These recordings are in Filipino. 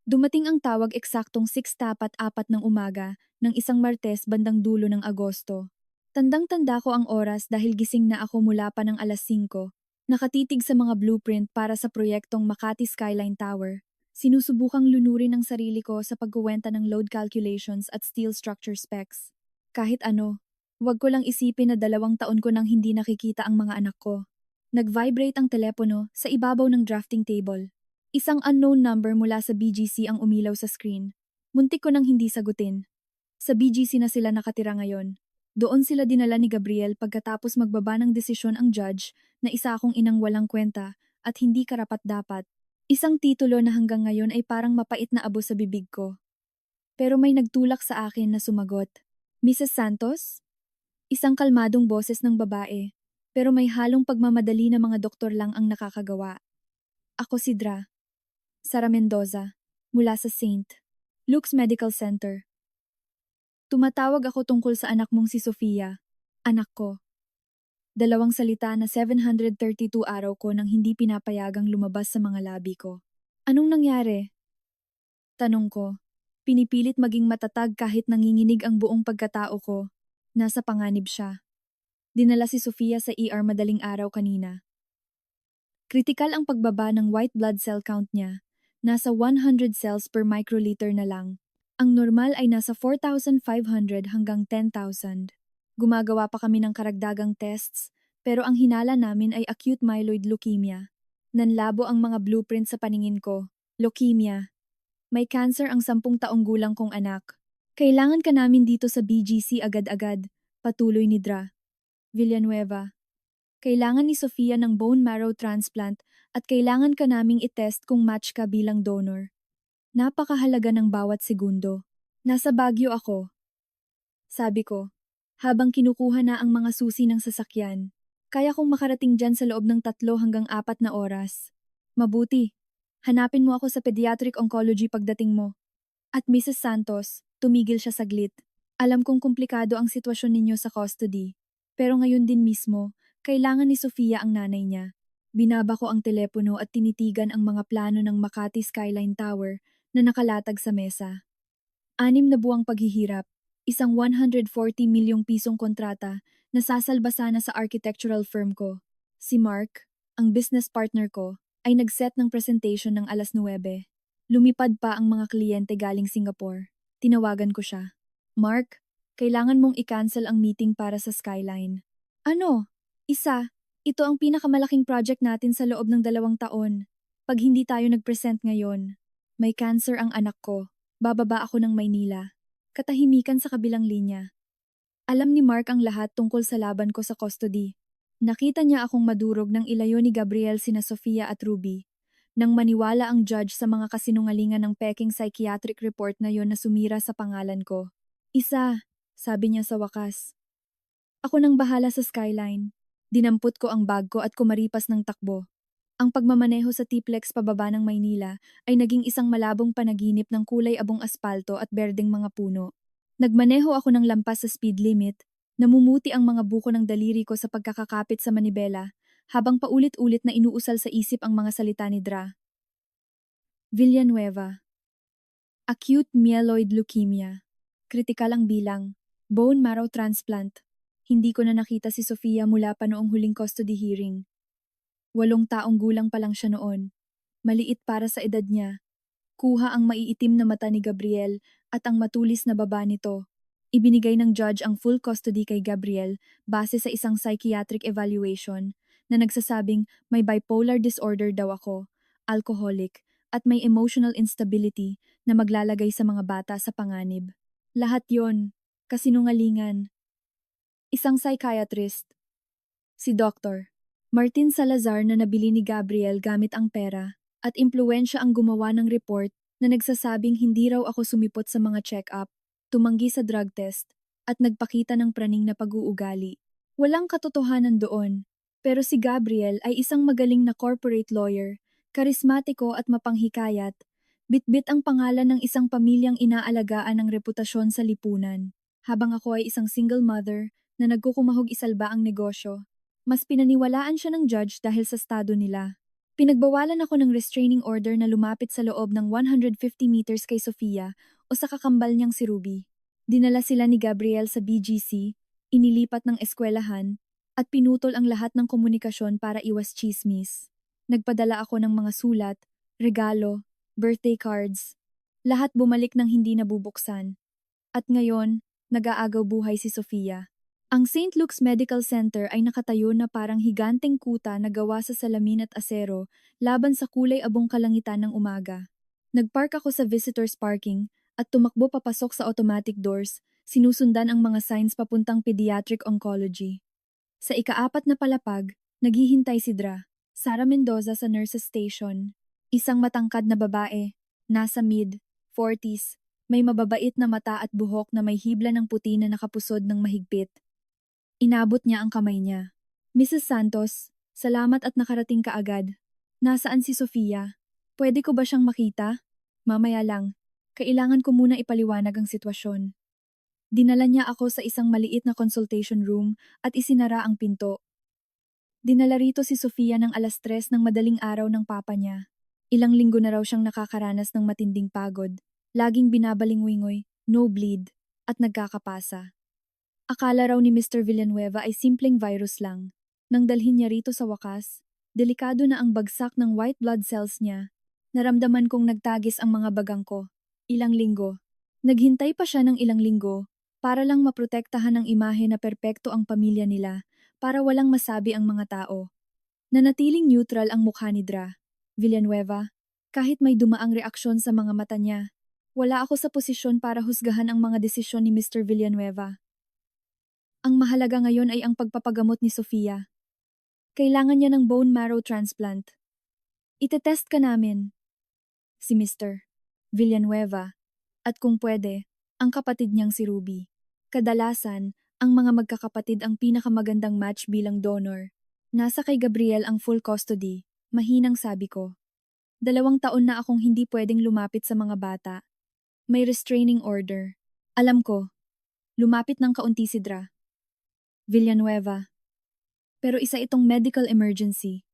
Dumating ang tawag eksaktong 6:04 ng umaga ng isang Martes bandang dulo ng Agosto. Tandang-tanda ko ang oras dahil gising na ako mula pa ng alas 5, nakatitig sa mga blueprint para sa proyektong Makati Skyline Tower. Sinusubukang lunurin ang sarili ko sa pagkuwenta ng load calculations at steel structure specs. Kahit ano, huwag ko lang isipin na 2 taon ko nang hindi nakikita ang mga anak ko. Nag-vibrate ang telepono sa ibabaw ng drafting table. Isang unknown number mula sa BGC ang umilaw sa screen. Muntik ko nang hindi sagutin. Sa BGC na sila nakatira ngayon. Doon sila dinala ni Gabriel pagkatapos magbaba ng desisyon ang judge na isa akong inang walang kwenta at hindi karapat-dapat. Isang titulo na hanggang ngayon ay parang mapait na abo sa bibig ko. Pero may nagtulak sa akin na sumagot. Mrs. Santos? Isang kalmadong boses ng babae, pero may halong pagmamadali na mga doktor lang ang nakakagawa. Ako si Dra. Sara Mendoza, mula sa St. Luke's Medical Center. Tumatawag ako tungkol sa anak mong si Sofia, anak ko. 2 salita na 732 araw ko nang hindi pinapayagang lumabas sa mga labi ko. Anong nangyari? Tanong ko. Pinipilit maging matatag kahit nanginginig ang buong pagkatao ko. Nasa panganib siya. Dinala si Sofia sa ER madaling araw kanina. Kritikal ang pagbaba ng white blood cell count niya. Nasa 100 cells per microliter na lang. Ang normal ay nasa 4,500 hanggang 10,000. Gumagawa pa kami ng karagdagang tests, pero ang hinala namin ay acute myeloid leukemia. Nanlabo ang mga blueprint sa paningin ko. Leukemia. May cancer ang 10 taong gulang kong anak. Kailangan ka namin dito sa BGC agad-agad, patuloy ni Dra. Villanueva. Kailangan ni Sofia ng bone marrow transplant at kailangan ka naming itest kung match ka bilang donor. Napakahalaga ng bawat segundo. Nasa Baguio ako. Sabi ko, habang kinukuha na ang mga susi ng sasakyan. Kaya kong makarating dyan sa loob ng 3 hanggang 4 na oras. Mabuti. Hanapin mo ako sa pediatric oncology pagdating mo. At Mrs. Santos, tumigil siya saglit. Alam kong komplikado ang sitwasyon ninyo sa custody. Pero ngayon din mismo, kailangan ni Sofia ang nanay niya. Binaba ko ang telepono at tinitigan ang mga plano ng Makati Skyline Tower na nakalatag sa mesa. 6 na buwang paghihirap, isang 140 milyong pisong kontrata na sasalba sana sa architectural firm ko. Si Mark, ang business partner ko, ay nag-set ng presentation ng alas 9. Lumipad pa ang mga kliyente galing Singapore. Tinawagan ko siya. Mark, kailangan mong i-cancel ang meeting para sa Skyline. Ano? Isa, ito ang pinakamalaking project natin sa loob ng 2 taon. Pag hindi tayo nag-present ngayon, may cancer ang anak ko. Bababa ako ng Maynila. Katahimikan sa kabilang linya. Alam ni Mark ang lahat tungkol sa laban ko sa custody. Nakita niya akong madurog nang ilayo ni Gabriel sina Sofia at Ruby. Nang maniwala ang judge sa mga kasinungalingan ng peking psychiatric report na yon na sumira sa pangalan ko. Isa, sabi niya sa wakas. Ako nang bahala sa Skyline. Dinampot ko ang bag ko at kumaripas ng takbo. Ang pagmamaneho sa T-Plex pababa ng Maynila ay naging isang malabong panaginip ng kulay abong aspalto at berdeng mga puno. Nagmaneho ako ng lampas sa speed limit, namumuti ang mga buko ng daliri ko sa pagkakakapit sa manibela, habang paulit-ulit na inuusal sa isip ang mga salita ni Dra. Villanueva. Acute myeloid leukemia. Kritikal ang bilang. Bone marrow transplant. Hindi ko na nakita si Sofia mula pa noong huling custody hearing. 8 taong gulang pa lang siya noon. Maliit para sa edad niya. Kuha ang maiitim na mata ni Gabriel at ang matulis na baba nito. Ibinigay ng judge ang full custody kay Gabriel base sa isang psychiatric evaluation na nagsasabing may bipolar disorder daw ako, alcoholic, at may emotional instability na maglalagay sa mga bata sa panganib. Lahat yon, kasinungalingan. Isang psychiatrist, si Dr. Martin Salazar na nabili ni Gabriel gamit ang pera, at impluwensya ang gumawa ng report na nagsasabing hindi raw ako sumipot sa mga check-up, tumanggi sa drug test, at nagpakita ng praning na pag-uugali. Walang katotohanan doon, pero si Gabriel ay isang magaling na corporate lawyer, karismatiko at mapanghikayat, bitbit ang pangalan ng isang pamilyang inaalagaan ng reputasyon sa lipunan, habang ako ay isang single mother na nagkukumahog isalba ang negosyo. Mas pinaniwalaan siya ng judge dahil sa estado nila. Pinagbawalan ako ng restraining order na lumapit sa loob ng 150 meters kay Sofia o sa kakambal niyang si Ruby. Dinala sila ni Gabriel sa BGC, inilipat ng eskwelahan, at pinutol ang lahat ng komunikasyon para iwas chismis. Nagpadala ako ng mga sulat, regalo, birthday cards. Lahat bumalik ng hindi nabubuksan. At ngayon, nag-aagaw buhay si Sofia. Ang St. Luke's Medical Center ay nakatayo na parang higanteng kuta na gawa sa salamin at asero laban sa kulay abong kalangitan ng umaga. Nagpark ako sa visitors parking at tumakbo papasok sa automatic doors, sinusundan ang mga signs papuntang pediatric oncology. Sa ikaapat na palapag, naghihintay si Dra, Sara Mendoza sa nurses station. Isang matangkad na babae, nasa mid-40s, may mababait na mata at buhok na may hibla ng puti na nakapusod ng mahigpit. Inabot niya ang kamay niya. Mrs. Santos, salamat at nakarating ka agad. Nasaan si Sofia? Pwede ko ba siyang makita? Mamaya lang. Kailangan ko muna ipaliwanag ang sitwasyon. Dinala niya ako sa isang maliit na consultation room at isinara ang pinto. Dinala rito si Sofia ng 3:00 ng madaling araw ng papa niya. Ilang linggo na raw siyang nakakaranas ng matinding pagod. Laging binabalingwingoy, no bleed, at nagkakapasa. Akala raw ni Mr. Villanueva ay simpleng virus lang. Nang dalhin niya rito sa wakas, delikado na ang bagsak ng white blood cells niya. Naramdaman kong nagtagis ang mga bagang ko. Ilang linggo. Naghintay pa siya ng ilang linggo para lang maprotektahan ang imahe na perpekto ang pamilya nila para walang masabi ang mga tao. Nanatiling neutral ang mukha ni Dra. Villanueva, kahit may dumaang reaksyon sa mga mata niya, wala ako sa posisyon para husgahan ang mga desisyon ni Mr. Villanueva. Ang mahalaga ngayon ay ang pagpapagamot ni Sofia. Kailangan niya ng bone marrow transplant. Itetest ka namin. Si Mr. Villanueva, at kung pwede, ang kapatid niyang si Ruby. Kadalasan, ang mga magkakapatid ang pinakamagandang match bilang donor. Nasa kay Gabriel ang full custody, mahinang sabi ko. 2 taon na akong hindi pwedeng lumapit sa mga bata. May restraining order. Alam ko, lumapit ng kaunti si Dra. Villanueva. Pero isa itong medical emergency.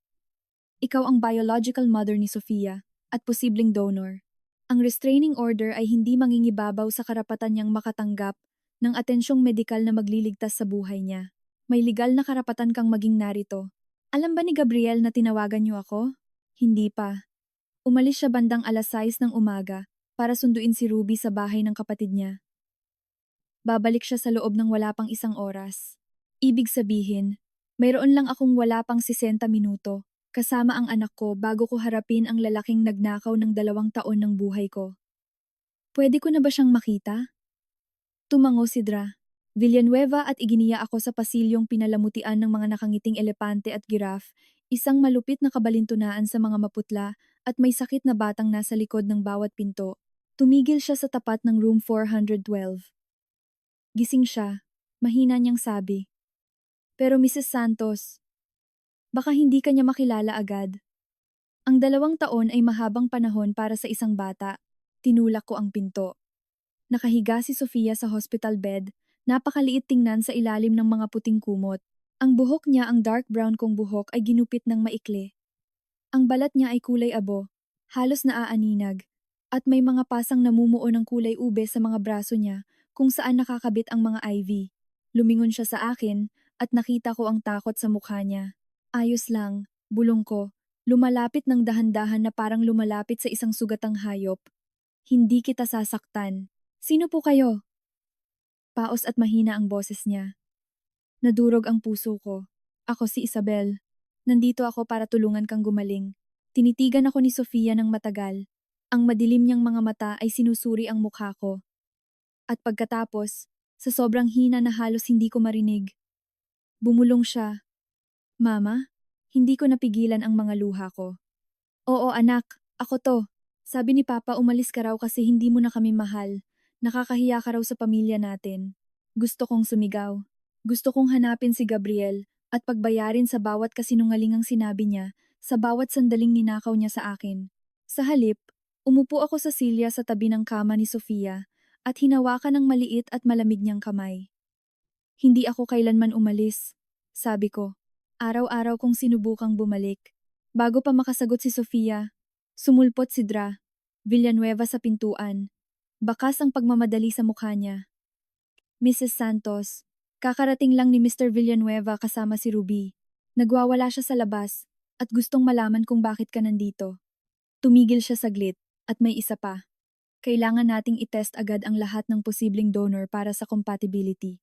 Ikaw ang biological mother ni Sofia at posibleng donor. Ang restraining order ay hindi mangingibabaw sa karapatan niyang makatanggap ng atensyong medikal na magliligtas sa buhay niya. May legal na karapatan kang maging narito. Alam ba ni Gabriel na tinawagan niyo ako? Hindi pa. Umalis siya bandang 6:00 ng umaga para sunduin si Ruby sa bahay ng kapatid niya. Babalik siya sa loob ng wala pang 1 oras. Ibig sabihin, mayroon lang akong wala pang 60 minuto, kasama ang anak ko bago ko harapin ang lalaking nagnakaw ng 2 taon ng buhay ko. Pwede ko na ba siyang makita? Tumango si Dra. Villanueva at iginiya ako sa pasilyong pinalamutian ng mga nakangiting elepante at giraffe, isang malupit na kabalintunaan sa mga maputla at may sakit na batang nasa likod ng bawat pinto. Tumigil siya sa tapat ng room 412. Gising siya, mahina niyang sabi. Pero Mrs. Santos, baka hindi ka niya makilala agad. Ang 2 taon ay mahabang panahon para sa isang bata. Tinulak ko ang pinto. Nakahiga si Sofia sa hospital bed, napakaliit tingnan sa ilalim ng mga puting kumot. Ang buhok niya, ang dark brown kong buhok, ay ginupit ng maikli. Ang balat niya ay kulay abo, halos naaaninag, at may mga pasang namumuo ng kulay ube sa mga braso niya kung saan nakakabit ang mga IV. Lumingon siya sa akin at nakita ko ang takot sa mukha niya. Ayos lang, bulong ko, lumalapit ng dahan-dahan na parang lumalapit sa isang sugatang hayop. Hindi kita sasaktan. Sino po kayo? Paos at mahina ang boses niya. Nadurog ang puso ko. Ako si Isabel. Nandito ako para tulungan kang gumaling. Tinitigan ako ni Sofia ng matagal. Ang madilim niyang mga mata ay sinusuri ang mukha ko. At pagkatapos, sa sobrang hina na halos hindi ko marinig, bumulong siya. Mama, hindi ko napigilan ang mga luha ko. Oo anak, ako to. Sabi ni Papa umalis ka raw kasi hindi mo na kami mahal. Nakakahiya ka raw sa pamilya natin. Gusto kong sumigaw. Gusto kong hanapin si Gabriel at pagbayarin sa bawat kasinungalingang sinabi niya, sa bawat sandaling ninakaw niya sa akin. Sa halip, umupo ako sa silya sa tabi ng kama ni Sofia at hinawakan ng maliit at malamig niyang kamay. Hindi ako kailanman umalis, sabi ko. Araw-araw kong sinubukang bumalik. Bago pa makasagot si Sofia, sumulpot si Dra. Villanueva sa pintuan. Bakas ang pagmamadali sa mukha niya. Mrs. Santos, kakarating lang ni Mr. Villanueva kasama si Ruby. Nagwawala siya sa labas at gustong malaman kung bakit ka nandito. Tumigil siya saglit at may isa pa. Kailangan nating itest agad ang lahat ng posibleng donor para sa compatibility.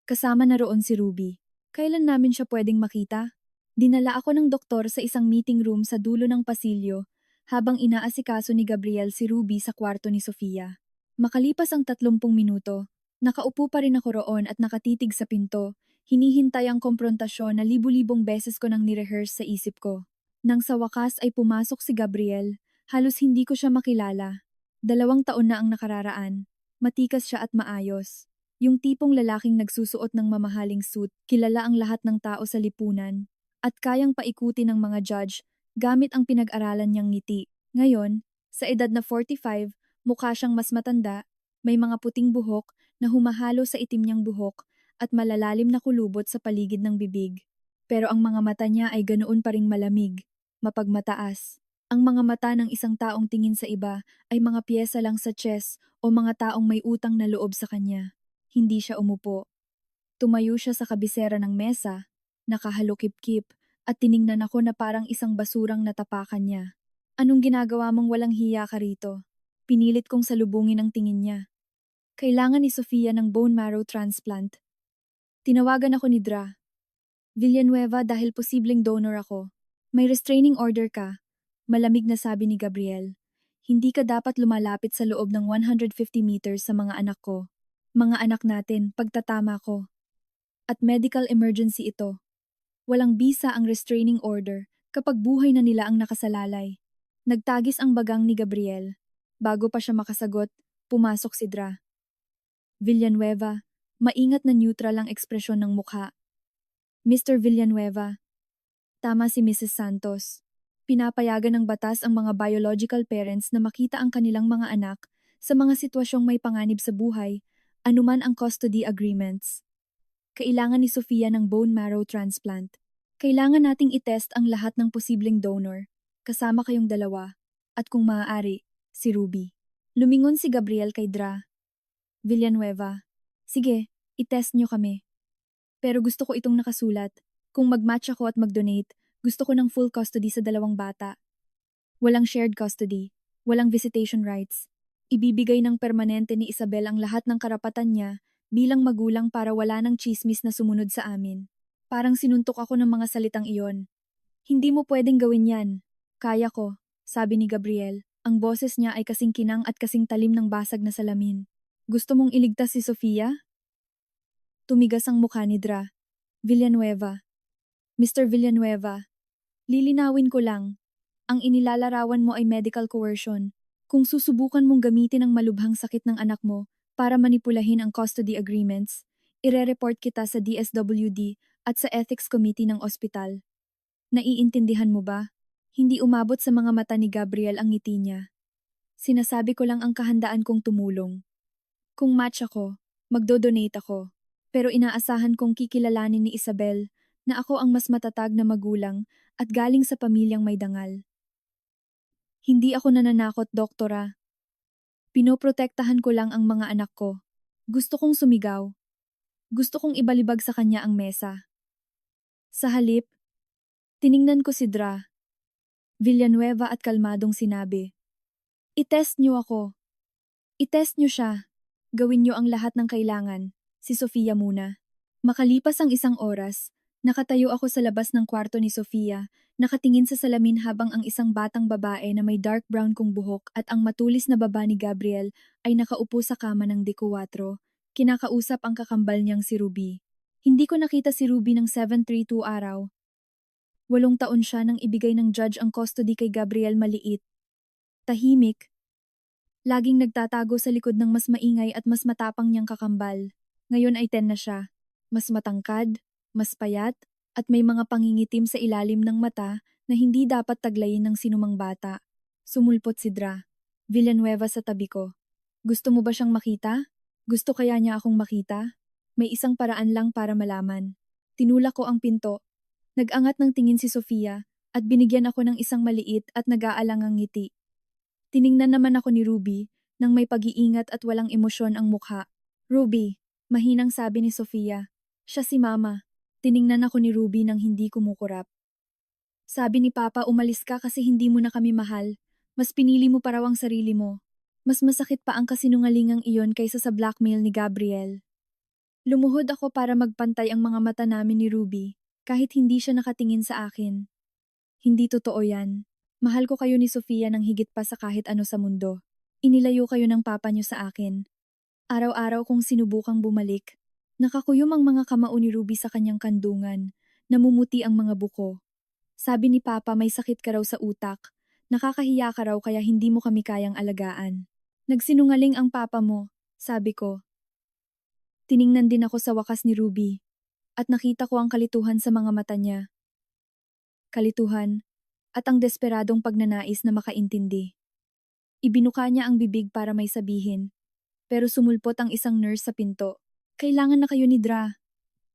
Kasama na roon si Ruby. Kailan namin siya pwedeng makita? Dinala ako ng doktor sa isang meeting room sa dulo ng pasilyo habang inaasikaso ni Gabriel si Ruby sa kwarto ni Sofia. Makalipas ang 30 minuto, nakaupo pa rin ako roon at nakatitig sa pinto, hinihintay ang komprontasyon na libu-libong beses ko nang nirehearse sa isip ko. Nang sa wakas ay pumasok si Gabriel, halos hindi ko siya makilala. 2 taon na ang nakararaan. Matikas siya at maayos. Yung tipong lalaking nagsusuot ng mamahaling suit, kilala ang lahat ng tao sa lipunan, at kayang paikuti ng mga judge gamit ang pinag-aralan niyang ngiti. Ngayon, sa edad na 45, mukha siyang mas matanda, may mga puting buhok na humahalo sa itim niyang buhok at malalalim na kulubot sa paligid ng bibig. Pero ang mga mata niya ay ganoon pa ring malamig, mapagmataas. Ang mga mata ng isang taong tingin sa iba ay mga piyesa lang sa chess o mga taong may utang na loob sa kanya. Hindi siya umupo. Tumayo siya sa kabisera ng mesa, nakahalukip-kip, at tiningnan ako na parang isang basurang natapakan niya. Anong ginagawa mong walang hiya ka rito? Pinilit kong salubungin ang tingin niya. Kailangan ni Sofia ng bone marrow transplant. Tinawagan ako ni Dra. Villanueva dahil posibleng donor ako. May restraining order ka. Malamig na sabi ni Gabriel. Hindi ka dapat lumalapit sa loob ng 150 meters sa mga anak ko. Mga anak natin, pagtatama ko. At medical emergency ito. Walang bisa ang restraining order kapag buhay na nila ang nakasalalay. Nagtagis ang bagang ni Gabriel. Bago pa siya makasagot, pumasok si Dra. Villanueva, maingat na neutral ang ekspresyon ng mukha. Mr. Villanueva, tama si Mrs. Santos. Pinapayagan ng batas ang mga biological parents na makita ang kanilang mga anak sa mga sitwasyong may panganib sa buhay, anuman ang custody agreements. Kailangan ni Sofia ng bone marrow transplant. Kailangan nating itest ang lahat ng posibleng donor, kasama kayong dalawa, at kung maaari, si Ruby. Lumingon si Gabriel kay Dra. Villanueva, sige, itest nyo kami. Pero gusto ko itong nakasulat, kung mag-match ako at mag-donate, gusto ko ng full custody sa 2 bata. Walang shared custody, walang visitation rights. Ibibigay ng permanente ni Isabel ang lahat ng karapatan niya bilang magulang para wala ng chismis na sumunod sa amin. Parang sinuntok ako ng mga salitang iyon. Hindi mo pwedeng gawin yan. Kaya ko, sabi ni Gabriel. Ang boses niya ay kasing kinang at kasing talim ng basag na salamin. Gusto mong iligtas si Sofia? Tumigas ang mukha ni Dra. Villanueva. Mr. Villanueva, lilinawin ko lang. Ang inilalarawan mo ay medical coercion. Kung susubukan mong gamitin ang malubhang sakit ng anak mo para manipulahin ang custody agreements, ire-report kita sa DSWD at sa Ethics Committee ng ospital. Naiintindihan mo ba? Hindi umabot sa mga mata ni Gabriel ang ngiti niya. Sinasabi ko lang ang kahandaan kong tumulong. Kung match ako, magdodonate ako. Pero inaasahan kong kikilalanin ni Isabel na ako ang mas matatag na magulang at galing sa pamilyang may dangal. Hindi ako nananakot, doktora. Pinoprotektahan ko lang ang mga anak ko. Gusto kong sumigaw. Gusto kong ibalibag sa kanya ang mesa. Sa halip, tiningnan ko si Dra. Villanueva at kalmadong sinabi. Itest niyo ako. Itest niyo siya. Gawin niyo ang lahat ng kailangan. Si Sofia muna. Makalipas ang 1 oras, nakatayo ako sa labas ng kwarto ni Sofia, nakatingin sa salamin habang ang isang batang babae na may dark brown kong buhok at ang matulis na baba ni Gabriel ay nakaupo sa kama ng D4, kinakausap ang kakambal niyang si Ruby. Hindi ko nakita si Ruby ng 732 araw. 8 taon siya nang ibigay ng judge ang custody kay Gabriel maliit. Tahimik. Laging nagtatago sa likod ng mas maingay at mas matapang niyang kakambal. Ngayon ay 10 na siya. Mas matangkad, mas payat, at may mga pangingitim sa ilalim ng mata na hindi dapat taglayin ng sinumang bata. Sumulpot si Dra. Villanueva sa tabi ko. Gusto mo ba siyang makita? Gusto kaya niya akong makita? May isang paraan lang para malaman. Tinulak ko ang pinto. Nag-angat ng tingin si Sofia, at binigyan ako ng isang maliit at nag-aalangang ngiti. Tiningnan naman ako ni Ruby nang may pag-iingat at walang emosyon ang mukha. Ruby, mahinang sabi ni Sofia. Siya si Mama. Tiningnan ako ni Ruby nang hindi kumukurap. Sabi ni Papa umalis ka kasi hindi mo na kami mahal. Mas pinili mo pa raw ang sarili mo. Mas masakit pa ang kasinungalingang iyon kaysa sa blackmail ni Gabriel. Lumuhod ako para magpantay ang mga mata namin ni Ruby kahit hindi siya nakatingin sa akin. Hindi totoo yan. Mahal ko kayo ni Sofia ng higit pa sa kahit ano sa mundo. Inilayo kayo ng papa niyo sa akin. Araw-araw kong sinubukang bumalik. Nakakuyom ang mga kamao ni Ruby sa kanyang kandungan. Namumuti ang mga buko. Sabi ni Papa may sakit ka raw sa utak. Nakakahiya ka raw kaya hindi mo kami kayang alagaan. Nagsinungaling ang papa mo, sabi ko. Tiningnan din ako sa wakas ni Ruby. At nakita ko ang kalituhan sa mga mata niya. Kalituhan at ang desperadong pagnanais na makaintindi. Ibinuka niya ang bibig para may sabihin, pero sumulpot ang isang nurse sa pinto. Kailangan na kayo ni Dra.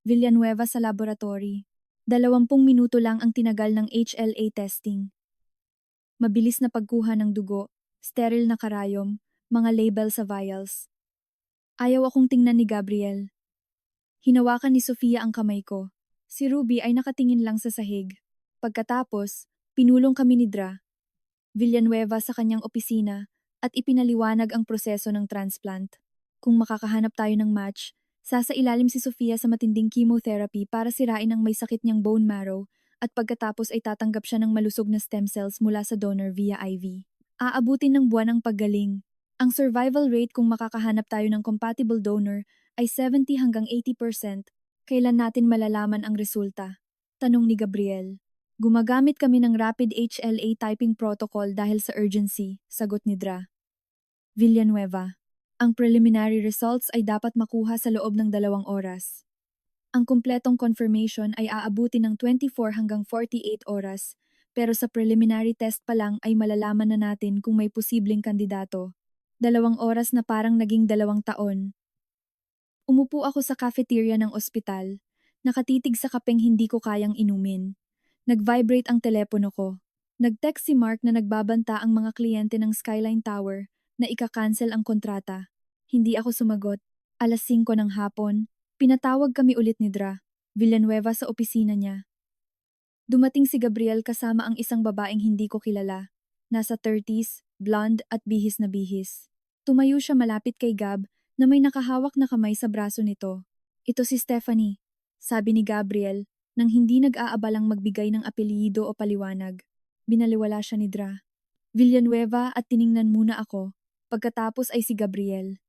Villanueva sa laboratory. 20 minuto lang ang tinagal ng HLA testing. Mabilis na pagkuha ng dugo, sterile na karayom, mga label sa vials. Ayaw akong tingnan ni Gabriel. Hinawakan ni Sofia ang kamay ko. Si Ruby ay nakatingin lang sa sahig. Pagkatapos, pinulong kami ni Dra, Villanueva sa kanyang opisina at ipinaliwanag ang proseso ng transplant. Kung makakahanap tayo ng match, sasailalim si Sofia sa matinding chemotherapy para sirain ang may sakit niyang bone marrow at pagkatapos ay tatanggap siya ng malusog na stem cells mula sa donor via IV. Aabutin ng buwan ang paggaling. Ang survival rate kung makakahanap tayo ng compatible donor ay 70 hanggang 80%. Kailan natin malalaman ang resulta? Tanong ni Gabriel. Gumagamit kami ng rapid HLA typing protocol dahil sa urgency, sagot ni Dra. Villanueva. Ang preliminary results ay dapat makuha sa loob ng 2 oras. Ang kumpletong confirmation ay aabuti ng 24 hanggang 48 oras, pero sa preliminary test pa lang ay malalaman na natin kung may posibleng kandidato. 2 oras na parang naging 2 taon. Umupo ako sa cafeteria ng ospital, nakatitig sa kapeng hindi ko kayang inumin. Nag-vibrate ang telepono ko. Nag-text si Mark na nagbabanta ang mga kliyente ng Skyline Tower na ika-cancel ang kontrata. Hindi ako sumagot. 5:00 ng hapon, pinatawag kami ulit ni Dra, Villanueva sa opisina niya. Dumating si Gabriel kasama ang isang babaeng hindi ko kilala. Nasa 30s, blonde at bihis na bihis. Tumayo siya malapit kay Gab na may nakahawak na kamay sa braso nito. Ito si Stephanie, sabi ni Gabriel, nang hindi nag-aabalang magbigay ng apelyido o paliwanag. Binaliwala siya ni Dra. Villanueva at tiningnan muna ako, pagkatapos ay si Gabriel.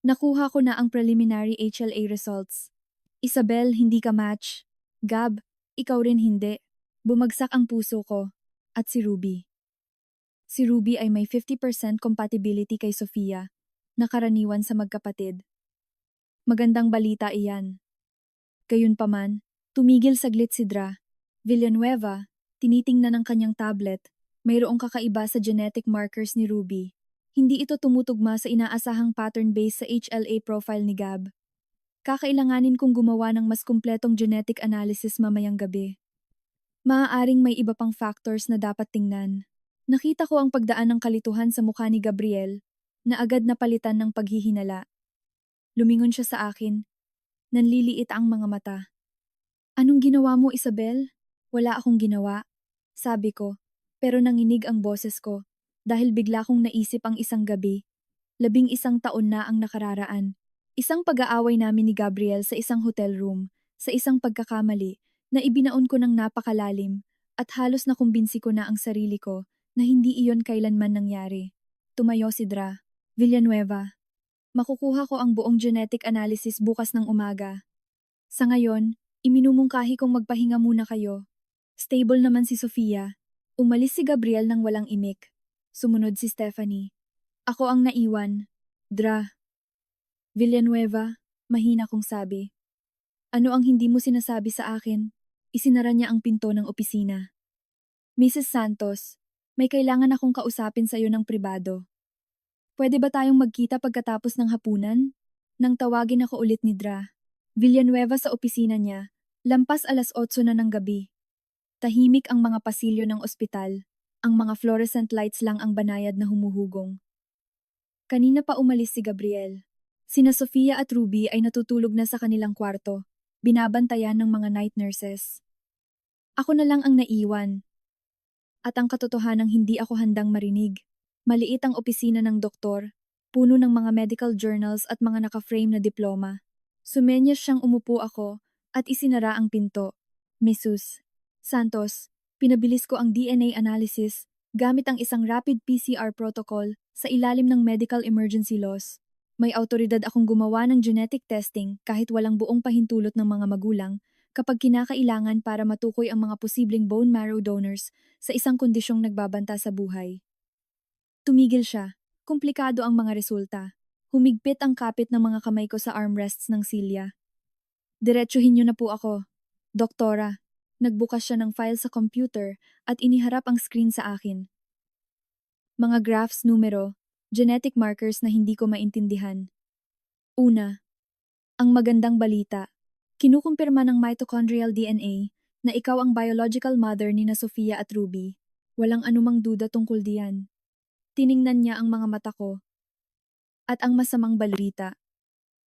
Nakuha ko na ang preliminary HLA results. Isabel, hindi ka match. Gab, ikaw rin hindi. Bumagsak ang puso ko. At si Ruby. Si Ruby ay may 50% compatibility kay Sofia, nakaraniwan sa magkapatid. Magandang balita iyan. Gayunpaman, tumigil saglit si Dra. Villanueva, tinitingnan ang kanyang tablet. Mayroong kakaiba sa genetic markers ni Ruby. Hindi ito tumutugma sa inaasahang pattern base sa HLA profile ni Gab. Kakailanganin kong gumawa ng mas kumpletong genetic analysis mamayang gabi. Maaaring may iba pang factors na dapat tingnan. Nakita ko ang pagdaan ng kalituhan sa mukha ni Gabriel, na agad napalitan ng paghihinala. Lumingon siya sa akin. Nanliliit ang mga mata. Anong ginawa mo, Isabel? Wala akong ginawa, sabi ko, pero nanginig ang boses ko dahil bigla kong naisip ang isang gabi. 11 taon na ang nakararaan. Isang pag-aaway namin ni Gabriel sa isang hotel room, sa isang pagkakamali na ibinaon ko ng napakalalim at halos nakumbinsi ko na ang sarili ko na hindi iyon kailanman nangyari. Tumayo si Dra. Villanueva. Makukuha ko ang buong genetic analysis bukas ng umaga. Sa ngayon, iminumungkahi kong magpahinga muna kayo. Stable naman si Sofia. Umalis si Gabriel nang walang imik. Sumunod si Stephanie. Ako ang naiwan. Dra. Villanueva, mahina kong sabi. Ano ang hindi mo sinasabi sa akin? Isinara niya ang pinto ng opisina. Mrs. Santos, may kailangan akong kausapin sa iyo ng pribado. Pwede ba tayong magkita pagkatapos ng hapunan? Nang tawagin ako ulit ni Dra. Villanueva sa opisina niya, lampas 8:00 na ng gabi. Tahimik ang mga pasilyo ng ospital. Ang mga fluorescent lights lang ang banayad na humuhugong. Kanina pa umalis si Gabriel. Sina Sofia at Ruby ay natutulog na sa kanilang kwarto, binabantayan ng mga night nurses. Ako na lang ang naiwan. At ang katotohanang hindi ako handang marinig. Maliit ang opisina ng doktor, puno ng mga medical journals at mga naka-frame na diploma. Sumenyas siyang umupo ako at isinara ang pinto. Mesus Santos, pinabilis ko ang DNA analysis gamit ang isang rapid PCR protocol sa ilalim ng medical emergency laws. May autoridad akong gumawa ng genetic testing kahit walang buong pahintulot ng mga magulang kapag kinakailangan para matukoy ang mga posibleng bone marrow donors sa isang kondisyong nagbabanta sa buhay. Tumigil siya. Komplikado ang mga resulta. Humigpit ang kapit ng mga kamay ko sa armrests ng silya. Diretsuhin niyo na po ako. Doktora. Nagbukas siya ng file sa computer at iniharap ang screen sa akin. Mga graphs, numero, genetic markers na hindi ko maintindihan. Una, ang magandang balita. Kinukumpirma ng mitochondrial DNA na ikaw ang biological mother ni na Sofia at Ruby. Walang anumang duda tungkol diyan. Tiningnan niya ang mga mata ko. At ang masamang balita.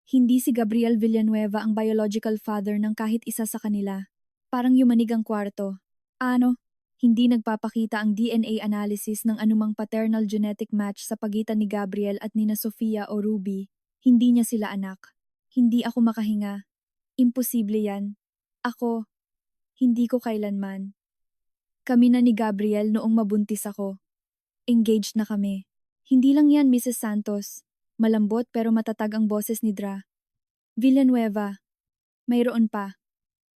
Hindi si Gabriel Villanueva ang biological father ng kahit isa sa kanila. Parang yumanig ang kwarto. Ano? Hindi nagpapakita ang DNA analysis ng anumang paternal genetic match sa pagitan ni Gabriel at nina Sofia o Ruby. Hindi niya sila anak. Hindi ako makahinga. Imposible yan. Ako, hindi ko kailanman. Kami na ni Gabriel noong mabuntis ako. Engaged na kami. Hindi lang yan, Mrs. Santos. Malambot pero matatag ang boses ni Dra. Villanueva. Mayroon pa.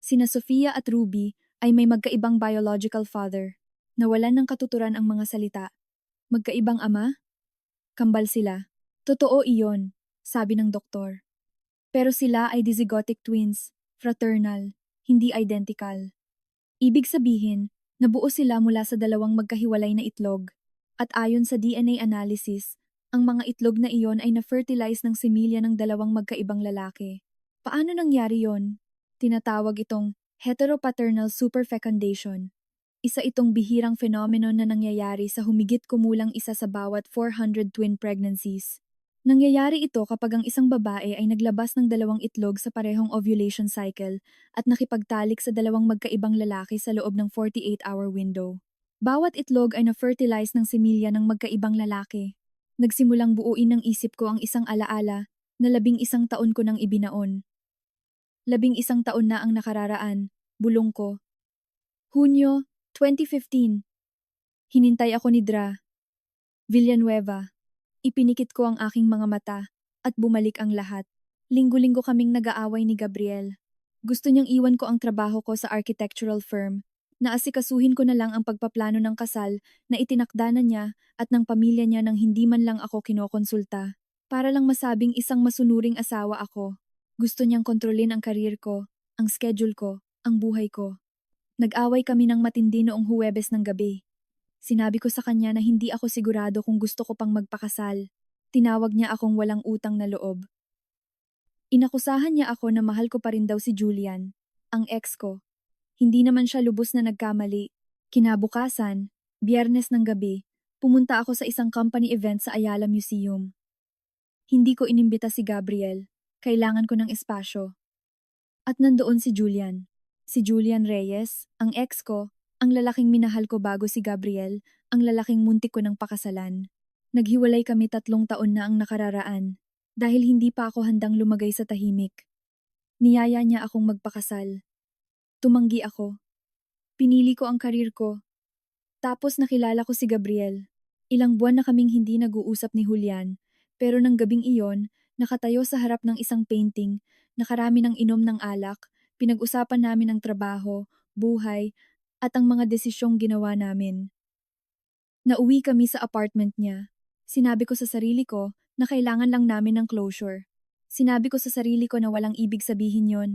Sina Sofia at Ruby ay may magkaibang biological father. Nawalan ng katuturan ang mga salita. Magkaibang ama? Kambal sila. Totoo iyon, sabi ng doktor. Pero sila ay dizygotic twins, fraternal, hindi identical. Ibig sabihin, nabuo sila mula sa dalawang magkahiwalay na itlog. At ayon sa DNA analysis, ang mga itlog na iyon ay na-fertilize ng similya ng dalawang magkaibang lalaki. Paano nangyari yon? Tinatawag itong heteropaternal superfecundation. Isa itong bihirang phenomenon na nangyayari sa humigit kumulang isa sa bawat 400 twin pregnancies. Nangyayari ito kapag ang isang babae ay naglabas ng dalawang itlog sa parehong ovulation cycle at nakipagtalik sa dalawang magkaibang lalaki sa loob ng 48-hour window. Bawat itlog ay na-fertilize ng similya ng magkaibang lalaki. Nagsimulang buuin ng isip ko ang isang alaala na 11 taon ko nang ibinaon. 11 taon na ang nakararaan, bulong ko. Hunyo, 2015. Hinintay ako ni Dra. Villanueva. Ipinikit ko ang aking mga mata at bumalik ang lahat. Linggo-linggo kaming nag-aaway ni Gabriel. Gusto niyang iwan ko ang trabaho ko sa architectural firm. Naasikasuhin ko na lang ang pagpaplano ng kasal na itinakda na niya at ng pamilya niya nang hindi man lang ako kinokonsulta. Para lang masabing isang masunuring asawa ako. Gusto niyang kontrolin ang karir ko, ang schedule ko, ang buhay ko. Nag-away kami ng matindi noong Huwebes ng gabi. Sinabi ko sa kanya na hindi ako sigurado kung gusto ko pang magpakasal. Tinawag niya akong walang utang na loob. Inakusahan niya ako na mahal ko pa rin daw si Julian, ang ex ko. Hindi naman siya lubos na nagkamali. Kinabukasan, Biyernes ng gabi, pumunta ako sa isang company event sa Ayala Museum. Hindi ko inimbita si Gabriel. Kailangan ko ng espasyo. At nandoon si Julian. Si Julian Reyes, ang ex ko, ang lalaking minahal ko bago si Gabriel, ang lalaking muntik ko ng pakasalan. Naghiwalay kami 3 taon na ang nakararaan dahil hindi pa ako handang lumagay sa tahimik. Niyaya niya akong magpakasal. Tumanggi ako. Pinili ko ang karir ko. Tapos nakilala ko si Gabriel. Ilang buwan na kaming hindi nag-uusap ni Julian, pero nang gabing iyon, nakatayo sa harap ng isang painting, nakarami ng inom ng alak, pinag-usapan namin ang trabaho, buhay, at ang mga desisyong ginawa namin. Nauwi kami sa apartment niya. Sinabi ko sa sarili ko na kailangan lang namin ng closure. Sinabi ko sa sarili ko na walang ibig sabihin yon.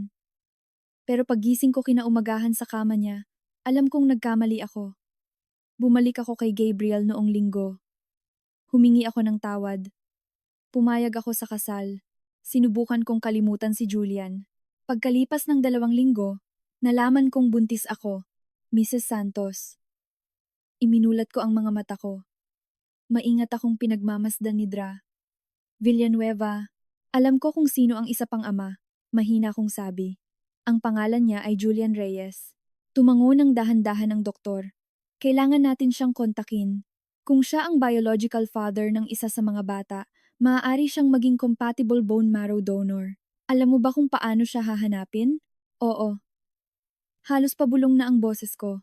Pero paggising ko kinaumagahan sa kama niya, alam kong nagkamali ako. Bumalik ako kay Gabriel noong linggo. Humingi ako ng tawad. Pumayag ako sa kasal. Sinubukan kong kalimutan si Julian. Pagkalipas ng 2 linggo, nalaman kong buntis ako. Mrs. Santos. Iminulat ko ang mga mata ko. Maingat akong pinagmamasdan ni Dra. Villanueva. Alam ko kung sino ang isa pang ama. Mahina kong sabi. Ang pangalan niya ay Julian Reyes. Tumango ng dahan-dahan ang doktor. Kailangan natin siyang kontakin. Kung siya ang biological father ng isa sa mga bata, maaari siyang maging compatible bone marrow donor. Alam mo ba kung paano siya hahanapin? Oo. Halos pabulong na ang boses ko.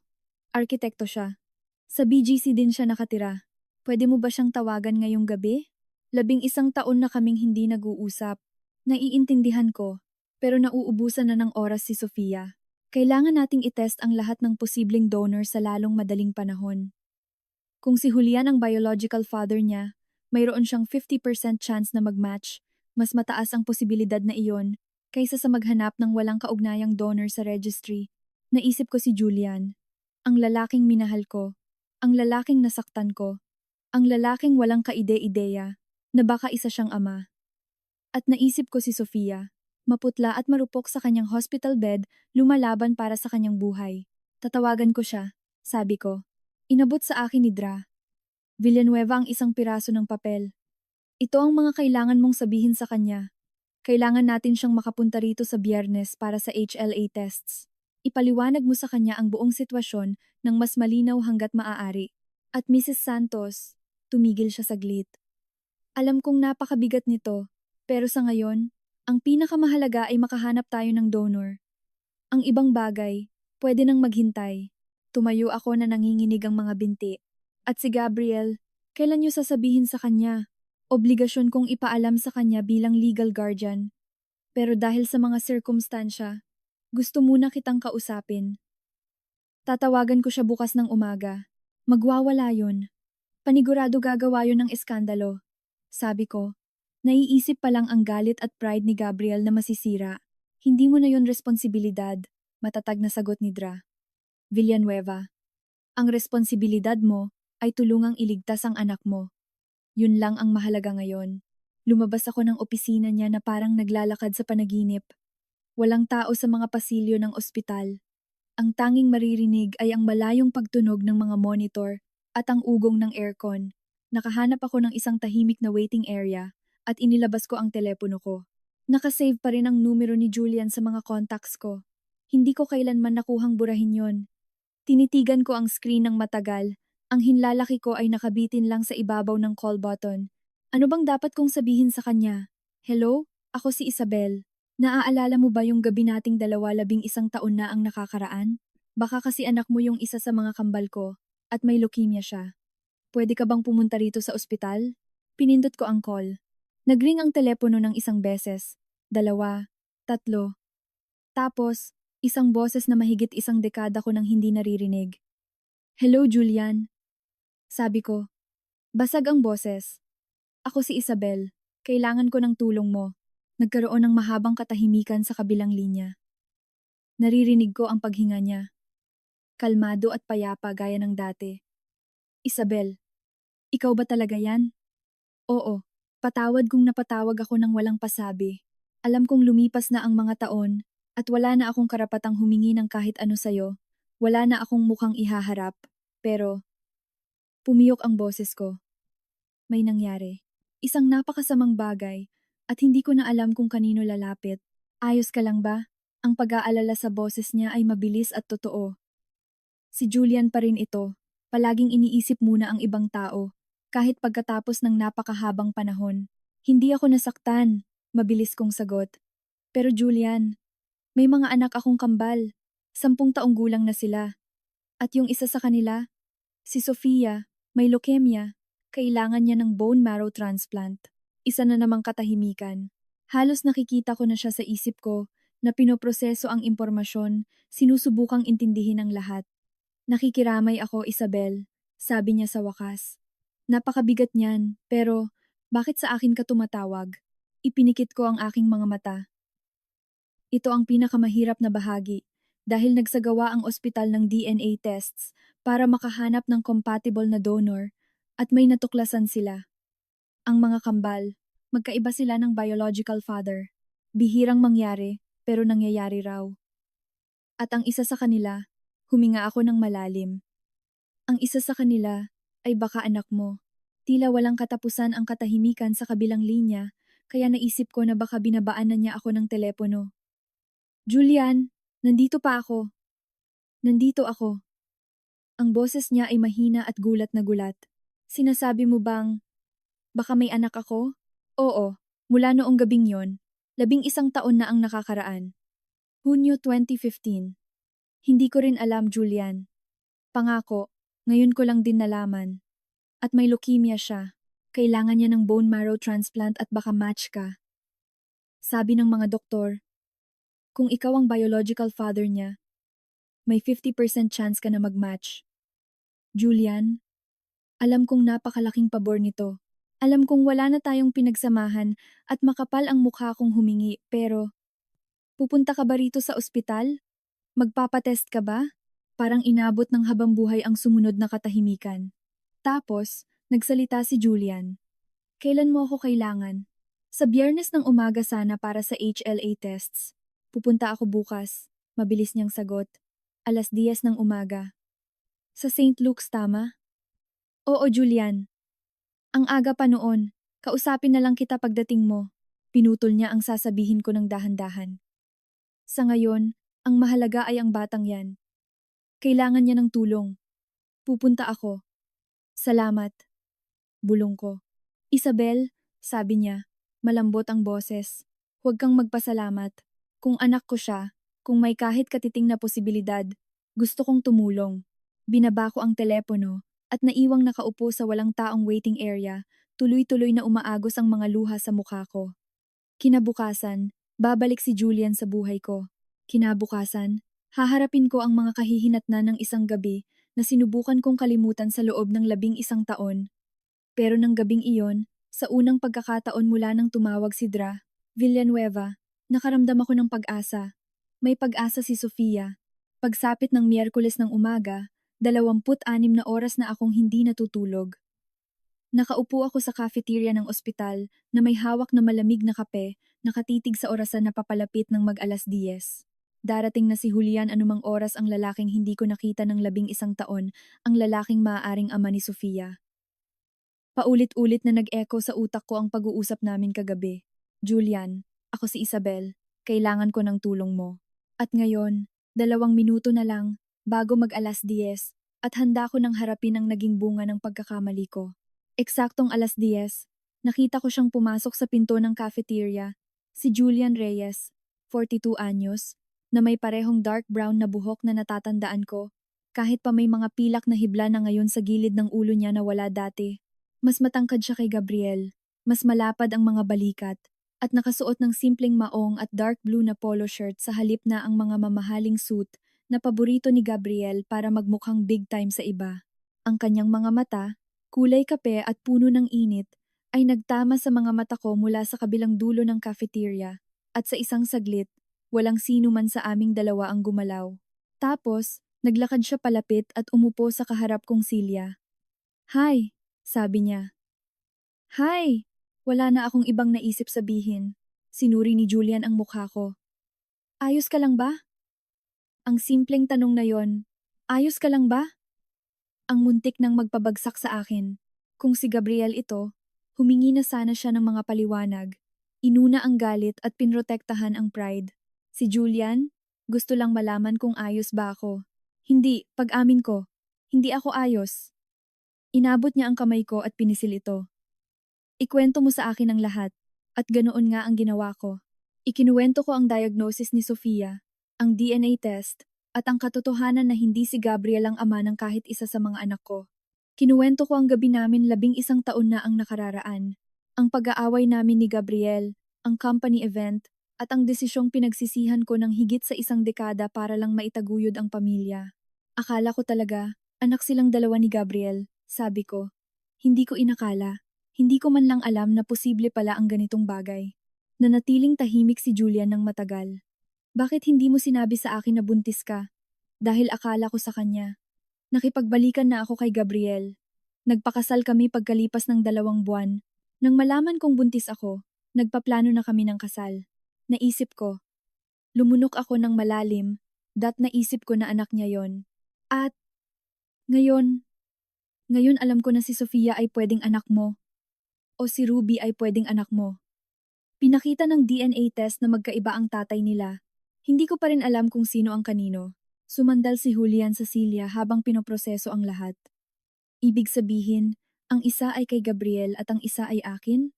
Arkitekto siya. Sa BGC din siya nakatira. Pwede mo ba siyang tawagan ngayong gabi? 11 taon na kaming hindi nag-uusap. Naiintindihan ko, pero nauubusan na ng oras si Sofia. Kailangan nating itest ang lahat ng posibleng donor sa lalong madaling panahon. Kung si Julian ang biological father niya, mayroon siyang 50% chance na mag-match. Mas mataas ang posibilidad na iyon kaysa sa maghanap ng walang kaugnayang donor sa registry. Naisip ko si Julian. Ang lalaking minahal ko. Ang lalaking nasaktan ko. Ang lalaking walang kaide-ideya na baka isa siyang ama. At naisip ko si Sofia. Maputla at marupok sa kanyang hospital bed, lumalaban para sa kanyang buhay. Tatawagan ko siya, sabi ko. Inabot sa akin ni Dra. Villanueva ang isang piraso ng papel. Ito ang mga kailangan mong sabihin sa kanya. Kailangan natin siyang makapunta rito sa Biyernes para sa HLA tests. Ipaliwanag mo sa kanya ang buong sitwasyon ng mas malinaw hanggat maaari. At Mrs. Santos, tumigil siya saglit. Alam kong napakabigat nito, pero sa ngayon, ang pinakamahalaga ay makahanap tayo ng donor. Ang ibang bagay, pwede nang maghintay. Tumayo ako na nanginginig ang mga binti. At si Gabriel, kailan niyo sasabihin sa kanya? Obligasyon kong ipaalam sa kanya bilang legal guardian. Pero dahil sa mga sirkumstansya, gusto muna kitang kausapin. Tatawagan ko siya bukas ng umaga. Magwawala yun. Panigurado gagawa yun ng eskandalo. Sabi ko, naiisip pa lang ang galit at pride ni Gabriel na masisira. Hindi mo na yun responsibilidad, matatag na sagot ni Dra. Villanueva, ang responsibilidad mo ay tulungang iligtas ang anak mo. Yun lang ang mahalaga ngayon. Lumabas ako ng opisina niya na parang naglalakad sa panaginip. Walang tao sa mga pasilyo ng ospital. Ang tanging maririnig ay ang malayong pagtunog ng mga monitor at ang ugong ng aircon. Nakahanap ako ng isang tahimik na waiting area at inilabas ko ang telepono ko. Nakasave pa rin ang numero ni Julian sa mga contacts ko. Hindi ko kailanman nakuhang burahin yon. Tinitigan ko ang screen ng matagal. Ang hinlalaki ko ay nakabitin lang sa ibabaw ng call button. Ano bang dapat kong sabihin sa kanya? Hello? Ako si Isabel. Naaalala mo ba yung gabi nating 21 taon na ang nakakaraan? Baka kasi anak mo yung isa sa mga kambal ko at may leukemia siya. Pwede ka bang pumunta rito sa ospital? Pinindot ko ang call. Nagring ang telepono ng isang beses, 2, 3. Tapos, isang boses na mahigit isang dekada ko nang hindi naririnig. Hello, Julian. Sabi ko. Basag ang boses. Ako si Isabel. Kailangan ko ng tulong mo. Nagkaroon ng mahabang katahimikan sa kabilang linya. Naririnig ko ang paghinga niya. Kalmado at payapa gaya ng dati. Isabel, ikaw ba talaga yan? Oo, patawad kung napatawag ako ng walang pasabi. Alam kong lumipas na ang mga taon at wala na akong karapatang humingi ng kahit ano sa'yo. Wala na akong mukhang ihaharap. Pero, pumiyok ang boses ko. May nangyari. Isang napakasamang bagay at hindi ko na alam kung kanino lalapit. Ayos ka lang ba? Ang pag-aalala sa boses niya ay mabilis at totoo. Si Julian pa rin ito. Palaging iniisip muna ang ibang tao. Kahit pagkatapos ng napakahabang panahon. Hindi ako nasaktan. Mabilis kong sagot. Pero Julian, may mga anak akong kambal. 10 taong gulang na sila. At yung isa sa kanila, si Sofia, may leukemia. Kailangan niya ng bone marrow transplant. Isa na namang katahimikan. Halos nakikita ko na siya sa isip ko na pinoproseso ang impormasyon, sinusubukang intindihin ang lahat. Nakikiramay ako, Isabel, sabi niya sa wakas. Napakabigat niyan, pero bakit sa akin ka tumatawag? Ipinikit ko ang aking mga mata. Ito ang pinakamahirap na bahagi dahil nagsagawa ang ospital ng DNA tests para makahanap ng compatible na donor at may natuklasan sila. Ang mga kambal, magkaiba sila ng biological father. Bihirang mangyari pero nangyayari raw. At ang isa sa kanila, Huminga ako ng malalim. Ang isa sa kanila ay baka anak mo. Tila walang katapusan ang katahimikan sa kabilang linya, kaya naisip ko na baka binabaan na niya ako ng telepono. Julian, nandito pa ako. Nandito ako. Ang boses niya ay mahina at gulat na gulat. Sinasabi mo bang, baka may anak ako? Oo, mula noong gabing yon. 11 taon na ang nakakaraan. Hunyo 2015. Hindi ko rin alam, Julian. Pangako, ngayon ko lang din nalaman. At may leukemia siya. Kailangan niya ng bone marrow transplant at baka match ka. Sabi ng mga doktor, kung ikaw ang biological father niya, may 50% chance ka na mag-match. Julian, alam kong napakalaking pabor nito. Alam kong wala na tayong pinagsamahan at makapal ang mukha kong humingi, pero pupunta ka ba rito sa ospital? Magpapatest ka ba? Parang inabot ng habang buhay ang sumunod na katahimikan. Tapos, nagsalita si Julian. Kailan mo ako kailangan? Sa Biyernes ng umaga sana para sa HLA tests. Pupunta ako bukas. Mabilis niyang sagot. 10:00 ng umaga. Sa St. Luke's, tama? Oo, Julian. Ang aga pa noon. Kausapin na lang kita pagdating mo. Pinutol niya ang sasabihin ko ng dahan-dahan. Sa ngayon, ang mahalaga ay ang batang yan. Kailangan niya ng tulong. Pupunta ako. Salamat. Bulong ko. Isabel, sabi niya, malambot ang boses. Huwag kang magpasalamat. Kung anak ko siya, kung may kahit katiting na posibilidad, gusto kong tumulong. Binaba ko ang telepono at naiwang nakaupo sa walang taong waiting area, tuloy-tuloy na umaagos ang mga luha sa mukha ko. Kinabukasan, babalik si Julian sa buhay ko. Kinabukasan, haharapin ko ang mga kahihinatnan ng isang gabi na sinubukan kong kalimutan sa loob ng 11 taon. Pero ng gabing iyon, sa unang pagkakataon mula nang tumawag si Dra. Villanueva, nakaramdam ako ng pag-asa. May pag-asa si Sofia. Pagsapit ng Miyerkules ng umaga, 26 na oras na akong hindi natutulog. Nakaupo ako sa cafeteria ng ospital na may hawak na malamig na kape, nakatitig sa orasan na papalapit ng mag-10:00. Darating na si Julian anumang oras ang lalaking hindi ko nakita ng 11 taon, ang lalaking maaaring ama ni Sofia. Paulit-ulit na nag-echo sa utak ko ang pag-uusap namin kagabi. Julian, ako si Isabel, kailangan ko ng tulong mo. At ngayon, 2 minuto na lang, bago mag-10:00, at handa ko nang harapin ang naging bunga ng pagkakamali ko. Eksaktong 10:00, nakita ko siyang pumasok sa pinto ng cafeteria, si Julian Reyes, 42 anyos, na may parehong dark brown na buhok na natatandaan ko, kahit pa may mga pilak na hibla na ngayon sa gilid ng ulo niya na wala dati. Mas matangkad siya kay Gabriel, mas malapad ang mga balikat, at nakasuot ng simpleng maong at dark blue na polo shirt sa halip na ang mga mamahaling suit na paborito ni Gabriel para magmukhang big time sa iba. Ang kanyang mga mata, kulay kape at puno ng init, ay nagtama sa mga mata ko mula sa kabilang dulo ng cafeteria, at sa isang saglit, walang sino man sa aming dalawa ang gumalaw. Tapos, naglakad siya palapit at umupo sa kaharap kong silya. Hi! Sabi niya. Hi! Wala na akong ibang naisip sabihin. Sinuri ni Julian ang mukha ko. Ayos ka lang ba? Ang simpleng tanong na yon. Ayos ka lang ba? Ang muntik nang magpabagsak sa akin. Kung si Gabriel ito, humingi na sana siya ng mga paliwanag. Inuna ang galit at pinrotektahan ang pride. Si Julian, gusto lang malaman kung ayos ba ako. Hindi, pag-amin ko. Hindi ako ayos. Inabot niya ang kamay ko at pinisil ito. Ikwento mo sa akin ang lahat, at ganoon nga ang ginawa ko. Ikinuwento ko ang diagnosis ni Sofia, ang DNA test, at ang katotohanan na hindi si Gabriel ang ama ng kahit isa sa mga anak ko. Kinuwento ko ang gabi namin 11 taon na ang nakararaan, ang pag-aaway namin ni Gabriel, ang company event, at ang desisyong pinagsisihan ko ng higit sa 1 dekada para lang maitaguyod ang pamilya. Akala ko talaga, anak silang dalawa ni Gabriel. Sabi ko, hindi ko inakala, hindi ko man lang alam na posible pala ang ganitong bagay. Nanatiling tahimik si Julian ng matagal. Bakit hindi mo sinabi sa akin na buntis ka? Dahil akala ko sa kanya. Nakipagbalikan na ako kay Gabriel. Nagpakasal kami pagkalipas ng 2 buwan. Nang malaman kong buntis ako, nagpaplano na kami ng kasal. Naisip ko. Lumunok ako ng malalim, naisip ko na anak niya yon. At ngayon, ngayon alam ko na si Sofia ay pwedeng anak mo o si Ruby ay pwedeng anak mo. Pinakita ng DNA test na magkaiba ang tatay nila. Hindi ko pa rin alam kung sino ang kanino. Sumandal si Julian sa silya habang pinoproseso ang lahat. Ibig sabihin, ang isa ay kay Gabriel at ang isa ay akin?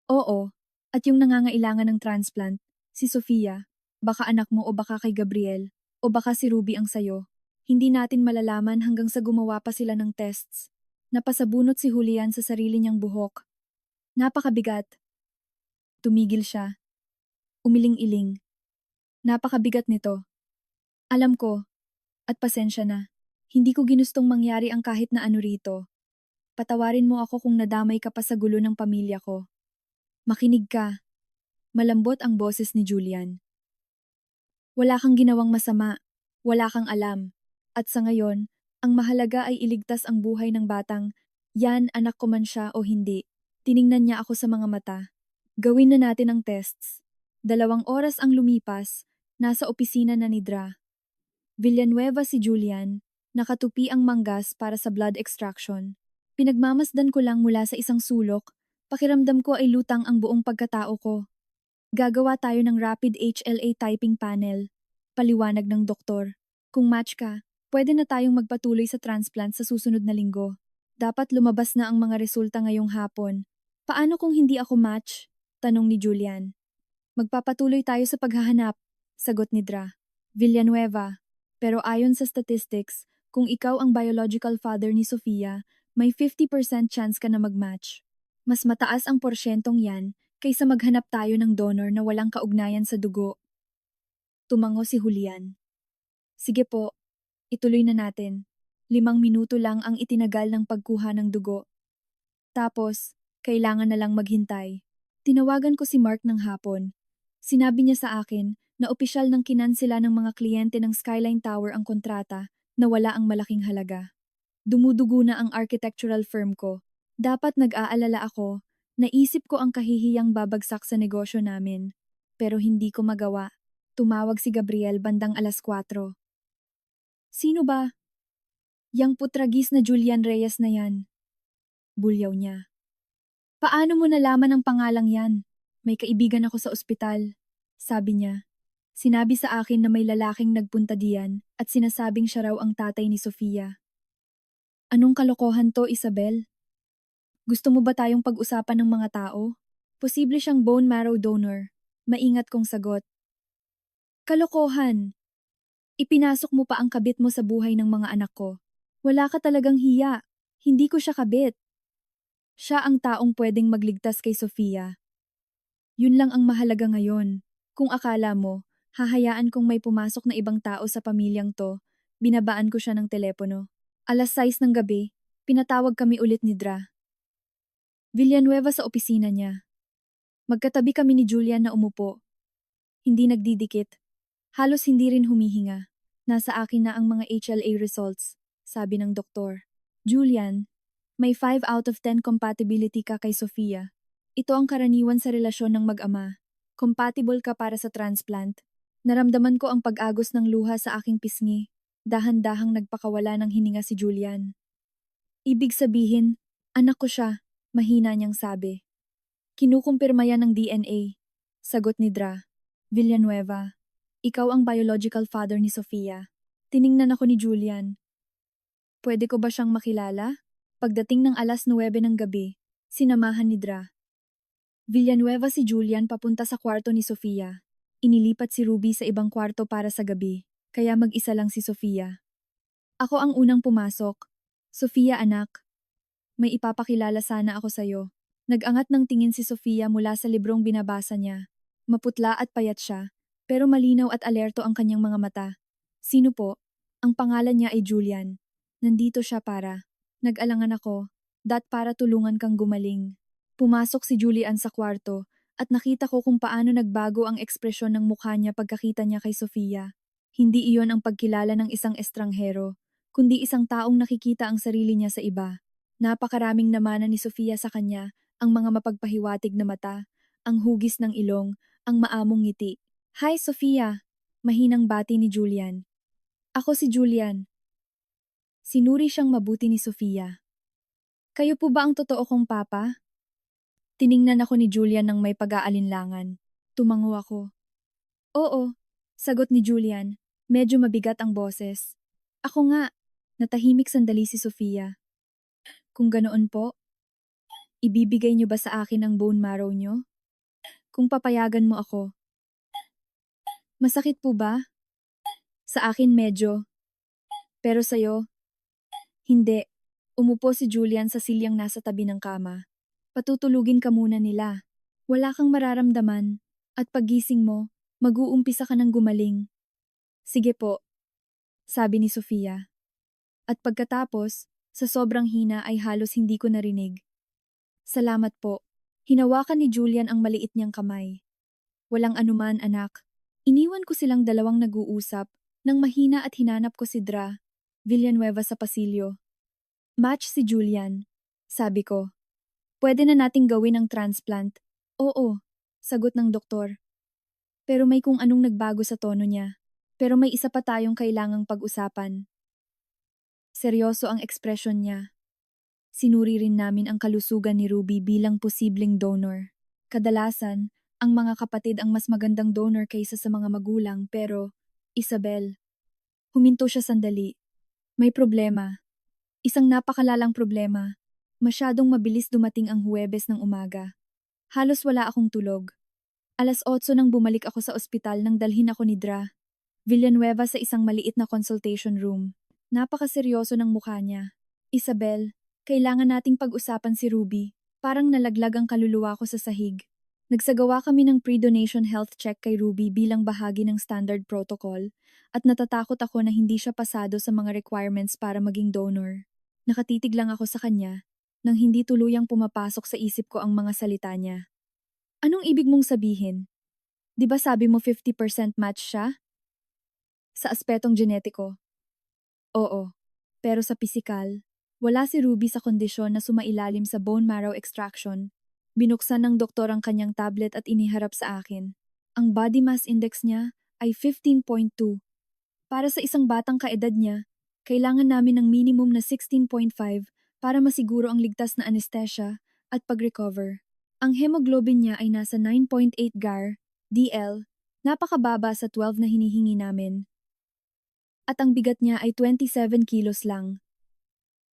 Oo, at yung nangangailangan ng transplant, si Sofia, baka anak mo o baka kay Gabriel, o baka si Ruby ang sayo. Hindi natin malalaman hanggang sa gumawa pa sila ng tests. Napasabunot si Julian sa sarili niyang buhok. Napakabigat. Tumigil siya. Umiling-iling. Napakabigat nito. Alam ko, at pasensya na. Hindi ko ginustong mangyari ang kahit na ano rito. Patawarin mo ako kung nadamay ka pa sa gulo ng pamilya ko. Makinig ka. Malambot ang boses ni Julian. Wala kang ginawang masama. Wala kang alam. At sa ngayon, ang mahalaga ay iligtas ang buhay ng batang, yan anak ko man siya o hindi. Tiningnan niya ako sa mga mata. Gawin na natin ang tests. 2 oras ang lumipas, nasa opisina na ni Dra. Villanueva si Julian, nakatupi ang manggas para sa blood extraction. Pinagmamasdan ko lang mula sa isang sulok, pakiramdam ko ay lutang ang buong pagkatao ko. Gagawa tayo ng rapid HLA typing panel. Paliwanag ng doktor. Kung match ka, pwede na tayong magpatuloy sa transplant sa susunod na linggo. Dapat lumabas na ang mga resulta ngayong hapon. Paano kung hindi ako match? Tanong ni Julian. Magpapatuloy tayo sa paghahanap, sagot ni Dra. Villanueva. Pero ayon sa statistics, kung ikaw ang biological father ni Sofia, may 50% chance ka na mag-match. Mas mataas ang porsyentong yan kaysa maghanap tayo ng donor na walang kaugnayan sa dugo. Tumango si Julian. Sige po, ituloy na natin. 5 minuto lang ang itinagal ng pagkuha ng dugo. Tapos, kailangan na lang maghintay. Tinawagan ko si Mark ng hapon. Sinabi niya sa akin na opisyal ng kinansela ng mga kliyente ng Skyline Tower ang kontrata na wala ang malaking halaga. Dumudugo na ang architectural firm ko. Dapat nag-aalala ako. Naisip ko ang kahihiyang babagsak sa negosyo namin. Pero hindi ko magawa. Tumawag si Gabriel bandang 4:00. Sino ba? Yang putragis na Julian Reyes na yan. Bulyaw niya. Paano mo nalaman ang pangalang yan? May kaibigan ako sa ospital. Sabi niya. Sinabi sa akin na may lalaking nagpunta diyan at sinasabing siya raw ang tatay ni Sofia. Anong kalokohan to, Isabel? Gusto mo ba tayong pag-usapan ng mga tao? Posible siyang bone marrow donor. Maingat kong sagot. Kalokohan! Ipinasok mo pa ang kabit mo sa buhay ng mga anak ko. Wala ka talagang hiya. Hindi ko siya kabit. Siya ang taong pwedeng magligtas kay Sofia. Yun lang ang mahalaga ngayon. Kung akala mo, hahayaan kong may pumasok na ibang tao sa pamilyang to, binabaan ko siya ng telepono. 6:00 ng gabi, pinatawag kami ulit ni Dra. Villanueva sa opisina niya. Magkatabi kami ni Julian na umupo. Hindi nagdidikit. Halos hindi rin humihinga. Nasa akin na ang mga HLA results, sabi ng doktor. Julian, may 5 out of 10 compatibility ka kay Sofia. Ito ang karaniwan sa relasyon ng mag-ama. Compatible ka para sa transplant. Naramdaman ko ang pag-agos ng luha sa aking pisngi. Dahan-dahang nagpakawala ng hininga si Julian. Ibig sabihin, anak ko siya, mahina niyang sabi. Kinukumpirma yan ng DNA. Sagot ni Dra. Villanueva, ikaw ang biological father ni Sofia. Tiningnan ako ni Julian. Pwede ko ba siyang makilala? Pagdating ng 9:00 ng gabi, sinamahan ni Dra. Villanueva si Julian papunta sa kwarto ni Sofia. Inilipat si Ruby sa ibang kwarto para sa gabi, kaya mag-isa lang si Sofia. Ako ang unang pumasok. Sofia anak, may ipapakilala sana ako sa'yo. Nag-angat ng tingin si Sofia mula sa librong binabasa niya. Maputla at payat siya, pero malinaw at alerto ang kanyang mga mata. Sino po? Ang pangalan niya ay Julian. Nandito siya para. Nag-alangan ako, para tulungan kang gumaling. Pumasok si Julian sa kwarto at nakita ko kung paano nagbago ang ekspresyon ng mukha niya pagkakita niya kay Sofia. Hindi iyon ang pagkilala ng isang estranghero, kundi isang taong nakikita ang sarili niya sa iba. Napakaraming namana ni Sofia sa kanya, ang mga mapagpahiwatig na mata, ang hugis ng ilong, ang maamong ngiti. Hi Sofia! Mahinang bati ni Julian. Ako si Julian. Sinuri siyang mabuti ni Sofia. Kayo po ba ang totoo kong papa? Tiningnan ako ni Julian ng may pag-aalinlangan. Tumango ako. Oo, sagot ni Julian. Medyo mabigat ang boses. Ako nga, natahimik sandali si Sofia. Kung ganoon po, ibibigay niyo ba sa akin ang bone marrow niyo? Kung papayagan mo ako. Masakit po ba? Sa akin medyo. Pero sa'yo, hindi. Umupo si Julian sa silyang nasa tabi ng kama. Patutulugin ka muna nila. Wala kang mararamdaman. At paggising mo, mag-uumpisa ka ng gumaling. Sige po, sabi ni Sofia. At pagkatapos, sa sobrang hina ay halos hindi ko narinig. Salamat po. Hinawakan ni Julian ang maliit niyang kamay. Walang anuman, anak. Iniwan ko silang dalawang nag-uusap nang mahina at hinanap ko si Villanueva sa pasilyo. Match si Julian, sabi ko. Pwede na nating gawin ang transplant. Oo, sagot ng doktor. Pero may kung anong nagbago sa tono niya. Pero may isa pa tayong kailangang pag-usapan. Seryoso ang ekspresyon niya. Sinuri rin namin ang kalusugan ni Ruby bilang posibleng donor. Kadalasan, ang mga kapatid ang mas magandang donor kaysa sa mga magulang pero, Isabel, huminto siya sandali. May problema. Isang napakalalang problema. Masyadong mabilis dumating ang Huwebes ng umaga. Halos wala akong tulog. 8:00 nang bumalik ako sa ospital nang dalhin ako ni Villanueva sa isang maliit na consultation room. Napakaseryoso ng mukha niya. Isabel, kailangan nating pag-usapan si Ruby. Parang nalaglag ang kaluluwa ko sa sahig. Nagsagawa kami ng pre-donation health check kay Ruby bilang bahagi ng standard protocol at natatakot ako na hindi siya pasado sa mga requirements para maging donor. Nakatitig lang ako sa kanya nang hindi tuluyang pumapasok sa isip ko ang mga salita niya. Anong ibig mong sabihin? Di ba sabi mo 50% match siya? Sa aspetong genetiko. Oo, pero sa pisikal, wala si Ruby sa kondisyon na sumailalim sa bone marrow extraction. Binuksan ng doktor ang kanyang tablet at iniharap sa akin. Ang body mass index niya ay 15.2. Para sa isang batang kaedad niya, kailangan namin ng minimum na 16.5 para masiguro ang ligtas na anesthesia at pag-recover. Ang hemoglobin niya ay nasa 9.8 GAR, DL, napakababa sa 12 na hinihingi namin. At ang bigat niya ay 27 kilos lang.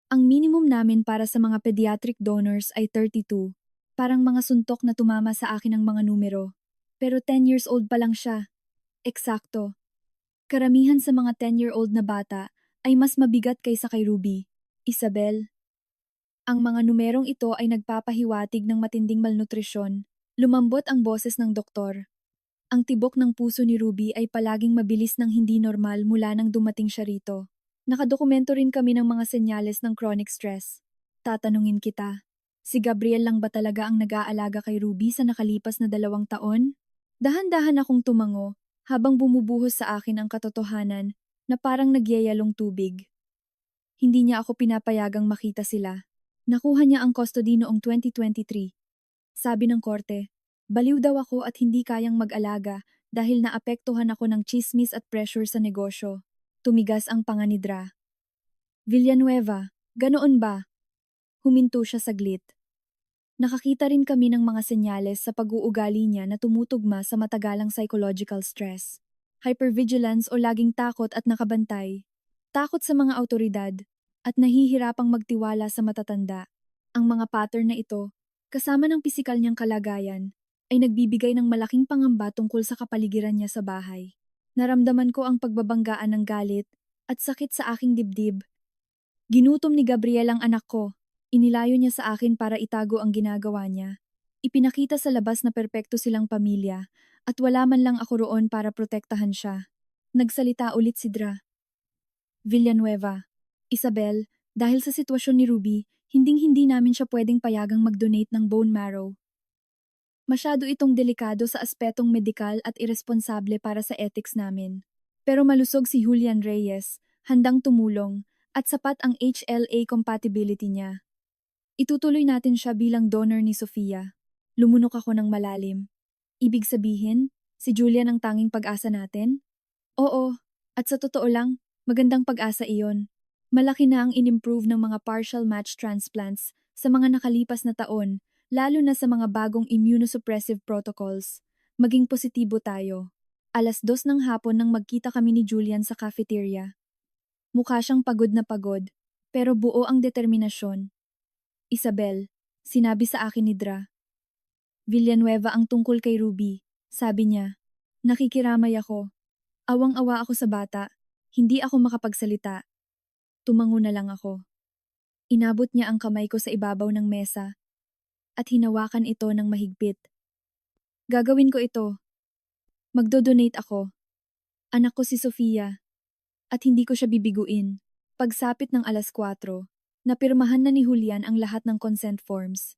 Ang minimum namin para sa mga pediatric donors ay 32. Parang mga suntok na tumama sa akin ang mga numero. Pero 10 years old pa lang siya. Eksakto. Karamihan sa mga 10-year-old na bata ay mas mabigat kaysa kay Ruby. Isabel. Ang mga numerong ito ay nagpapahiwatig ng matinding malnutrisyon. Lumambot ang boses ng doktor. Ang tibok ng puso ni Ruby ay palaging mabilis ng hindi normal mula nang dumating siya rito. Nakadokumento rin kami ng mga senyales ng chronic stress. Tatanungin kita, si Gabriel lang ba talaga ang nag-aalaga kay Ruby sa nakalipas na 2 taon? Dahan-dahan akong tumango habang bumubuhos sa akin ang katotohanan na parang nagyayalong tubig. Hindi niya ako pinapayagang makita sila. Nakuha niya ang custody noong 2023. Sabi ng korte, baliw daw ako at hindi kayang mag-alaga dahil naapektuhan ako ng chismis at pressure sa negosyo. Tumigas ang panga ni Villanueva, ganoon ba? Huminto siya saglit. Nakakita rin kami ng mga senyales sa pag-uugali niya na tumutugma sa matagalang psychological stress. Hypervigilance o laging takot at nakabantay. Takot sa mga autoridad at nahihirapang magtiwala sa matatanda. Ang mga pattern na ito, kasama ng pisikal niyang kalagayan, ay nagbibigay ng malaking pangamba tungkol sa kapaligiran niya sa bahay. Naramdaman ko ang pagbabanggaan ng galit at sakit sa aking dibdib. Ginutom ni Gabriel ang anak ko. Inilayo niya sa akin para itago ang ginagawa niya. Ipinakita sa labas na perpekto silang pamilya at wala man lang ako roon para protektahan siya. Nagsalita ulit si Villanueva. Isabel, dahil sa sitwasyon ni Ruby, hinding-hindi namin siya pwedeng payagang mag-donate ng bone marrow. Masyado itong delikado sa aspetong medikal at irresponsable para sa ethics namin. Pero malusog si Julian Reyes, handang tumulong, at sapat ang HLA compatibility niya. Itutuloy natin siya bilang donor ni Sofia. Lumunok ako ng malalim. Ibig sabihin, si Julian ang tanging pag-asa natin? Oo, at sa totoo lang, magandang pag-asa iyon. Malaki na ang inimprove ng mga partial match transplants sa mga nakalipas na taon, lalo na sa mga bagong immunosuppressive protocols. Maging positibo tayo. 2:00 ng hapon nang magkita kami ni Julian sa cafeteria. Mukha siyang pagod na pagod, pero buo ang determinasyon. Isabel, sinabi sa akin ni Dra. Villanueva ang tungkol kay Ruby, sabi niya. Nakikiramay ako. Awang-awa ako sa bata. Hindi ako makapagsalita. Tumango na lang ako. Inabot niya ang kamay ko sa ibabaw ng mesa at hinawakan ito ng mahigpit. Gagawin ko ito. Magdo-donate ako. Anak ko si Sofia. At hindi ko siya bibiguin. Pagsapit ng 4:00, napirmahan na ni Julian ang lahat ng consent forms.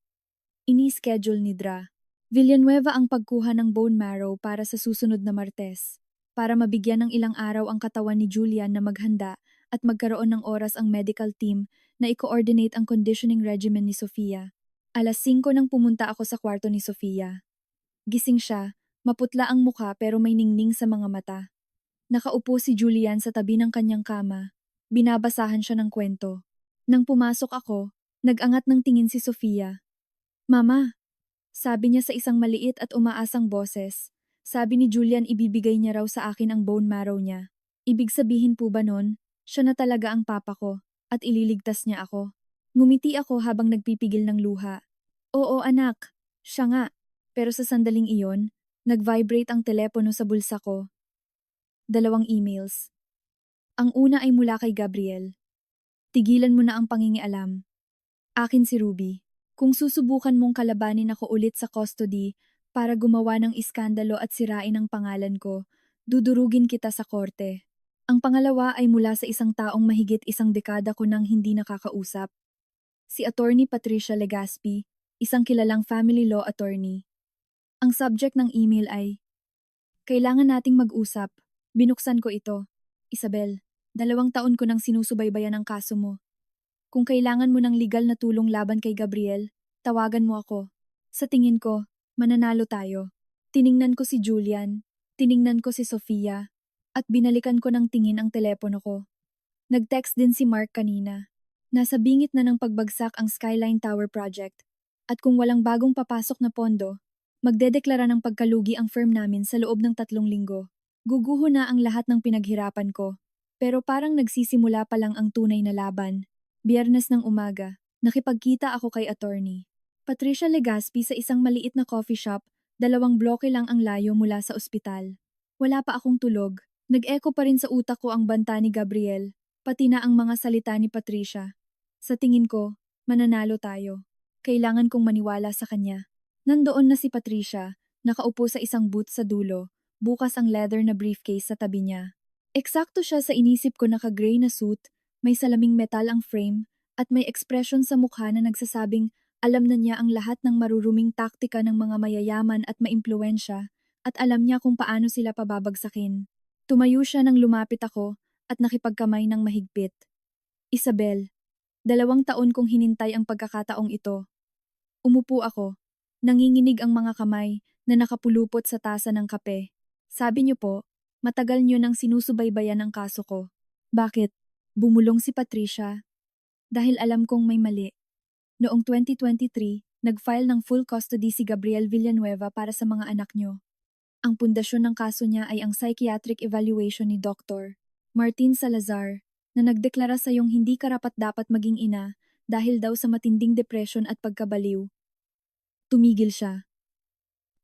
Ini-schedule ni Dra. Villanueva ang pagkuha ng bone marrow para sa susunod na Martes, para mabigyan ng ilang araw ang katawan ni Julian na maghanda at magkaroon ng oras ang medical team na i-coordinate ang conditioning regimen ni Sofia. 5:00 nang pumunta ako sa kwarto ni Sofia. Gising siya, maputla ang mukha pero may ningning sa mga mata. Nakaupo si Julian sa tabi ng kanyang kama. Binabasahan siya ng kwento. Nang pumasok ako, nag-angat ng tingin si Sofia. Mama, sabi niya sa isang maliit at umaasang boses. Sabi ni Julian ibibigay niya raw sa akin ang bone marrow niya. Ibig sabihin po ba nun, siya na talaga ang papa ko at ililigtas niya ako. Ngumiti ako habang nagpipigil ng luha. Oo anak, siya nga. Pero sa sandaling iyon, nag-vibrate ang telepono sa bulsa ko. 2 emails. Ang una ay mula kay Gabriel. Tigilan mo na ang pangingialam. Akin si Ruby. Kung susubukan mong kalabanin ako ulit sa custody para gumawa ng iskandalo at sirain ang pangalan ko, dudurugin kita sa korte. Ang pangalawa ay mula sa isang taong mahigit 1 dekada ko nang hindi nakakausap. Si Attorney Patricia Legaspi, isang kilalang family law attorney. Ang subject ng email ay, Kailangan nating mag-usap. Binuksan ko ito. Isabel, 2 taon ko nang sinusubaybayan ang kaso mo. Kung kailangan mo ng legal na tulong laban kay Gabriel, tawagan mo ako. Sa tingin ko, mananalo tayo. Tiningnan ko si Julian, tiningnan ko si Sofia, at binalikan ko ng tingin ang telepono ko. Nag-text din si Mark kanina. Nasa bingit na ng pagbagsak ang Skyline Tower Project. At kung walang bagong papasok na pondo, magdedeklara ng pagkalugi ang firm namin sa loob ng 3 linggo. Guguho na ang lahat ng pinaghirapan ko. Pero parang nagsisimula pa lang ang tunay na laban. Biyernes ng umaga, nakipagkita ako kay attorney. Patricia Legaspi sa isang maliit na coffee shop, 2 bloke lang ang layo mula sa ospital. Wala pa akong tulog. Nag-echo pa rin sa utak ko ang banta ni Gabriel, pati na ang mga salita ni Patricia. Sa tingin ko, mananalo tayo. Kailangan kong maniwala sa kanya. Nandoon na si Patricia, nakaupo sa isang booth sa dulo, bukas ang leather na briefcase sa tabi niya. Eksakto siya sa inisip ko, naka-gray na suit, may salaming metal ang frame, at may ekspresyon sa mukha na nagsasabing alam na niya ang lahat ng maruruming taktika ng mga mayayaman at maimpluwensya, at alam niya kung paano sila pababagsakin. Tumayo siya nang lumapit ako at nakipagkamay ng mahigpit. Isabel, 2 taon kong hinintay ang pagkakataong ito. Umupo ako. Nanginginig ang mga kamay na nakapulupot sa tasa ng kape. Sabi niyo po, matagal niyo nang sinusubaybayan ang kaso ko. Bakit? Bumulong si Patricia. Dahil alam kong may mali. Noong 2023, nag-file ng full custody si Gabriel Villanueva para sa mga anak niyo. Ang pundasyon ng kaso niya ay ang psychiatric evaluation ni Dr. Martin Salazar, na nagdeklara sa iyong hindi karapat-dapat maging ina dahil daw sa matinding depression at pagkabaliw. Tumigil siya.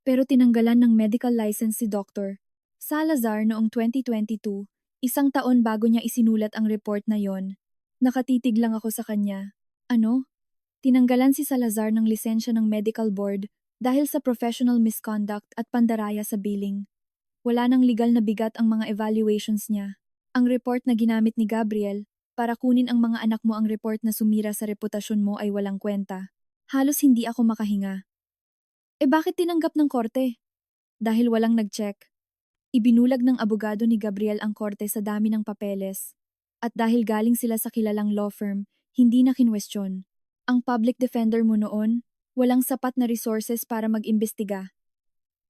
Pero tinanggalan ng medical license si Dr. Salazar noong 2022, 1 taon bago niya isinulat ang report na yon. Nakatitig lang ako sa kanya. Ano? Tinanggalan si Salazar ng lisensya ng medical board dahil sa professional misconduct at pandaraya sa billing. Wala nang legal na bigat ang mga evaluations niya. Ang report na ginamit ni Gabriel para kunin ang mga anak mo, ang report na sumira sa reputasyon mo, ay walang kwenta. Halos hindi ako makahinga. Bakit tinanggap ng korte? Dahil walang nag-check. Ibinulag ng abogado ni Gabriel ang korte sa dami ng papeles. At dahil galing sila sa kilalang law firm, hindi na kinwestiyon. Ang public defender mo noon, walang sapat na resources para mag-imbestiga.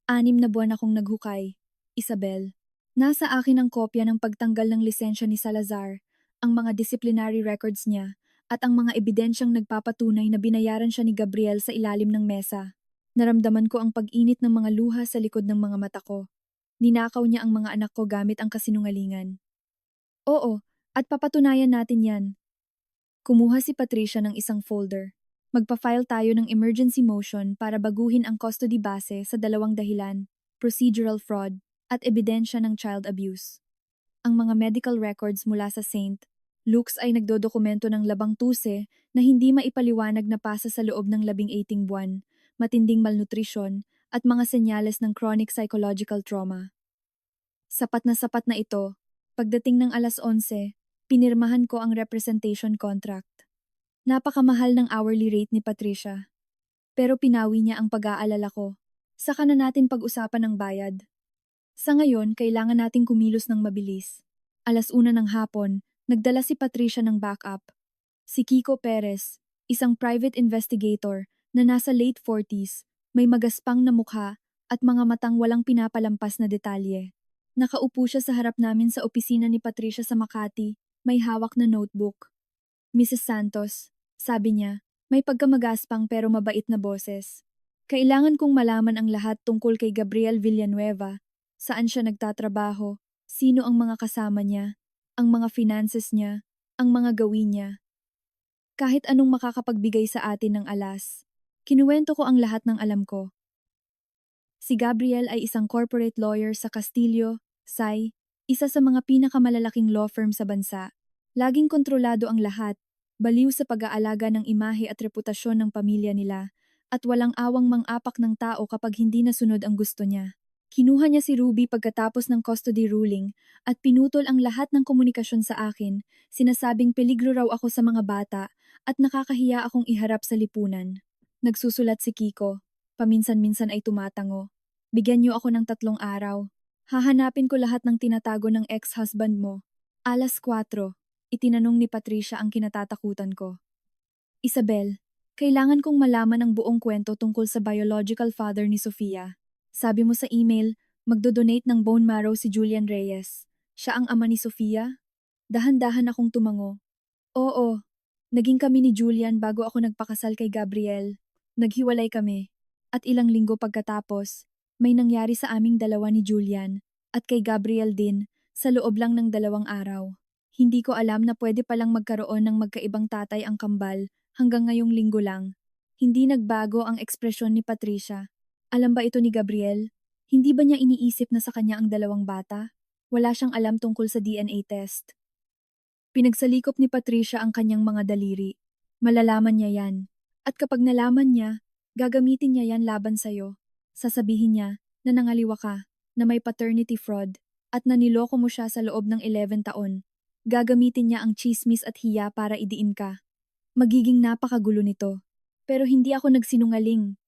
6 na buwan akong naghukay. Isabel, nasa akin ang kopya ng pagtanggal ng lisensya ni Salazar ang mga disciplinary records niya, at ang mga ebidensyang nagpapatunay na binayaran siya ni Gabriel sa ilalim ng mesa. Naramdaman ko ang pag-init ng mga luha sa likod ng mga mata ko. Ninakaw niya ang mga anak ko gamit ang kasinungalingan. Oo, at papatunayan natin yan. Kumuha si Patricia ng isang folder. Magpa-file tayo ng emergency motion para baguhin ang custody base sa dalawang dahilan, procedural fraud, at ebidensya ng child abuse. Ang mga medical records mula sa Saint Luke's ay nagdodokumento ng labang tuse na hindi maipaliwanag na pasa sa loob ng 18 buwan, matinding malnutrisyon, at mga senyales ng chronic psychological trauma. Sapat na ito. Pagdating ng 11:00, pinirmahan ko ang representation contract. Napakamahal ng hourly rate ni Patricia. Pero pinawi niya ang pag-aalala ko. Saka na natin pag-usapan ang bayad. Sa ngayon, kailangan nating kumilos ng mabilis. 1:00 ng hapon, nagdala si Patricia ng backup. Si Kiko Perez, isang private investigator na nasa late 40s, may magaspang na mukha at mga matang walang pinapalampas na detalye. Nakaupo siya sa harap namin sa opisina ni Patricia sa Makati, may hawak na notebook. Mrs. Santos, sabi niya, may pagkamagaspang pero mabait na boses. Kailangan kong malaman ang lahat tungkol kay Gabriel Villanueva, saan siya nagtatrabaho, sino ang mga kasama niya, ang mga finances niya, ang mga gawin niya. Kahit anong makakapagbigay sa atin ng alas. Kinuwento ko ang lahat ng alam ko. Si Gabriel ay isang corporate lawyer sa Castillo, Say, isa sa mga pinakamalalaking law firm sa bansa. Laging kontrolado ang lahat, baliw sa pag-aalaga ng imahe at reputasyon ng pamilya nila, at walang awang mang-apak ng tao kapag hindi nasunod ang gusto niya. Kinuha niya si Ruby pagkatapos ng custody ruling at pinutol ang lahat ng komunikasyon sa akin, sinasabing peligro raw ako sa mga bata at nakakahiya akong iharap sa lipunan. Nagsusulat si Kiko, paminsan-minsan ay tumatango. Bigyan niyo ako ng 3 araw. Hahanapin ko lahat ng tinatago ng ex-husband mo. 4:00, itinanong ni Patricia ang kinatatakutan ko. Isabel, kailangan kong malaman ang buong kwento tungkol sa biological father ni Sofia. Sabi mo sa email, magdodonate ng bone marrow si Julian Reyes. Siya ang ama ni Sofia? Dahan-dahan akong tumango. Oo, naging kami ni Julian bago ako nagpakasal kay Gabriel. Naghiwalay kami. At ilang linggo pagkatapos, may nangyari sa aming dalawa ni Julian at kay Gabriel din sa loob lang ng 2 araw. Hindi ko alam na pwede palang magkaroon ng magkaibang tatay ang kambal hanggang ngayong linggo lang. Hindi nagbago ang ekspresyon ni Patricia. Alam ba ito ni Gabriel? Hindi ba niya iniisip na sa kanya ang 2 bata? Wala siyang alam tungkol sa DNA test. Pinagsalikop ni Patricia ang kanyang mga daliri. Malalaman niya yan. At kapag nalaman niya, gagamitin niya yan laban sa'yo. Sasabihin niya na nangaliwa ka, na may paternity fraud, at naniloko mo siya sa loob ng 11 taon. Gagamitin niya ang chismis at hiya para idiin ka. Magiging napakagulo nito. Pero hindi ako nagsinungaling.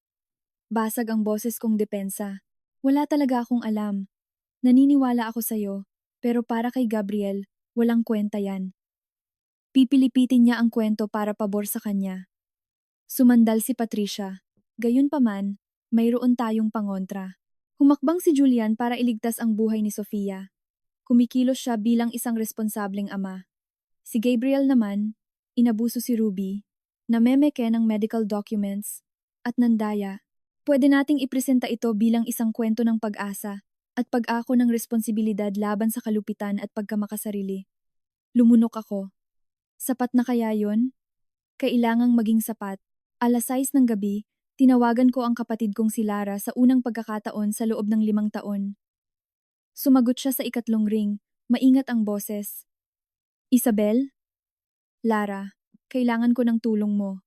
Basag ang boses kong depensa. Wala talaga akong alam. Naniniwala ako sa'yo, pero para kay Gabriel, walang kwenta yan. Pipilipitin niya ang kwento para pabor sa kanya. Sumandal si Patricia. Gayunpaman, mayroon tayong pangontra. Humakbang si Julian para iligtas ang buhay ni Sofia. Kumikilos siya bilang isang responsableng ama. Si Gabriel naman, inabuso si Ruby, namemeke ng medical documents, at nandaya. Pwede nating ipresenta ito bilang isang kwento ng pag-asa at pag-ako ng responsibilidad laban sa kalupitan at pagkamakasarili. Lumunok ako. Sapat na kaya yon? Kailangang maging sapat. 6:00 ng gabi, tinawagan ko ang kapatid kong si Lara sa unang pagkakataon sa loob ng 5 taon. Sumagot siya sa 3 ring, maingat ang boses. Isabel? Lara, kailangan ko ng tulong mo.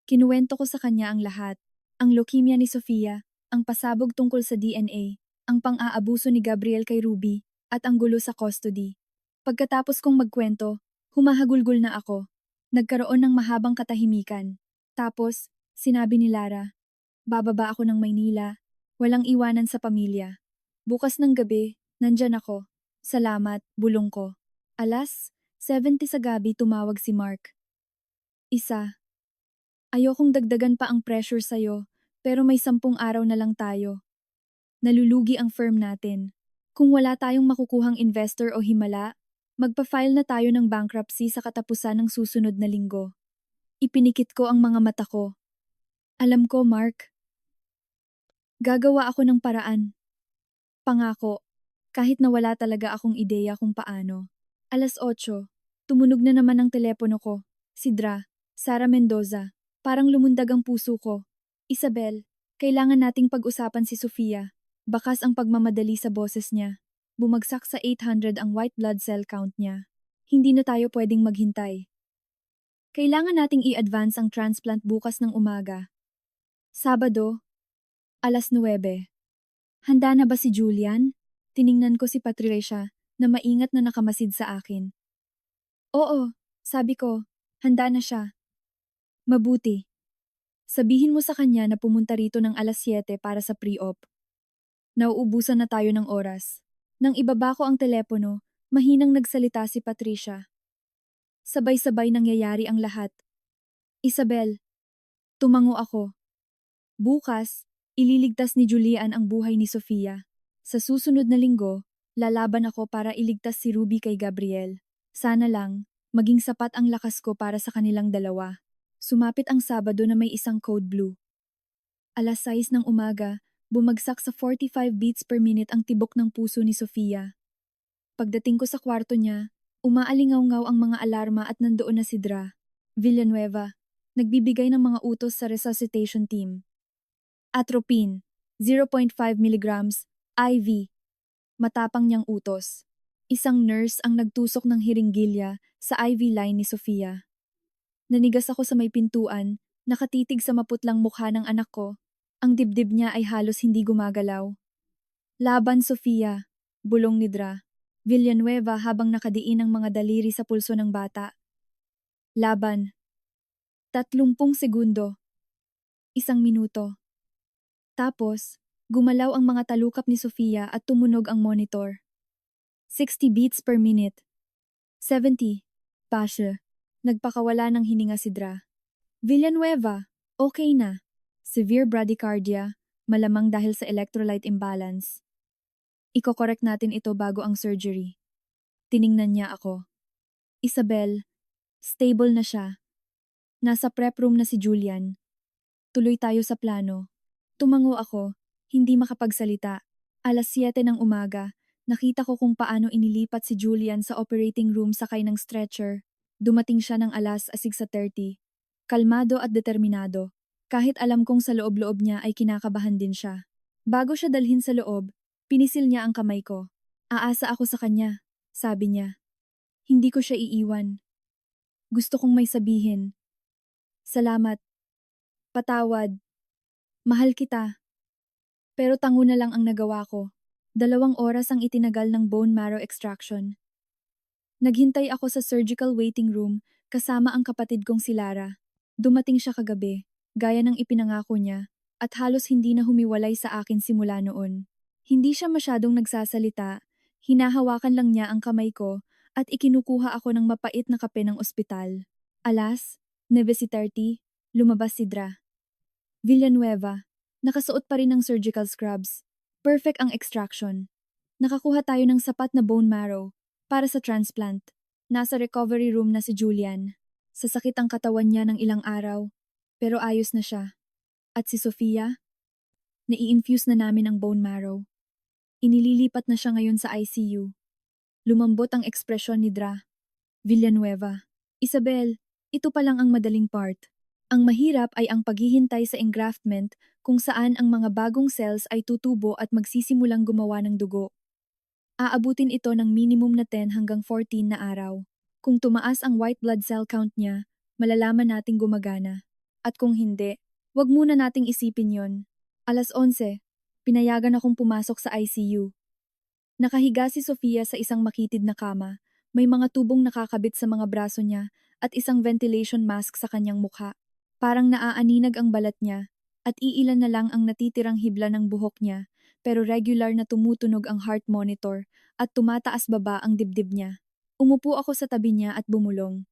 Kinuwento ko sa kanya ang lahat. Ang leukemia ni Sofia, ang pasabog tungkol sa DNA, ang pang-aabuso ni Gabriel kay Ruby, at ang gulo sa custody. Pagkatapos kong magkwento, humahagulgol na ako. Nagkaroon ng mahabang katahimikan. Tapos, sinabi ni Lara, bababa ako ng Maynila, walang iwanan sa pamilya. Bukas ng gabi, nandyan ako. Salamat, bulong ko. 7:70 sa gabi tumawag si Mark. Isa. Ayokong dagdagan pa ang pressure sa'yo, pero may 10 araw na lang tayo. Nalulugi ang firm natin. Kung wala tayong makukuhang investor o himala, Magpa-file na tayo ng bankruptcy sa katapusan ng susunod na linggo. Ipinikit ko ang mga mata ko. Alam ko, Mark. Gagawa ako ng paraan. Pangako. Kahit na wala talaga akong ideya kung paano. 8:00, tumunog na naman ang telepono ko. Sidra, Sara Mendoza. Parang lumundag ang puso ko. Isabel, kailangan nating pag-usapan si Sofia. Bakas ang pagmamadali sa boses niya. Bumagsak sa 800 ang white blood cell count niya. Hindi na tayo pwedeng maghintay. Kailangan nating i-advance ang transplant bukas ng umaga. Sabado, 9:00. Handa na ba si Julian? Tiningnan ko si Patricia na maingat na nakamasid sa akin. Oo, sabi ko, handa na siya. Mabuti. Sabihin mo sa kanya na pumunta rito ng 7:00 para sa pre-op. Nauubusan na tayo ng oras. Nang ibaba ko ang telepono, mahinang nagsalita si Patricia. Sabay-sabay nangyayari ang lahat. Isabel, tumango ako. Bukas, ililigtas ni Julian ang buhay ni Sofia. Sa susunod na linggo, lalaban ako para iligtas si Ruby kay Gabriel. Sana lang, maging sapat ang lakas ko para sa kanilang dalawa. Sumapit ang Sabado na may isang code blue. 6:00 ng umaga, bumagsak sa 45 beats per minute ang tibok ng puso ni Sofia. Pagdating ko sa kwarto niya, umaalingaw-ngaw ang mga alarma at nandoon na si Dra. Villanueva, nagbibigay ng mga utos sa resuscitation team. Atropine, 0.5 milligrams, IV. Matapang niyang utos. Isang nurse ang nagtusok ng hiringgilya sa IV line ni Sofia. Nanigas ako sa may pintuan, nakatitig sa maputlang mukha ng anak ko. Ang dibdib niya ay halos hindi gumagalaw. Laban, Sofia, bulong ni Dra. Villanueva habang nakadiin ang mga daliri sa pulso ng bata. Laban. 30 segundo. 1 minuto. Tapos, gumalaw ang mga talukap ni Sofia at tumunog ang monitor. 60 beats per minute. 70. Pasha. Nagpakawala ng hininga si Dra. Villanueva, okay na. Severe bradycardia, malamang dahil sa electrolyte imbalance. Iko-correct natin ito bago ang surgery. Tiningnan niya ako. Isabel, stable na siya. Nasa prep room na si Julian. Tuloy tayo sa plano. Tumango ako, hindi makapagsalita. 7:00 ng umaga, nakita ko kung paano inilipat si Julian sa operating room sakay ng stretcher. Dumating siya ng 6:30. Kalmado at determinado. Kahit alam kong sa loob-loob niya ay kinakabahan din siya. Bago siya dalhin sa loob, pinisil niya ang kamay ko. Aasa ako sa kanya, sabi niya. Hindi ko siya iiwan. Gusto kong may sabihin. Salamat. Patawad. Mahal kita. Pero tango na lang ang nagawa ko. 2 oras ang itinagal ng bone marrow extraction. Naghintay ako sa surgical waiting room kasama ang kapatid kong si Lara. Dumating siya kagabi, gaya ng ipinangako niya, at halos hindi na humiwalay sa akin simula noon. Hindi siya masyadong nagsasalita, hinahawakan lang niya ang kamay ko at ikinukuha ako ng mapait na kape ng ospital. 9:30, lumabas si Dra. Villanueva, nakasuot pa rin ng surgical scrubs. Perfect ang extraction. Nakakuha tayo ng sapat na bone marrow para sa transplant. Nasa recovery room na si Julian. Sasakit ang katawan niya ng ilang araw, pero ayos na siya. At si Sofia? Nai-infuse na namin ang bone marrow. Inililipat na siya ngayon sa ICU. Lumambot ang ekspresyon ni Dra. Villanueva. Isabel, ito pa lang ang madaling part. Ang mahirap ay ang paghihintay sa engraftment kung saan ang mga bagong cells ay tutubo at magsisimulang gumawa ng dugo. Aabutin ito ng minimum na 10 hanggang 14 na araw. Kung tumaas ang white blood cell count niya, malalaman nating gumagana. At kung hindi, wag muna nating isipin yon. 11:00, pinayagan akong pumasok sa ICU. Nakahiga si Sofia sa isang makitid na kama, may mga tubong nakakabit sa mga braso niya at isang ventilation mask sa kanyang mukha. Parang naaaninag ang balat niya at iilan na lang ang natitirang hibla ng buhok niya, pero regular na tumutunog ang heart monitor at tumataas baba ang dibdib niya. Umupo ako sa tabi niya at bumulong.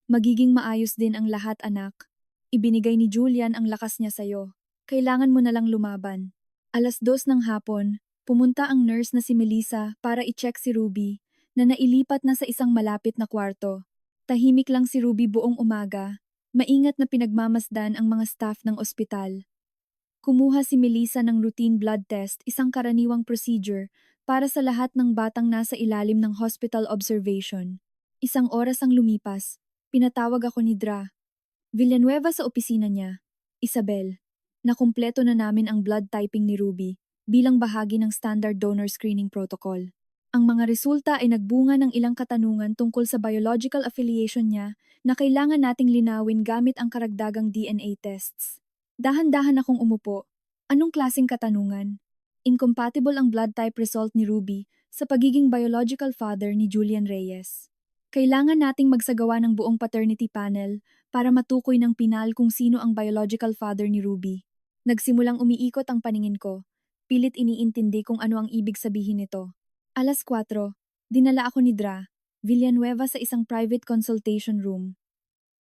Magiging maayos din ang lahat, anak. Ibinigay ni Julian ang lakas niya sa'yo. Kailangan mo na lang lumaban. 2:00 ng hapon, pumunta ang nurse na si Melissa para i-check si Ruby. na nailipat na sa isang malapit na kwarto. Tahimik lang si Ruby buong umaga. Maingat na pinagmamasdan ang mga staff ng ospital. Kumuha si Melissa ng routine blood test, isang karaniwang procedure para sa lahat ng batang nasa ilalim ng hospital observation. Isang oras ang lumipas. Pinatawag ako ni Dra. Villanueva sa opisina niya. Isabel, nakumpleto na namin ang blood typing ni Ruby bilang bahagi ng standard donor screening protocol. Ang mga resulta ay nagbunga ng ilang katanungan tungkol sa biological affiliation niya na kailangan nating linawin gamit ang karagdagang DNA tests. Dahan-dahan akong umupo. Anong klaseng katanungan? Incompatible ang blood type result ni Ruby sa pagiging biological father ni Julian Reyes. Kailangan nating magsagawa ng buong paternity panel para matukoy ng pinal kung sino ang biological father ni Ruby. Nagsimulang umiikot ang paningin ko. Pilit iniintindi kung ano ang ibig sabihin nito. 4:00, dinala ako ni Dra. Villanueva sa isang private consultation room.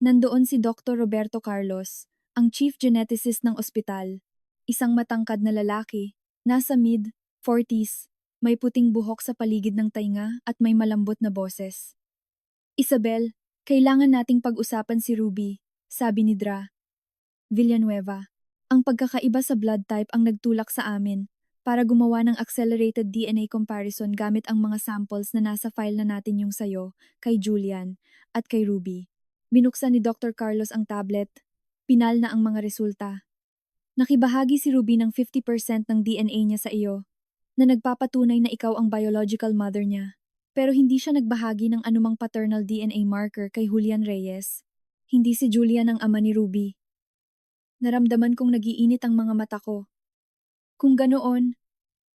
Nandoon si Dr. Roberto Carlos, ang chief geneticist ng ospital. Isang matangkad na lalaki, nasa mid-40s, may puting buhok sa paligid ng tainga at may malambot na boses. Isabel, kailangan nating pag-usapan si Ruby, sabi ni Dra. Villanueva, ang pagkakaiba sa blood type ang nagtulak sa amin para gumawa ng accelerated DNA comparison gamit ang mga samples na nasa file na natin yung sayo, kay Julian, at kay Ruby. Binuksan ni Dr. Carlos ang tablet. Pinal na ang mga resulta. Nakibahagi si Ruby ng 50% ng DNA niya sa iyo, na nagpapatunay na ikaw ang biological mother niya. Pero hindi siya nagbahagi ng anumang paternal DNA marker kay Julian Reyes. Hindi si Julian ang ama ni Ruby. Naramdaman kong nagiinit ang mga mata ko. Kung ganoon,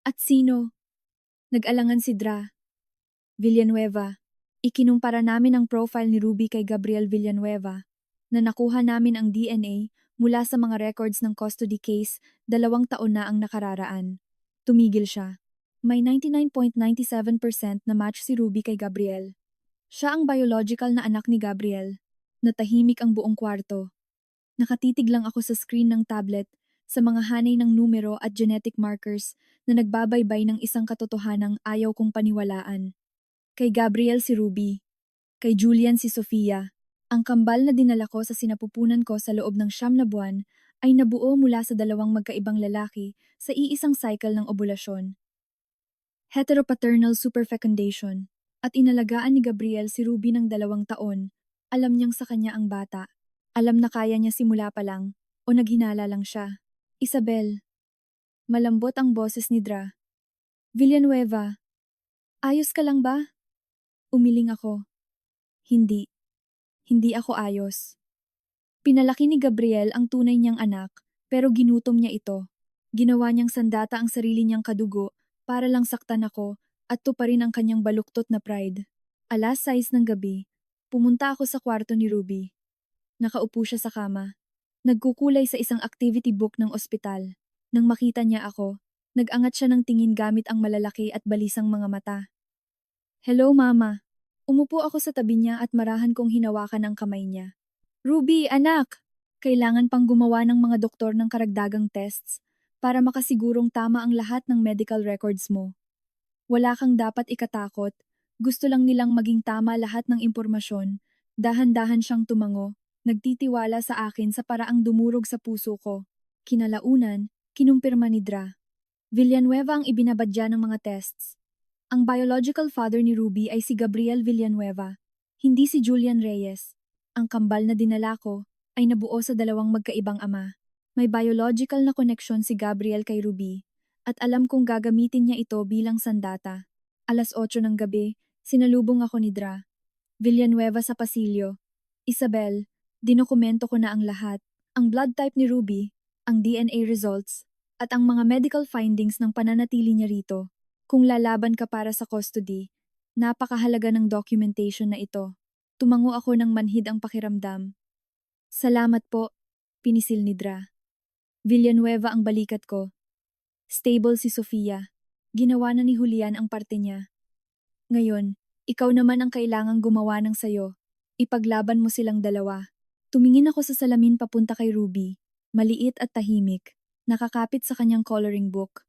at sino? Nag-alangan si Dra. Villanueva, ikinumpara namin ang profile ni Ruby kay Gabriel Villanueva, na nakuha namin ang DNA mula sa mga records ng custody case 2 taon na ang nakararaan. Tumigil siya. May 99.97% na match si Ruby kay Gabriel. Siya ang biological na anak ni Gabriel. Natahimik ang buong kwarto. Nakatitig lang ako sa screen ng tablet sa mga hanay ng numero at genetic markers na nagbabaybay ng isang katotohanang ayaw kong paniwalaan. Kay Gabriel si Ruby. Kay Julian si Sofia. Ang kambal na dinala ko sa sinapupunan ko sa loob ng 9 na buwan ay nabuo mula sa 2 magkaibang lalaki sa iisang cycle ng obulasyon. Heteropaternal superfecundation. At inalagaan ni Gabriel si Ruby ng 2 taon. Alam niyang sa kanya ang bata. Alam na kaya niya simula pa lang o naghinala lang siya. Isabel. Malambot ang boses ni Dra. Villanueva. Ayos ka lang ba? Umiling ako. Hindi. Hindi ako ayos. Pinalaki ni Gabriel ang tunay niyang anak, pero ginutom niya ito. Ginawa niyang sandata ang sarili niyang kadugo para lang saktan ako at tuparin ang kanyang baluktot na pride. 6:00 ng gabi, pumunta ako sa kwarto ni Ruby. Nakaupo siya sa kama. Nagkukulay sa isang activity book ng ospital. Nang makita niya ako, nag-angat siya ng tingin gamit ang malalaki at balisang mga mata. Hello, Mama. Umupo ako sa tabi niya at marahan kong hinawakan ang kamay niya. Ruby, anak! Kailangan pang gumawa ng mga doktor ng karagdagang tests para makasigurong tama ang lahat ng medical records mo. Wala kang dapat ikatakot. Gusto lang nilang maging tama lahat ng impormasyon. Dahan-dahan siyang tumango. Nagtitiwala sa akin sa paraang dumurog sa puso ko. Kinalaunan, kinumpirma ni Dra. Villanueva ang ibinabadya ng mga tests. Ang biological father ni Ruby ay si Gabriel Villanueva, hindi si Julian Reyes. Ang kambal na dinala ko ay nabuo sa 2 magkaibang ama. May biological na koneksyon si Gabriel kay Ruby, at alam kong gagamitin niya ito bilang sandata. 8:00 ng gabi, sinalubong ako ni Dra. Villanueva sa pasilyo. Isabel, dinokumento ko na ang lahat. Ang blood type ni Ruby, ang DNA results, at ang mga medical findings ng pananatili niya rito. Kung lalaban ka para sa custody, napakahalaga ng documentation na ito. Tumango ako ng manhid ang pakiramdam. Salamat po, pinisil ni Dra. Villanueva ang balikat ko. Stable si Sofia. Ginawa na ni Julian ang parte niya. Ngayon, ikaw naman ang kailangang gumawa ng sayo. Ipaglaban mo silang 2. Tumingin ako sa salamin papunta kay Ruby. Maliit at tahimik. Nakakapit sa kanyang coloring book.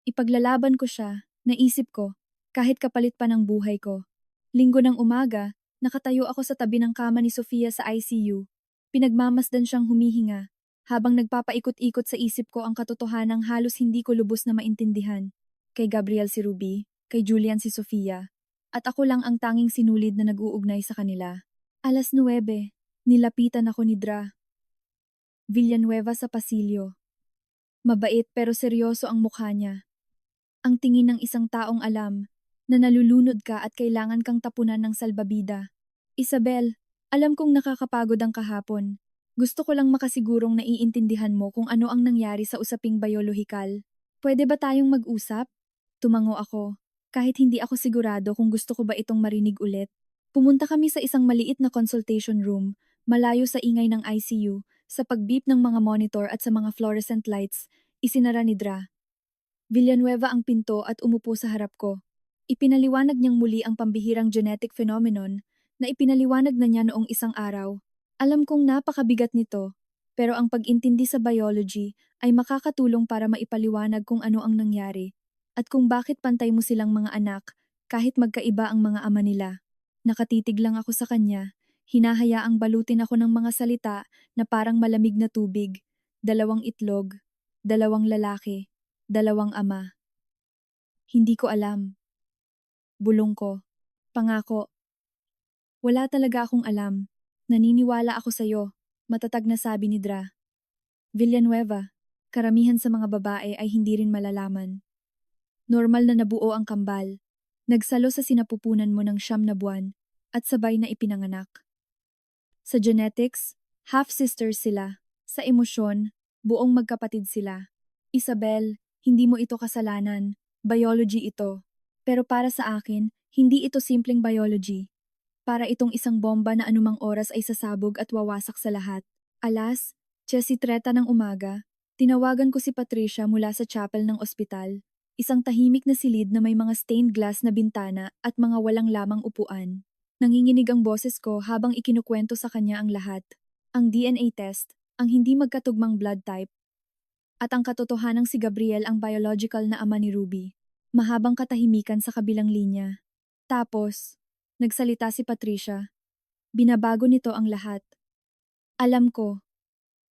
Ipaglalaban ko siya, naisip ko. kahit kapalit pa ng buhay ko. Linggo ng umaga, nakatayo ako sa tabi ng kama ni Sofia sa ICU. Pinagmamasdan siyang humihinga, habang nagpapaikot-ikot sa isip ko ang katotohanang halos hindi ko lubos na maintindihan. Kay Gabriel si Ruby, kay Julian si Sofia, at ako lang ang tanging sinulid na nag-uugnay sa kanila. 9:00, nilapitan ako ni Dra. Villanueva sa pasilyo. Mabait pero seryoso ang mukha niya. Ang tingin ng isang taong alam na nalulunod ka at kailangan kang tapunan ng salbabida. Isabel, alam kong nakakapagod ang kahapon. Gusto ko lang makasigurong naiintindihan mo kung ano ang nangyari sa usaping biolohikal. Pwede ba tayong mag-usap? Tumango ako, kahit hindi ako sigurado kung gusto ko ba itong marinig ulit. Pumunta kami sa isang maliit na consultation room, malayo sa ingay ng ICU, sa pagbeep ng mga monitor at sa mga fluorescent lights, isinara ni Dra. Villanueva ang pinto at umupo sa harap ko. Ipinaliwanag niyang muli ang pambihirang genetic phenomenon na ipinaliwanag na niya noong isang araw. Alam kong napakabigat nito, pero ang pag-intindi sa biology ay makakatulong para maipaliwanag kung ano ang nangyari at kung bakit pantay mo silang mga anak kahit magkaiba ang mga ama nila. Nakatitig lang ako sa kanya, hinahayaang balutin ako ng mga salita na parang malamig na tubig, 2 itlog, 2 lalaki, 2 ama. Hindi ko alam. Bulong ko. Pangako. Wala talaga akong alam. Naniniwala ako sa'yo, matatag na sabi ni Dra. Villanueva, karamihan sa mga babae ay hindi rin malalaman. Normal na nabuo ang kambal. Nagsalo sa sinapupunan mo ng 9 na buwan at sabay na ipinanganak. Sa genetics, half-sisters sila. Sa emosyon, buong magkapatid sila. Isabel, hindi mo ito kasalanan. Biology ito. Pero para sa akin, hindi ito simpleng biology. Para itong isang bomba na anumang oras ay sasabog at wawasak sa lahat. 3:30 ng umaga, tinawagan ko si Patricia mula sa chapel ng ospital. Isang tahimik na silid na may mga stained glass na bintana at mga walang lamang upuan. Nanginginig ang boses ko habang ikinukwento sa kanya ang lahat. Ang DNA test, ang hindi magkatugmang blood type, at ang katotohanang si Gabriel ang biological na ama ni Ruby. Mahabang katahimikan sa kabilang linya. Tapos, nagsalita si Patricia. Binabago nito ang lahat. Alam ko,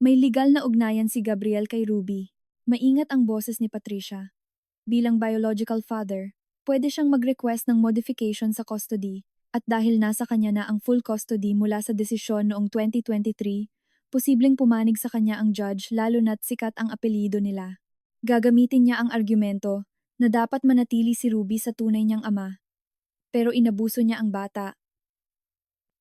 may legal na ugnayan si Gabriel kay Ruby. Maingat ang boses ni Patricia. Bilang biological father, pwede siyang mag-request ng modification sa custody at dahil nasa kanya na ang full custody mula sa desisyon noong 2023, posibleng pumanig sa kanya ang judge lalo na't sikat ang apelyido nila. Gagamitin niya ang argumento na dapat manatili si Ruby sa tunay niyang ama. Pero inabuso niya ang bata.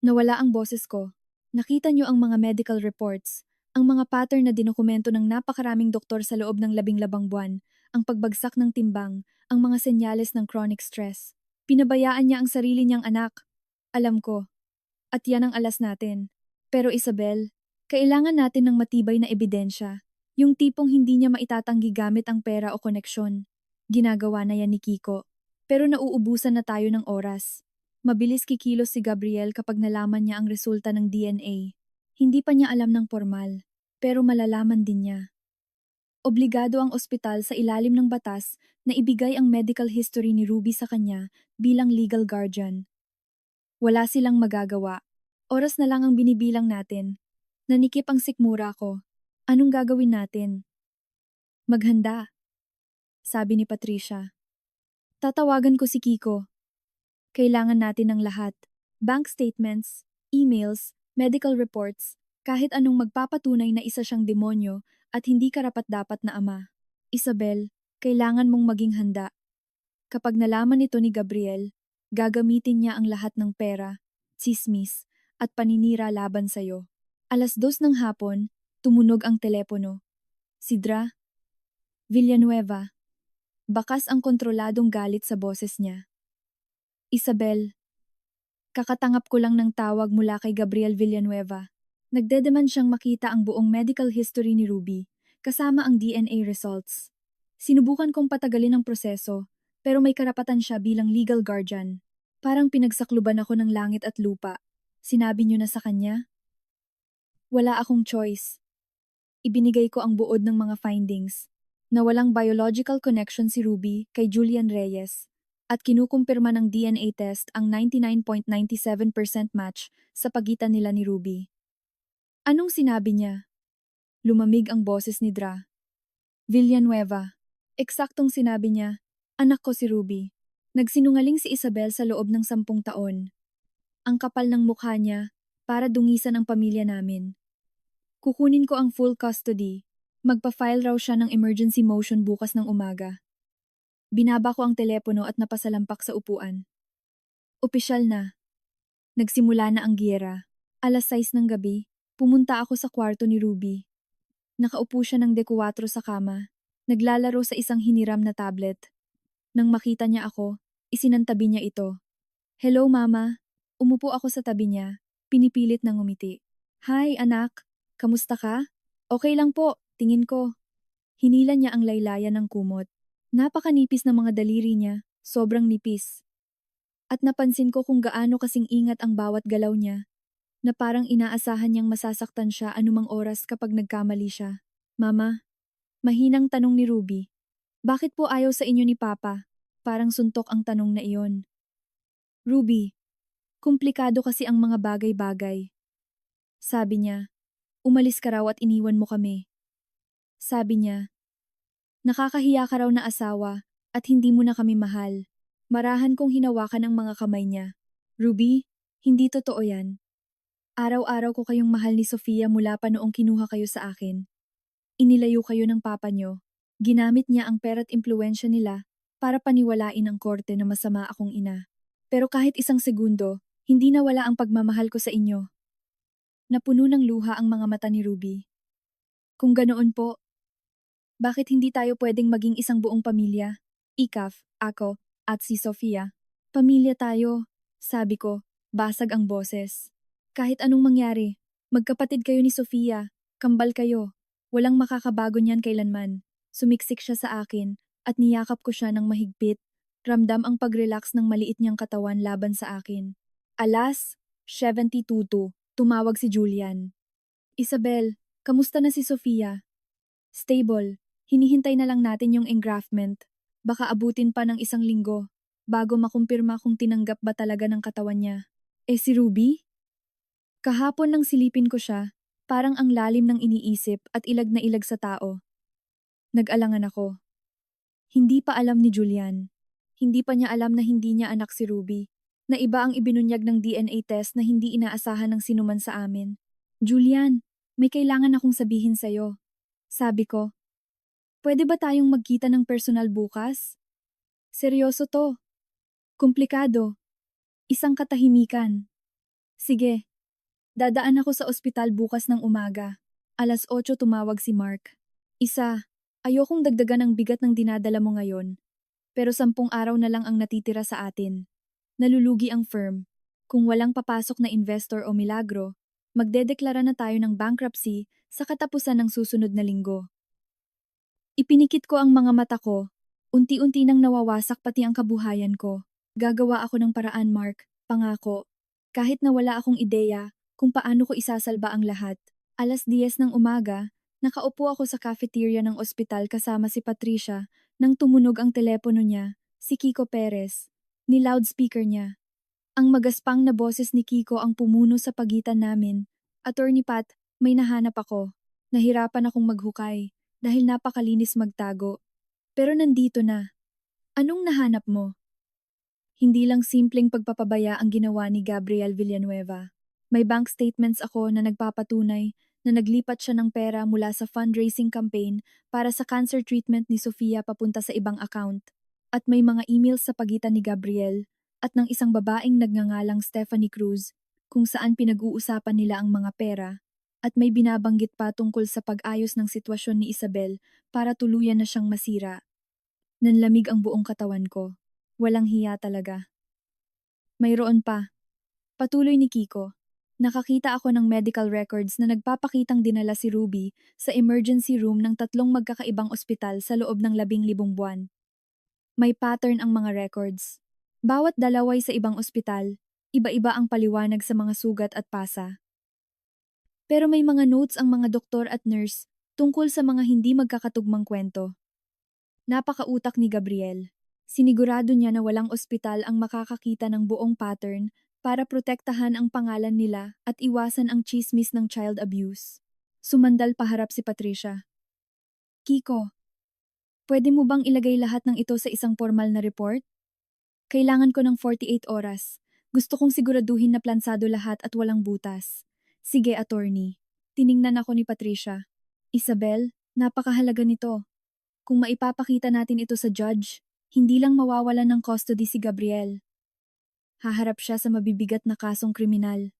Nawala ang boses ko. Nakita niyo ang mga medical reports, ang mga pattern na dinokumento ng napakaraming doktor sa loob ng 12 buwan, ang pagbagsak ng timbang, ang mga senyales ng chronic stress. Pinabayaan niya ang sarili niyang anak. Alam ko. At yan ang alas natin. Pero Isabel, kailangan natin ng matibay na ebidensya. Yung tipong hindi niya maitatanggi gamit ang pera o koneksyon. Ginagawa na yan ni Kiko. Pero nauubusan na tayo ng oras. Mabilis kikilos si Gabriel kapag nalaman niya ang resulta ng DNA. Hindi pa niya alam ng formal, pero malalaman din niya. Obligado ang ospital sa ilalim ng batas na ibigay ang medical history ni Ruby sa kanya bilang legal guardian. Wala silang magagawa. Oras na lang ang binibilang natin. Nanikip ang sikmura ko. Anong gagawin natin? Maghanda, sabi ni Patricia. Tatawagan ko si Kiko. Kailangan natin ng lahat. Bank statements, emails, medical reports, kahit anong magpapatunay na isa siyang demonyo at hindi karapat-dapat na ama. Isabel, kailangan mong maging handa. Kapag nalaman nito ni Gabriel, gagamitin niya ang lahat ng pera, tsismis, at paninira laban sa'yo. 2:00 ng hapon, tumunog ang telepono. Si Dra. Villanueva. Bakas ang kontroladong galit sa boses niya. Isabel, kakatangap ko lang ng tawag mula kay Gabriel Villanueva. Nagdedemand siyang makita ang buong medical history ni Ruby, kasama ang DNA results. Sinubukan kong patagalin ang proseso, pero may karapatan siya bilang legal guardian. Parang pinagsakluban ako ng langit at lupa. Sinabi niyo na sa kanya? Wala akong choice. Ibinigay ko ang buod ng mga findings, na walang biological connection si Ruby kay Julian Reyes, at kinukumpirma ng DNA test ang 99.97% match sa pagitan nila ni Ruby. Anong sinabi niya? Lumamig ang boses ni Dra. Villanueva. Eksaktong sinabi niya, anak ko si Ruby. Nagsinungaling si Isabel sa loob ng 10 taon. Ang kapal ng mukha niya para dungisan ang pamilya namin. Kukunin ko ang full custody. Magpa-file raw siya ng emergency motion bukas ng umaga. Binaba ko ang telepono at napasalampak sa upuan. Opisyal na. Nagsimula na ang giyera. 6:00 ng gabi, pumunta ako sa kwarto ni Ruby. Nakaupo siya ng D4 sa kama, naglalaro sa isang hiniram na tablet. Nang makita niya ako, isinantabi niya ito. Hello mama. Umupo ako sa tabi niya, pinipilit na ngumiti. Hi anak, kamusta ka? Okay lang po, tingin ko. Hinila niya ang laylayan ng kumot. Napakanipis ng mga daliri niya, sobrang nipis. At napansin ko kung gaano kasing ingat ang bawat galaw niya, na parang inaasahan niyang masasaktan siya anumang oras kapag nagkamali siya. Mama, mahinang tanong ni Ruby. Bakit po ayaw sa inyo ni Papa? Parang suntok ang tanong na iyon. Ruby, komplikado kasi ang mga bagay-bagay. Sabi niya, umalis ka raw at iniwan mo kami. Sabi niya, nakakahiya ka raw na asawa at hindi mo na kami mahal. Marahan kong hinawakan ang mga kamay niya. Ruby, hindi totoo yan. Araw-araw ko kayong mahal ni Sofia mula pa noong kinuha kayo sa akin. Inilayo kayo ng papa niyo. Ginamit niya ang pera't impluwensya nila para paniwalain ang korte na masama akong ina. Pero kahit isang segundo, hindi nawala ang pagmamahal ko sa inyo. Napuno ng luha ang mga mata ni Ruby. Kung ganoon po, bakit hindi tayo pwedeng maging isang buong pamilya? Ikaf, ako, at si Sofia. Pamilya tayo, sabi ko, basag ang boses. Kahit anong mangyari, magkapatid kayo ni Sofia, kambal kayo. Walang makakabago niyan kailanman. Sumiksik siya sa akin at niyakap ko siya ng mahigpit. Ramdam ang pag-relax ng maliit niyang katawan laban sa akin. Alas, 72, tumawag si Julian. Isabel, kamusta na si Sofia? Stable. Hinihintay na lang natin yung engraftment. Baka abutin pa ng 1 linggo bago makumpirma kung tinanggap ba talaga ng katawan niya. Si Ruby? Kahapon nang silipin ko siya, parang ang lalim ng iniisip at ilag na ilag sa tao. Nag-alangan ako. Hindi pa alam ni Julian. Hindi pa niya alam na hindi niya anak si Ruby, na iba ang ibinunyag ng DNA test na hindi inaasahan ng sinuman sa amin. Julian, may kailangan akong sabihin sa'yo. Sabi ko, pwede ba tayong magkita ng personal bukas? Seryoso to. Komplikado. Isang katahimikan. Sige. Dadaan ako sa ospital bukas ng umaga. 8:00 tumawag si Mark. Ayokong dagdagan ang bigat ng dinadala mo ngayon. Pero 10 araw na lang ang natitira sa atin. Nalulugi ang firm. Kung walang papasok na investor o milagro, magdedeklara na tayo ng bankruptcy sa katapusan ng susunod na linggo. Ipinikit ko ang mga mata ko. Unti-unti nang nawawasak pati ang kabuhayan ko. Gagawa ako ng paraan, Mark. Pangako. Kahit na wala akong ideya kung paano ko isasalba ang lahat. 10:00 ng umaga, nakaupo ako sa cafeteria ng ospital kasama si Patricia nang tumunog ang telepono niya, si Kiko Perez. Ni loudspeaker niya. Ang magaspang na boses ni Kiko ang pumuno sa pagitan namin. Attorney Pat, may nahanap ako. Nahirapan akong maghukay dahil napakalinis magtago. Pero nandito na. Anong nahanap mo? Hindi lang simpleng pagpapabaya ang ginawa ni Gabriel Villanueva. May bank statements ako na nagpapatunay na naglipat siya ng pera mula sa fundraising campaign para sa cancer treatment ni Sofia papunta sa ibang account. At may mga emails sa pagitan ni Gabriel at ng isang babaeng nagngangalang Stephanie Cruz kung saan pinag-uusapan nila ang mga pera at may binabanggit pa tungkol sa pag-ayos ng sitwasyon ni Isabel para tuluyan na siyang masira. Nanlamig ang buong katawan ko. Walang hiya talaga. Mayroon pa. Patuloy ni Kiko. Nakakita ako ng medical records na nagpapakitang dinala si Ruby sa emergency room ng 3 magkakaibang ospital sa loob ng 10,000 buwan. May pattern ang mga records. Bawat dalaway sa ibang ospital, iba-iba ang paliwanag sa mga sugat at pasa. Pero may mga notes ang mga doktor at nurse tungkol sa mga hindi magkakatugmang kwento. Napakautak ni Gabriel. Sinigurado niya na walang ospital ang makakakita ng buong pattern para protektahan ang pangalan nila at iwasan ang chismis ng child abuse. Sumandal paharap si Patricia. Kiko, pwede mo bang ilagay lahat ng ito sa isang formal na report? Kailangan ko ng 48 oras. Gusto kong siguraduhin na plansado lahat at walang butas. Sige, attorney. Tiningnan ako ni Patricia. Isabel, napakahalaga nito. Kung maipapakita natin ito sa judge, hindi lang mawawalan ng custody si Gabriel. Haharap siya sa mabibigat na kasong kriminal.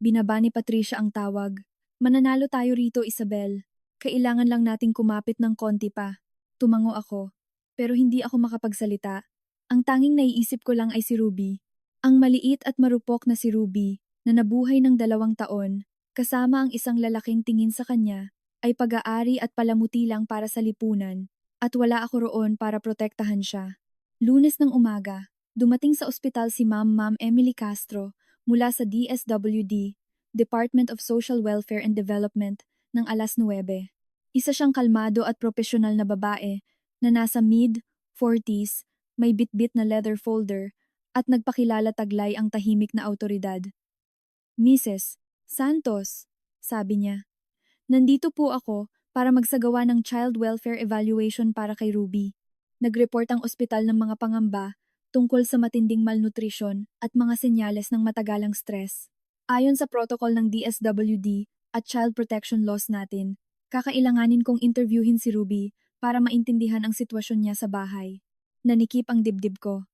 Binaba ni Patricia ang tawag. Mananalo tayo rito, Isabel. Kailangan lang nating kumapit ng konti pa. Tumango ako. Pero hindi ako makapagsalita. Ang tanging naiisip ko lang ay si Ruby. Ang maliit at marupok na si Ruby, na nabuhay ng 2 taon, kasama ang isang lalaking tingin sa kanya, ay pag-aari at palamuti lang para sa lipunan, at wala ako roon para protektahan siya. Lunes ng umaga, dumating sa ospital si Ma'am Emily Castro mula sa DSWD, Department of Social Welfare and Development, ng alas 9. Isa siyang kalmado at profesional na babae na nasa mid-40s, may bitbit na leather folder, at nagpakilala taglay ang tahimik na autoridad. Mrs. Santos, sabi niya, nandito po ako para magsagawa ng child welfare evaluation para kay Ruby. Nag-report ang ospital ng mga pangamba tungkol sa matinding malnutrition at mga senyales ng matagalang stress. Ayon sa protocol ng DSWD at child protection laws natin, kakailanganin kong interviewin si Ruby para maintindihan ang sitwasyon niya sa bahay. Nanikip ang dibdib ko.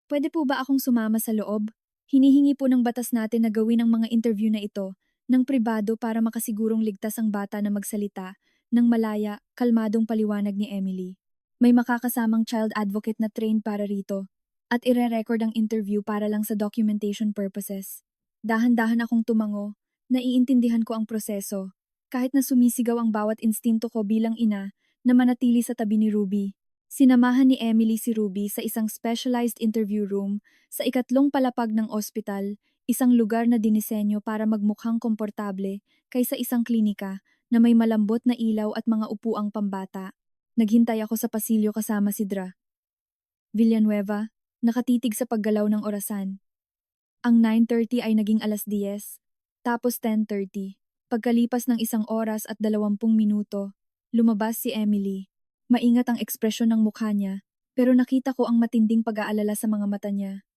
Pwede po ba akong sumama sa loob? Hinihingi po ng batas natin na gawin ang mga interview na ito ng pribado para makasigurong ligtas ang bata na magsalita ng malaya, kalmadong paliwanag ni Emily. May makakasamang child advocate na trained para rito at ire-record ang interview para lang sa documentation purposes. Dahan-dahan akong tumango, naiintindihan ko ang proseso, kahit na sumisigaw ang bawat instinto ko bilang ina na manatili sa tabi ni Ruby. Sinamahan ni Emily si Ruby sa isang specialized interview room sa ikatlong palapag ng ospital, isang lugar na dinisenyo para magmukhang komportable kaysa isang klinika na may malambot na ilaw at mga upuang pambata. Naghintay ako sa pasilyo kasama si Dra. Villanueva, nakatitig sa paggalaw ng orasan. Ang 9:30 ay naging alas 10, tapos 10:30. Pagkalipas ng 1 oras at 20 minuto, lumabas si Emily. Maingat ang ekspresyon ng mukha niya, pero nakita ko ang matinding pag-aalala sa mga mata niya.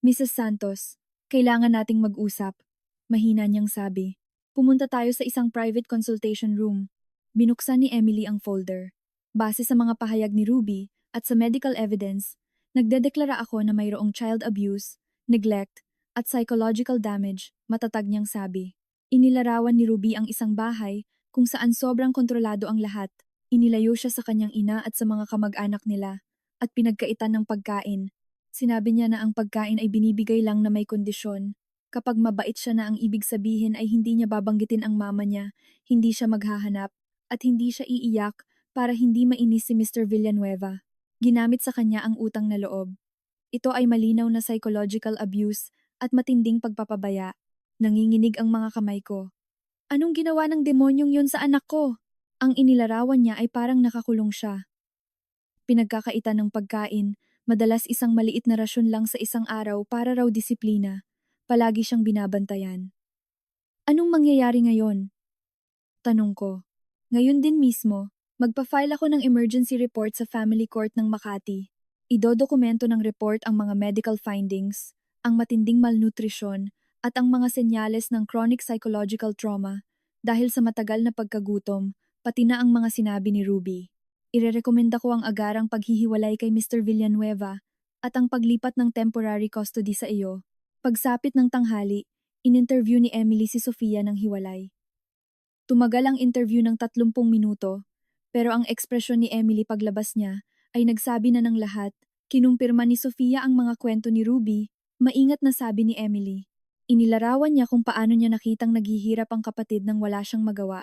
Mrs. Santos, kailangan nating mag-usap, mahina niyang sabi. Pumunta tayo sa isang private consultation room. Binuksan ni Emily ang folder. Base sa mga pahayag ni Ruby at sa medical evidence, nagdedeklara ako na mayroong child abuse, neglect, at psychological damage, matatag niyang sabi. Inilarawan ni Ruby ang isang bahay kung saan sobrang kontrolado ang lahat. Inilayo siya sa kanyang ina at sa mga kamag-anak nila, at pinagkaitan ng pagkain. Sinabi niya na ang pagkain ay binibigay lang na may kondisyon. Kapag mabait siya na ang ibig sabihin ay hindi niya babanggitin ang mama niya, hindi siya maghahanap, at hindi siya iiyak para hindi mainis si Mr. Villanueva. Ginamit sa kanya ang utang na loob. Ito ay malinaw na psychological abuse at matinding pagpapabaya. Nanginginig ang mga kamay ko. Anong ginawa ng demonyong yun sa anak ko? Ang inilarawan niya ay parang nakakulong siya. Pinagkakaitan ng pagkain, madalas isang maliit na rasyon lang sa isang araw para raw disiplina. Palagi siyang binabantayan. Anong mangyayari ngayon? Tanong ko. Ngayon din mismo, magpa-file ako ng emergency report sa Family Court ng Makati. Idodokumento ng report ang mga medical findings, ang matinding malnutrisyon, at ang mga senyales ng chronic psychological trauma dahil sa matagal na pagkagutom, pati na ang mga sinabi ni Ruby. Irerekomenda ko ang agarang paghihiwalay kay Mr. Villanueva at ang paglipat ng temporary custody sa iyo. Pagsapit ng tanghali, in-interview ni Emily si Sofia ng hiwalay. Tumagal ang interview ng 30 minuto, pero ang ekspresyon ni Emily paglabas niya ay nagsabi na ng lahat. Kinumpirma ni Sofia ang mga kwento ni Ruby, maingat na sabi ni Emily. Inilarawan niya kung paano niya nakitang naghihirap ang kapatid nang wala siyang magawa.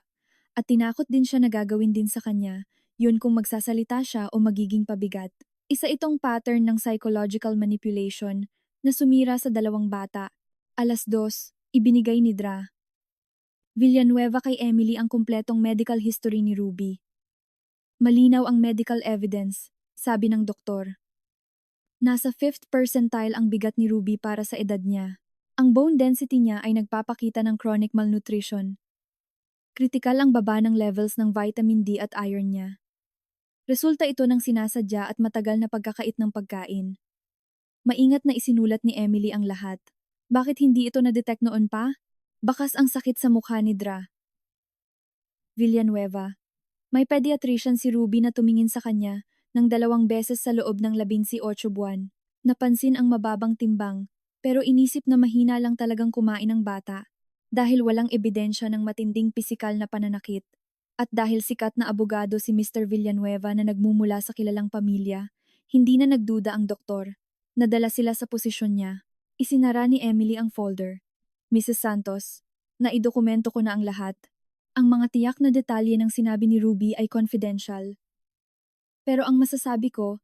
At tinakot din siya na gagawin din sa kanya, yun kung magsasalita siya o magiging pabigat. Isa itong pattern ng psychological manipulation na sumira sa 2 bata. Alas 2, ibinigay ni Dra. Villanueva kay Emily ang kumpletong medical history ni Ruby. Malinaw ang medical evidence, sabi ng doktor. Nasa 5th percentile ang bigat ni Ruby para sa edad niya. Ang bone density niya ay nagpapakita ng chronic malnutrition. Kritikal ang baba ng levels ng vitamin D at iron niya. Resulta ito ng sinasadya at matagal na pagkakait ng pagkain. Maingat na isinulat ni Emily ang lahat. Bakit hindi ito na-detect noon pa? Bakas ang sakit sa mukha ni Dra. Villanueva. May pediatrician si Ruby na tumingin sa kanya ng 2 beses sa loob ng 18 buwan. Napansin ang mababang timbang, pero inisip na mahina lang talagang kumain ng bata dahil walang ebidensya ng matinding pisikal na pananakit. At dahil sikat na abogado si Mr. Villanueva na nagmumula sa kilalang pamilya, hindi na nagduda ang doktor. Nadala sila sa posisyon niya. Isinara ni Emily ang folder. Mrs. Santos, naidokumento ko na ang lahat. Ang mga tiyak na detalye ng sinabi ni Ruby ay confidential. Pero ang masasabi ko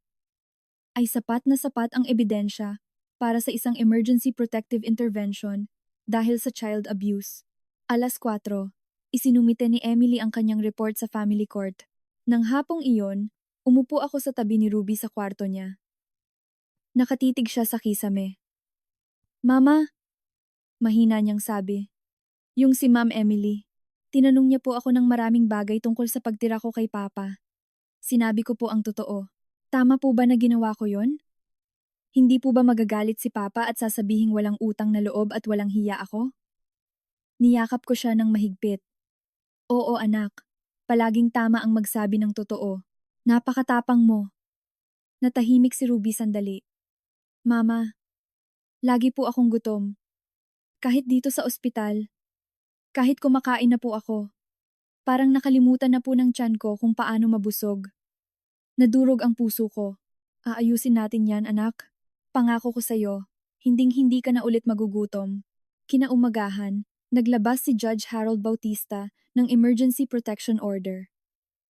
ay sapat na sapat ang ebidensya para sa isang emergency protective intervention dahil sa child abuse. 4:00, isinumite ni Emily ang kanyang report sa family court. Nang hapong iyon, umupo ako sa tabi ni Ruby sa kwarto niya. Nakatitig siya sa kisame. Mama, mahina niyang sabi. Yung si Ma'am Emily. Tinanong niya po ako ng maraming bagay tungkol sa pagtira ko kay Papa. Sinabi ko po ang totoo. Tama po ba na ginawa ko yon? Hindi po ba magagalit si Papa at sasabihing walang utang na loob at walang hiya ako? Niyakap ko siya ng mahigpit. Oo anak, palaging tama ang magsabi ng totoo. Napakatapang mo. Natahimik si Ruby sandali. Mama, lagi po akong gutom. Kahit dito sa ospital, kahit kumakain na po ako. Parang nakalimutan na po ng tiyan ko kung paano mabusog. Nadurog ang puso ko. Aayusin natin yan, anak. Pangako ko sa'yo, hinding-hindi ka na ulit magugutom. Kinaumagahan, naglabas si Judge Harold Bautista ng Emergency Protection Order.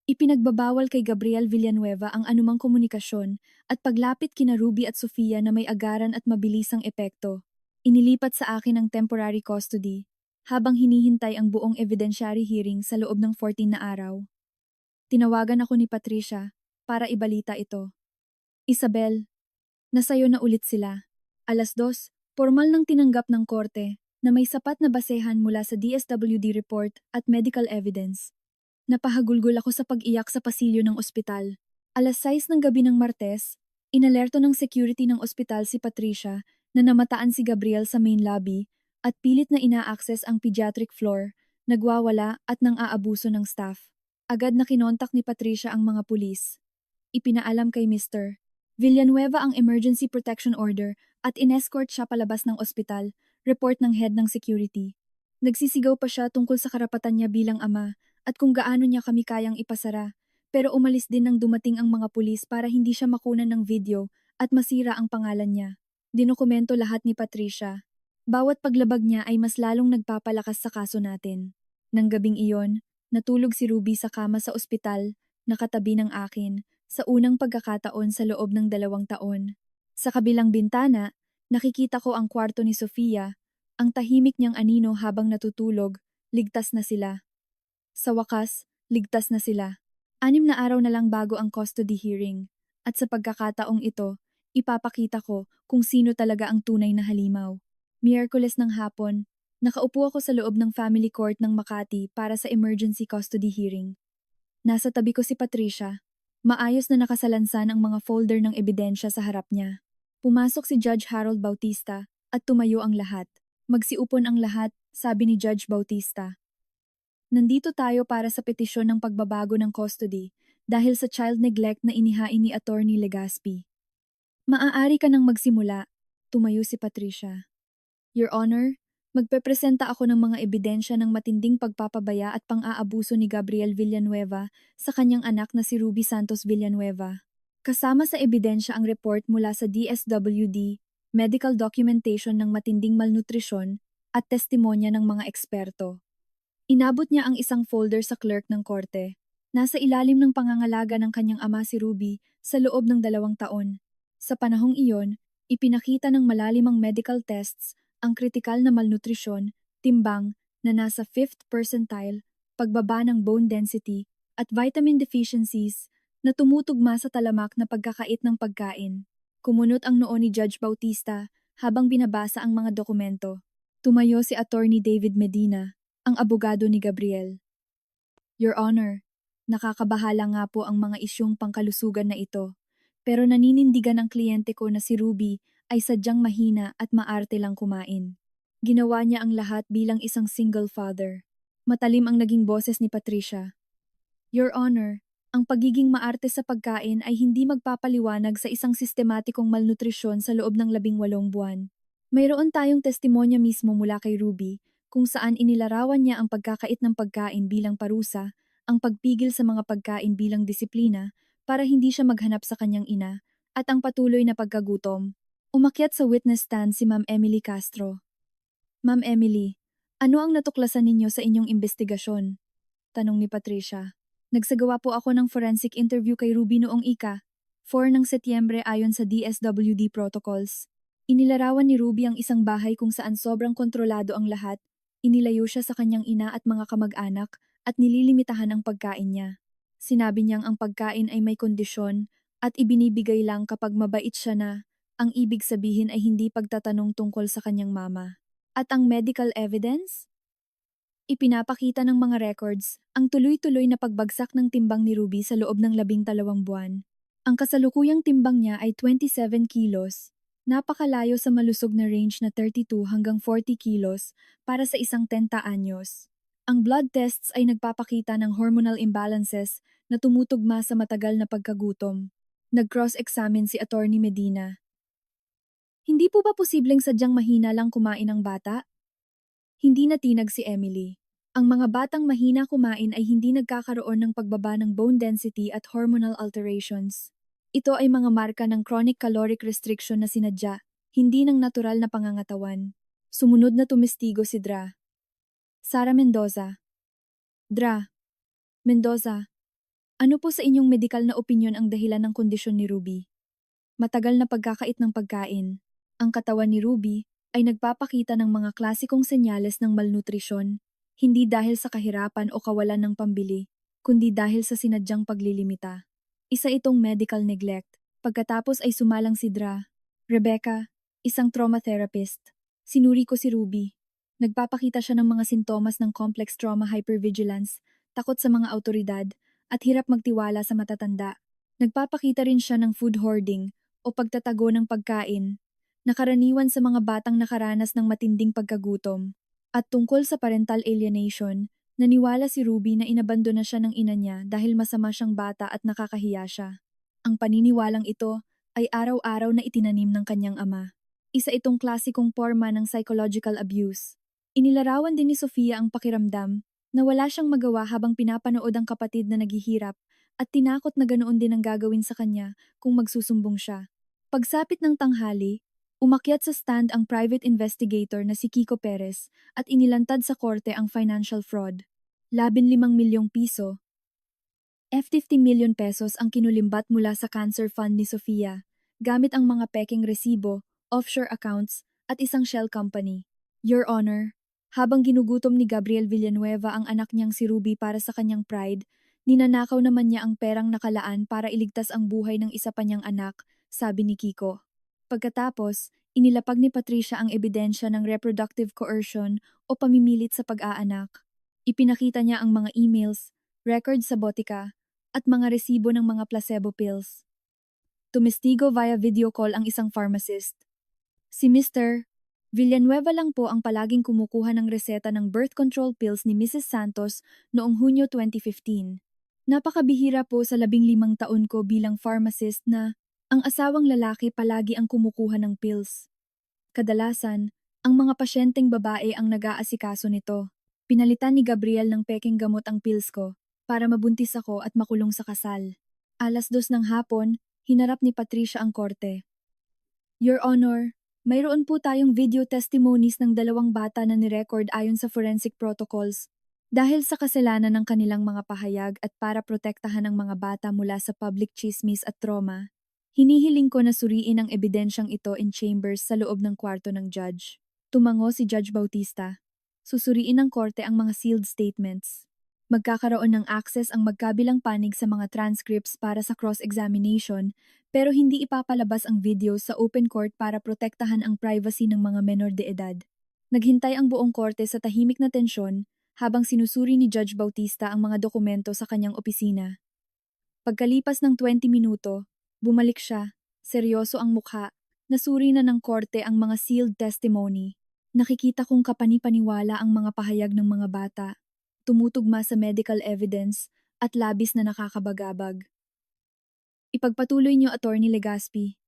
Ipinagbabawal kay Gabriel Villanueva ang anumang komunikasyon at paglapit kina Ruby at Sofia na may agaran at mabilisang epekto. Inilipat sa akin ang temporary custody habang hinihintay ang buong evidentiary hearing sa loob ng 14 na araw. Tinawagan ako ni Patricia para ibalita ito. Isabel, nasayo na ulit sila. 2:00, formal nang tinanggap ng korte na may sapat na basehan mula sa DSWD report at medical evidence. Napahagulgol ako sa pag-iyak sa pasilyo ng ospital. 6:00 ng gabi ng Martes, inalerto ng security ng ospital si Patricia na namataan si Gabriel sa main lobby at pilit na ina-access ang pediatric floor, nagwawala at nang aabuso ng staff. Agad na kinontak ni Patricia ang mga pulis. Ipinaalam kay Mr. Villanueva ang emergency protection order at inescort siya palabas ng ospital, report ng head ng security. Nagsisigaw pa siya tungkol sa karapatan niya bilang ama at kung gaano niya kami kayang ipasara, pero umalis din nang dumating ang mga pulis para hindi siya makunan ng video at masira ang pangalan niya. Dinokumento lahat ni Patricia. Bawat paglabag niya ay mas lalong nagpapalakas sa kaso natin. Nang gabing iyon, natulog si Ruby sa kama sa ospital, nakatabi ng akin, sa unang pagkakataon sa loob ng 2 taon. Sa kabilang bintana, nakikita ko ang kwarto ni Sofia, ang tahimik niyang anino habang natutulog, ligtas na sila. Sa wakas, ligtas na sila. 6 na araw na lang bago ang custody hearing, at sa pagkakataong ito, ipapakita ko kung sino talaga ang tunay na halimaw. Miyerkules ng hapon, nakaupo ako sa loob ng family court ng Makati para sa emergency custody hearing. Nasa tabi ko si Patricia. Maayos na nakasalansan ang mga folder ng ebidensya sa harap niya. Pumasok si Judge Harold Bautista at tumayo ang lahat. Magsiupon ang lahat, sabi ni Judge Bautista. Nandito tayo para sa petisyon ng pagbabago ng custody dahil sa child neglect na inihain ni Attorney Legaspi. Maaari ka nang magsimula, tumayo si Patricia. Your Honor, magpepresenta ako ng mga ebidensya ng matinding pagpapabaya at pang-aabuso ni Gabriel Villanueva sa kanyang anak na si Ruby Santos Villanueva. Kasama sa ebidensya ang report mula sa DSWD, medical documentation ng matinding malnutrisyon at testimonya ng mga eksperto. Inabot niya ang isang folder sa clerk ng korte. Nasa ilalim ng pangangalaga ng kanyang ama si Ruby sa loob ng 2 taon. Sa panahong iyon, ipinakita ng malalimang medical tests ang kritikal na malnutrisyon, timbang na nasa 5th percentile, pagbaba ng bone density, at vitamin deficiencies na tumutugma sa talamak na pagkakait ng pagkain. Kumunot ang noo ni Judge Bautista habang binabasa ang mga dokumento. Tumayo si Attorney David Medina, ang abogado ni Gabriel. Your Honor, nakakabahala nga po ang mga isyung pangkalusugan na ito. Pero naninindigan ang kliyente ko na si Ruby ay sadyang mahina at maarte lang kumain. Ginawa niya ang lahat bilang isang single father. Matalim ang naging boses ni Patricia. Your Honor, ang pagiging maarte sa pagkain ay hindi magpapaliwanag sa isang sistematikong malnutrisyon sa loob ng 18 buwan. Mayroon tayong testimonya mismo mula kay Ruby kung saan inilarawan niya ang pagkakait ng pagkain bilang parusa, ang pagpigil sa mga pagkain bilang disiplina para hindi siya maghanap sa kanyang ina, at ang patuloy na pagkagutom. Umakyat sa witness stand si Ma'am Emily Castro. Ma'am Emily, ano ang natuklasan ninyo sa inyong investigasyon? Tanong ni Patricia. Nagsagawa po ako ng forensic interview kay Ruby noong 4 ng Setyembre ayon sa DSWD protocols. Inilarawan ni Ruby ang isang bahay kung saan sobrang kontrolado ang lahat, inilayo siya sa kanyang ina at mga kamag-anak at nililimitahan ang pagkain niya. Sinabi niyang ang pagkain ay may kondisyon at ibinibigay lang kapag mabait siya na, ang ibig sabihin ay hindi pagtatanong tungkol sa kanyang mama. At ang medical evidence? Ipinapakita ng mga records ang tuloy-tuloy na pagbagsak ng timbang ni Ruby sa loob ng 12 buwan. Ang kasalukuyang timbang niya ay 27 kilos, napakalayo sa malusog na range na 32 hanggang 40 kilos para sa isang 30 anyos. Ang blood tests ay nagpapakita ng hormonal imbalances na tumutugma sa matagal na pagkagutom. Nag-cross-examine si Attorney Medina. Hindi po ba posibleng sadyang mahina lang kumain ang bata? Hindi natinag si Emily. Ang mga batang mahina kumain ay hindi nagkakaroon ng pagbaba ng bone density at hormonal alterations. Ito ay mga marka ng chronic caloric restriction na sinadya, hindi ng natural na pangangatawan. Sumunod na tumestigo si Dra. Sara Mendoza. Dra. Mendoza, ano po sa inyong medikal na opinyon ang dahilan ng kondisyon ni Ruby? Matagal na pagkakait ng pagkain. Ang katawan ni Ruby ay nagpapakita ng mga klasikong senyales ng malnutrisyon, hindi dahil sa kahirapan o kawalan ng pambili, kundi dahil sa sinadyang paglilimita. Isa itong medical neglect. Pagkatapos ay sumalang si Dra. Rebecca, isang trauma therapist. Sinuri ko si Ruby. Nagpapakita siya ng mga sintomas ng complex trauma hypervigilance, takot sa mga autoridad, at hirap magtiwala sa matatanda. Nagpapakita rin siya ng food hoarding o pagtatago ng pagkain, nakaraniwan sa mga batang nakaranas ng matinding pagkagutom. At tungkol sa parental alienation, naniwala si Ruby na inabandona siya ng ina niya dahil masama siyang bata at nakakahiya siya. Ang paniniwalang ito ay araw-araw na itinanim ng kanyang ama. Isa itong klasikong forma ng psychological abuse. Inilarawan din ni Sofia ang pakiramdam na wala siyang magawa habang pinapanood ang kapatid na naghihirap at tinakot na ganoon din ang gagawin sa kanya kung magsusumbong siya. Pagsapit ng tanghali, umakyat sa stand ang private investigator na si Kiko Perez at inilantad sa korte ang financial fraud. 15 milyong piso. 50 million pesos ang kinulimbat mula sa cancer fund ni Sofia, gamit ang mga peking resibo, offshore accounts, at isang shell company. Your Honor, habang ginugutom ni Gabriel Villanueva ang anak niyang si Ruby para sa kanyang pride, ninanakaw naman niya ang perang nakalaan para iligtas ang buhay ng isa pa niyang anak, sabi ni Kiko. Pagkatapos, inilapag ni Patricia ang ebidensya ng reproductive coercion o pamimilit sa pag-aanak. Ipinakita niya ang mga emails, records sa botika, at mga resibo ng mga placebo pills. Tumestigo via video call ang isang pharmacist. Si Mr. Villanueva lang po ang palaging kumukuha ng reseta ng birth control pills ni Mrs. Santos noong Hunyo 2015. Napakabihira po sa 15 taon ko bilang pharmacist na ang asawang lalaki palagi ang kumukuha ng pills. Kadalasan, ang mga pasyenteng babae ang nag-aasikaso nito. Pinalitan ni Gabriel ng peking gamot ang pills ko para mabuntis ako at makulong sa kasal. 2:00 ng hapon, hinarap ni Patricia ang korte. Your Honor, mayroon po tayong video testimonies ng 2 bata na nirecord ayon sa forensic protocols. Dahil sa kasalanan ng kanilang mga pahayag at para protektahan ang mga bata mula sa public chismis at trauma, hinihiling ko na suriin ang ebidensyang ito in chambers sa loob ng kwarto ng judge. Tumango si Judge Bautista. Susuriin ng korte ang mga sealed statements. Magkakaroon ng access ang magkabilang panig sa mga transcripts para sa cross-examination, pero hindi ipapalabas ang video sa open court para protektahan ang privacy ng mga menor de edad. Naghintay ang buong korte sa tahimik na tensyon habang sinusuri ni Judge Bautista ang mga dokumento sa kanyang opisina. Pagkalipas ng 20 minuto, bumalik siya, seryoso ang mukha, nasuri na ng korte ang mga sealed testimony. Nakikita kong kapani-paniwala ang mga pahayag ng mga bata, tumutugma sa medical evidence, at labis na nakakabagabag. Ipagpatuloy niyo, Attorney Legaspi.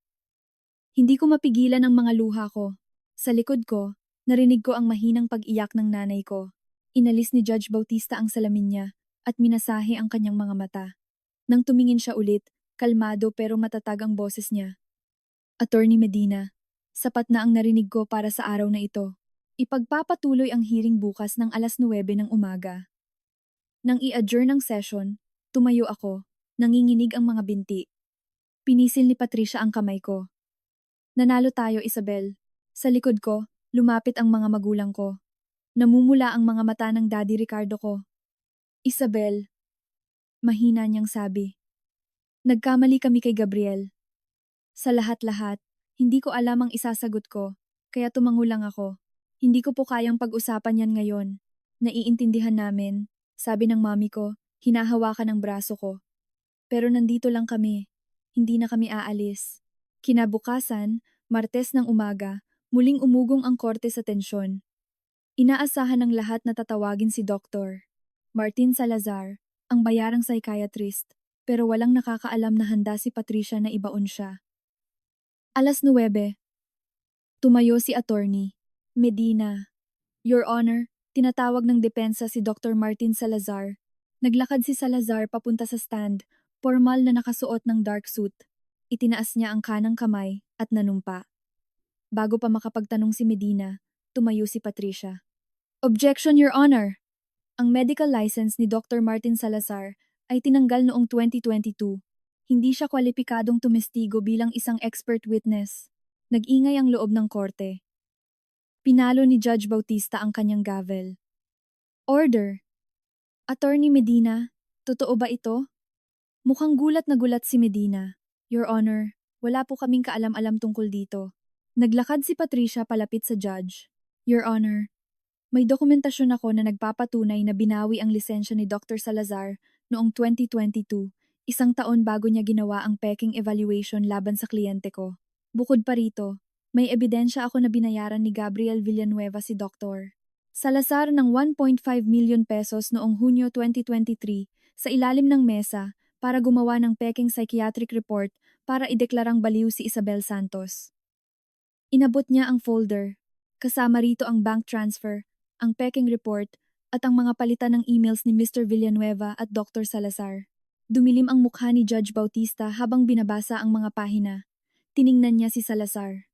Hindi ko mapigilan ang mga luha ko. Sa likod ko, narinig ko ang mahinang pag-iyak ng nanay ko. Inalis ni Judge Bautista ang salamin niya at minasahe ang kanyang mga mata. Nang tumingin siya ulit, kalmado pero matatag ang boses niya. Attorney Medina, sapat na ang narinig ko para sa araw na ito. Ipagpapatuloy ang hearing bukas ng 9:09 ng umaga. Nang i-adjourn ang session, tumayo ako, nanginginig ang mga binti. Pinisil ni Patricia ang kamay ko. Nanalo tayo, Isabel. Sa likod ko, lumapit ang mga magulang ko. Namumula ang mga mata ng Daddy Ricardo ko. Isabel, mahina niyang sabi. Nagkamali kami kay Gabriel. Sa lahat-lahat, hindi ko alam ang isasagot ko, kaya tumango lang ako. Hindi ko po kayang pag-usapan yan ngayon. Naiintindihan namin, sabi ng mami ko, hinahawakan ang braso ko. Pero nandito lang kami, hindi na kami aalis. Kinabukasan, Martes ng umaga, muling umugong ang korte sa tensyon. Inaasahan ng lahat na tatawagin si Dr. Martin Salazar, ang bayarang psychiatrist, pero walang nakakaalam na handa si Patricia na ibaon siya. 9:00. Tumayo si Attorney Medina. Your Honor, tinatawag ng depensa si Dr. Martin Salazar. Naglakad si Salazar papunta sa stand, formal na nakasuot ng dark suit. Itinaas niya ang kanang kamay at nanumpa. Bago pa makapagtanong si Medina, tumayo si Patricia. Objection, Your Honor! Ang medical license ni Dr. Martin Salazar ay tinanggal noong 2022. Hindi siya kwalipikadong tumestigo bilang isang expert witness. Nag-ingay ang loob ng korte. Pinalo ni Judge Bautista ang kanyang gavel. Order! Attorney Medina, totoo ba ito? Mukhang gulat na gulat si Medina. Your Honor, wala po kaming kaalam-alam tungkol dito. Naglakad si Patricia palapit sa judge. Your Honor, may dokumentasyon ako na nagpapatunay na binawi ang lisensya ni Dr. Salazar noong 2022, isang taon bago niya ginawa ang peking evaluation laban sa kliyente ko. Bukod pa rito, may ebidensya ako na binayaran ni Gabriel Villanueva si Dr. Salazar ng 1.5 million pesos noong Hunyo 2023 sa ilalim ng mesa para gumawa ng peking psychiatric report para ideklarang baliw si Isabel Santos. Inabot niya ang folder. Kasama rito ang bank transfer, ang peking report, at ang mga palitan ng emails ni Mr. Villanueva at Dr. Salazar. Dumilim ang mukha ni Judge Bautista habang binabasa ang mga pahina. Tiningnan niya si Salazar.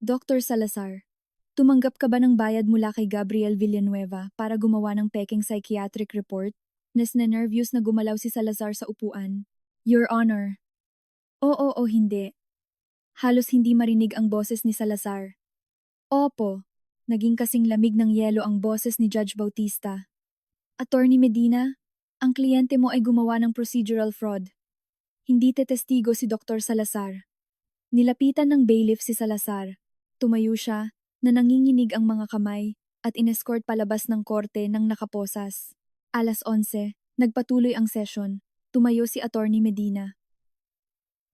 Dr. Salazar, tumanggap ka ba ng bayad mula kay Gabriel Villanueva para gumawa ng peking psychiatric report? Nervyos na gumalaw si Salazar sa upuan. Your Honor. Oo o hindi. Halos hindi marinig ang boses ni Salazar. Opo. Naging kasing lamig ng yelo ang boses ni Judge Bautista. Attorney Medina, ang kliyente mo ay gumawa ng procedural fraud. Hindi tetestigo si Dr. Salazar. Nilapitan ng bailiff si Salazar. Tumayo siya, na nanginginig ang mga kamay, at inescort palabas ng korte ng nakaposas. 11:00, nagpatuloy ang session. Tumayo si Attorney Medina.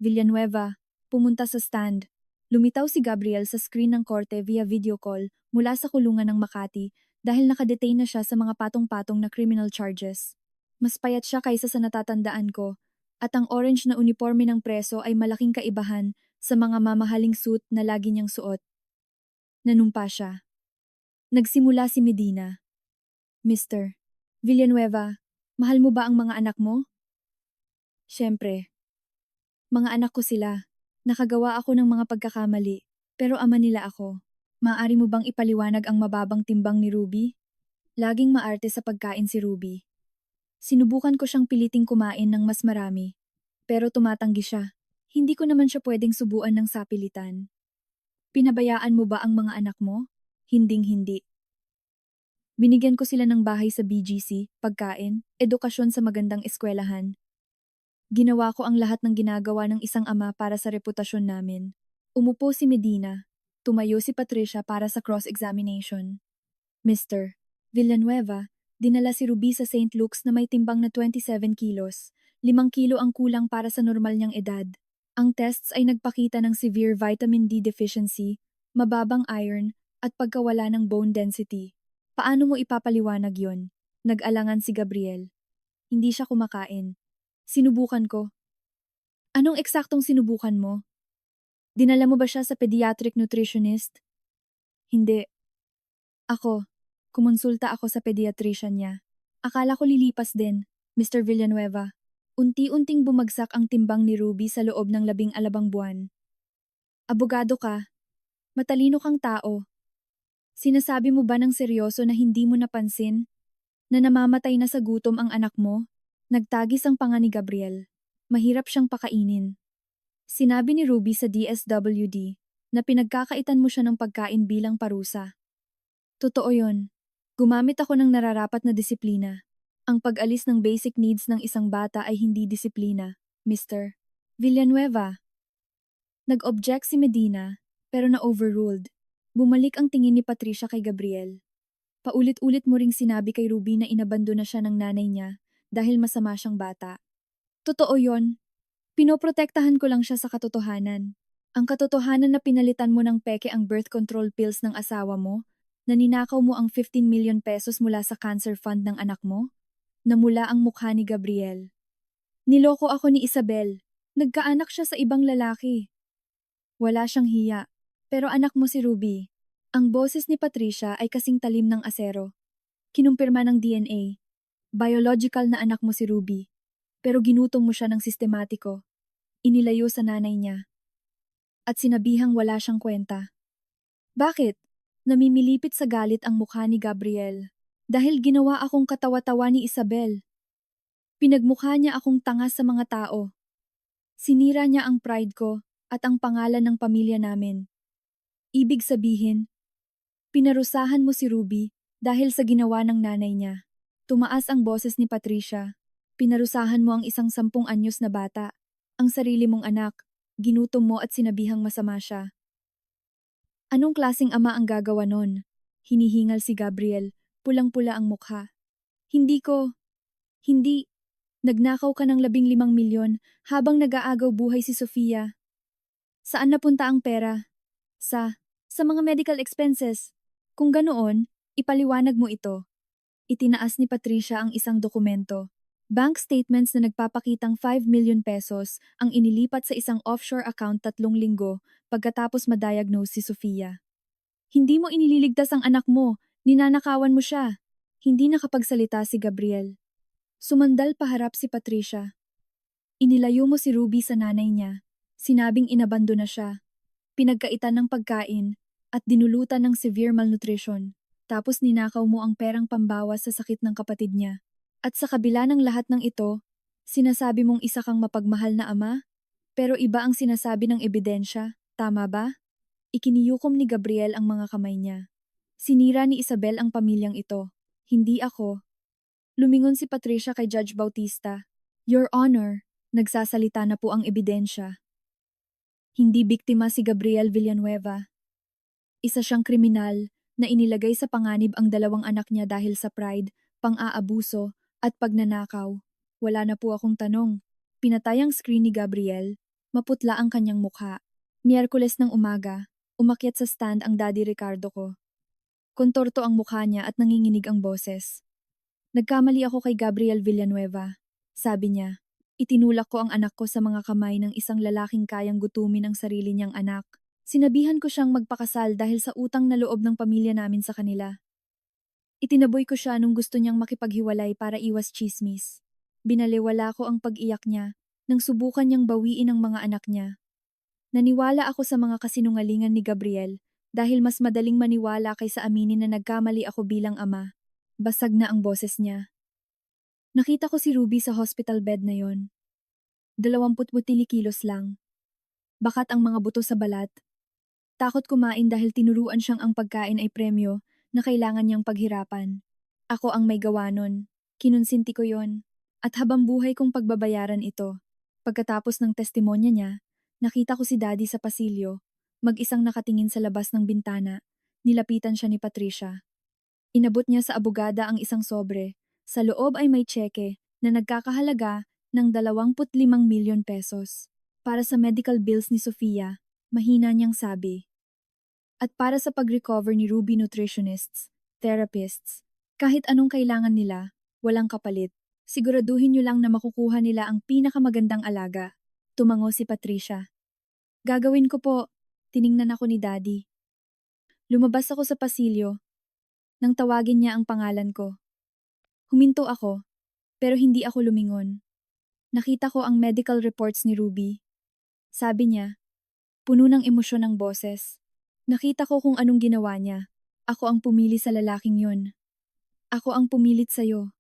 Villanueva, pumunta sa stand. Lumitaw si Gabriel sa screen ng korte via video call mula sa kulungan ng Makati dahil nakadetain na siya sa mga patong-patong na criminal charges. Mas payat siya kaysa sa natatandaan ko, at ang orange na uniforme ng preso ay malaking kaibahan sa mga mamahaling suit na lagi niyang suot. Nanumpa siya. Nagsimula si Medina. Mr. Villanueva, mahal mo ba ang mga anak mo? Siyempre. Mga anak ko sila. Nakagawa ako ng mga pagkakamali, pero ama nila ako. Maaari mo bang ipaliwanag ang mababang timbang ni Ruby? Laging maarte sa pagkain si Ruby. Sinubukan ko siyang piliting kumain ng mas marami, pero tumatanggi siya. Hindi ko naman siya pwedeng subuan ng sapilitan. Pinabayaan mo ba ang mga anak mo? Hinding-hindi. Binigyan ko sila ng bahay sa BGC, pagkain, edukasyon sa magandang eskwelahan. Ginawa ko ang lahat ng ginagawa ng isang ama para sa reputasyon namin. Umupo si Medina. Tumayo si Patricia para sa cross-examination. Mr. Villanueva, dinala si Ruby sa St. Luke's na may timbang na 27 kilos. 5 kilo ang kulang para sa normal niyang edad. Ang tests ay nagpakita ng severe vitamin D deficiency, mababang iron, at pagkawala ng bone density. Paano mo ipapaliwanag yon? Nag-alangan si Gabriel. Hindi siya kumakain. Sinubukan ko. Anong eksaktong sinubukan mo? Dinala mo ba siya sa pediatric nutritionist? Hindi. Ako. Kumonsulta ako sa pediatrician niya. Akala ko lilipas din, Mr. Villanueva. Unti-unting bumagsak ang timbang ni Ruby sa loob ng 12 buwan. Abogado ka. Matalino kang tao. Sinasabi mo ba ng seryoso na hindi mo napansin na namamatay na sa gutom ang anak mo? Nagtagis ang panga ni Gabriel. Mahirap siyang pakainin. Sinabi ni Ruby sa DSWD na pinagkakaitan mo siya ng pagkain bilang parusa. Totoo yon. Gumamit ako ng nararapat na disiplina. Ang pag-alis ng basic needs ng isang bata ay hindi disiplina, Mr. Villanueva. Nag-object si Medina, pero na-overruled. Bumalik ang tingin ni Patricia kay Gabriel. Paulit-ulit mo ring sinabi kay Ruby na inabando na siya ng nanay niya dahil masama siyang bata. Totoo yon. Pinoprotektahan ko lang siya sa katotohanan. Ang katotohanan na pinalitan mo ng peke ang birth control pills ng asawa mo, na ninakaw mo ang 15 million pesos mula sa cancer fund ng anak mo, namula ang mukha ni Gabriel. Niloko ako ni Isabel. Nagkaanak siya sa ibang lalaki. Wala siyang hiya. Pero anak mo si Ruby. Ang boses ni Patricia ay kasing talim ng asero. Kinumpirma ng DNA. Biological na anak mo si Ruby. Pero ginutom mo siya ng sistematiko. Inilayo sa nanay niya. At sinabihang wala siyang kwenta. Bakit? Namimilipit sa galit ang mukha ni Gabriel. Dahil ginawa akong katawa-tawa ni Isabel. Pinagmukha niya akong tanga sa mga tao. Sinira niya ang pride ko at ang pangalan ng pamilya namin. Ibig sabihin, pinarusahan mo si Ruby dahil sa ginawa ng nanay niya. Tumaas ang boses ni Patricia. Pinarusahan mo ang isang 10 anyos na bata. Ang sarili mong anak, ginutom mo at sinabihang masama siya. Anong klaseng ama ang gagawa nun? Hinihingal si Gabriel, pulang-pula ang mukha. Hindi. Nagnakaw ka ng 15 milyon habang nag-aagaw buhay si Sofia. Saan napunta ang pera? Sa mga medical expenses. Kung ganoon, ipaliwanag mo ito. Itinaas ni Patricia ang isang dokumento. Bank statements na nagpapakitang 5 million pesos ang inilipat sa isang offshore account 3 linggo pagkatapos ma-diagnose si Sofia. Hindi mo inililigtas ang anak mo, ninanakawan mo siya. Hindi nakapagsalita si Gabriel. Sumandal paharap si Patricia. Inilayo mo si Ruby sa nanay niya. Sinabing inabando na siya. Pinagkaitan ng pagkain at dinulutan ng severe malnutrition. Tapos ninakaw mo ang perang pambawas sa sakit ng kapatid niya. At sa kabila ng lahat ng ito, sinasabi mong isa kang mapagmahal na ama? Pero iba ang sinasabi ng ebidensya, tama ba? Ikiniyukom ni Gabriel ang mga kamay niya. Sinira ni Isabel ang pamilyang ito. Hindi ako. Lumingon si Patricia kay Judge Bautista. Your Honor, nagsasalita na po ang ebidensya. Hindi biktima si Gabriel Villanueva. Isa siyang kriminal na inilagay sa panganib ang 2 anak niya dahil sa pride, pang-aabuso, at pagnanakaw. Wala na po akong tanong. Pinatay ang screen ni Gabriel. Maputla ang kanyang mukha. Miyerkules ng umaga, umakyat sa stand ang Daddy Ricardo ko. Kontorto ang mukha niya at nanginginig ang boses. Nagkamali ako kay Gabriel Villanueva. Sabi niya, itinulak ko ang anak ko sa mga kamay ng isang lalaking kayang gutumin ang sarili niyang anak. Sinabihan ko siyang magpakasal dahil sa utang na loob ng pamilya namin sa kanila. Itinaboy ko siya nung gusto niyang makipaghiwalay para iwas chismis. Binaliwala ko ang pag-iyak niya nang subukan niyang bawiin ang mga anak niya. Naniwala ako sa mga kasinungalingan ni Gabriel dahil mas madaling maniwala kaysa aminin na nagkamali ako bilang ama. Basag na ang boses niya. Nakita ko si Ruby sa hospital bed na yon. 20 kilos lang. Bakat ang mga buto sa balat. Takot kumain dahil tinuruan siyang ang pagkain ay premyo na kailangan niyang paghirapan. Ako ang may gawa nun. Kinonsinti ko yon. At habang buhay kong pagbabayaran ito. Pagkatapos ng testimonya niya, nakita ko si Daddy sa pasilyo, mag-isang nakatingin sa labas ng bintana. Nilapitan siya ni Patricia. Inabot niya sa abogada ang isang sobre. Sa loob ay may tseke na nagkakahalaga ng 25 milyon pesos. Para sa medical bills ni Sofia, mahina niyang sabi. At para sa pag-recover ni Ruby nutritionists, therapists, kahit anong kailangan nila, walang kapalit. Siguraduhin niyo lang na makukuha nila ang pinakamagandang alaga. Tumango si Patricia. Gagawin ko po. Tiningnan ako ni Daddy. Lumabas ako sa pasilyo. Nang tawagin niya ang pangalan ko. Huminto ako, pero hindi ako lumingon. Nakita ko ang medical reports ni Ruby. Sabi niya, puno ng emosyon ang boses. Nakita ko kung anong ginawa niya. Ako ang pumili sa lalaking yun. Ako ang pumilit sa'yo.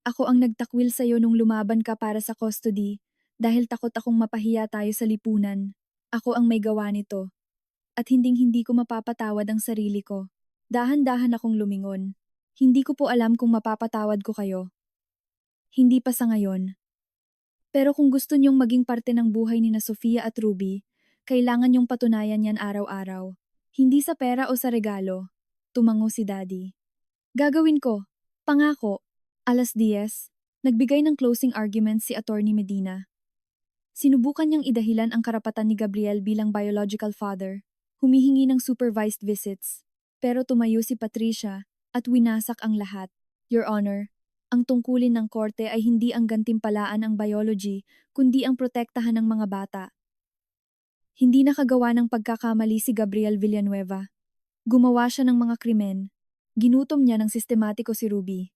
Ako ang nagtakwil sa'yo nung lumaban ka para sa custody dahil takot akong mapahiya tayo sa lipunan. Ako ang may gawa nito. At hinding-hindi ko mapapatawad ang sarili ko. Dahan-dahan akong lumingon. Hindi ko po alam kung mapapatawad ko kayo. Hindi pa sa ngayon. Pero kung gusto niyong maging parte ng buhay ni na Sofia at Ruby, kailangan niyong patunayan yan araw-araw. Hindi sa pera o sa regalo. Tumango si Daddy. Gagawin ko. Pangako. 10:00, nagbigay ng closing argument si Attorney Medina. Sinubukan niyang idahilan ang karapatan ni Gabriel bilang biological father, humihingi ng supervised visits. Pero tumayo si Patricia at winasak ang lahat. Your Honor, ang tungkulin ng korte ay hindi ang gantimpalaan ang biology, kundi ang protektahan ng mga bata. Hindi nakagawa ng pagkakamali si Gabriel Villanueva. Gumawa siya ng mga krimen. Ginutom niya ng sistematiko si Ruby.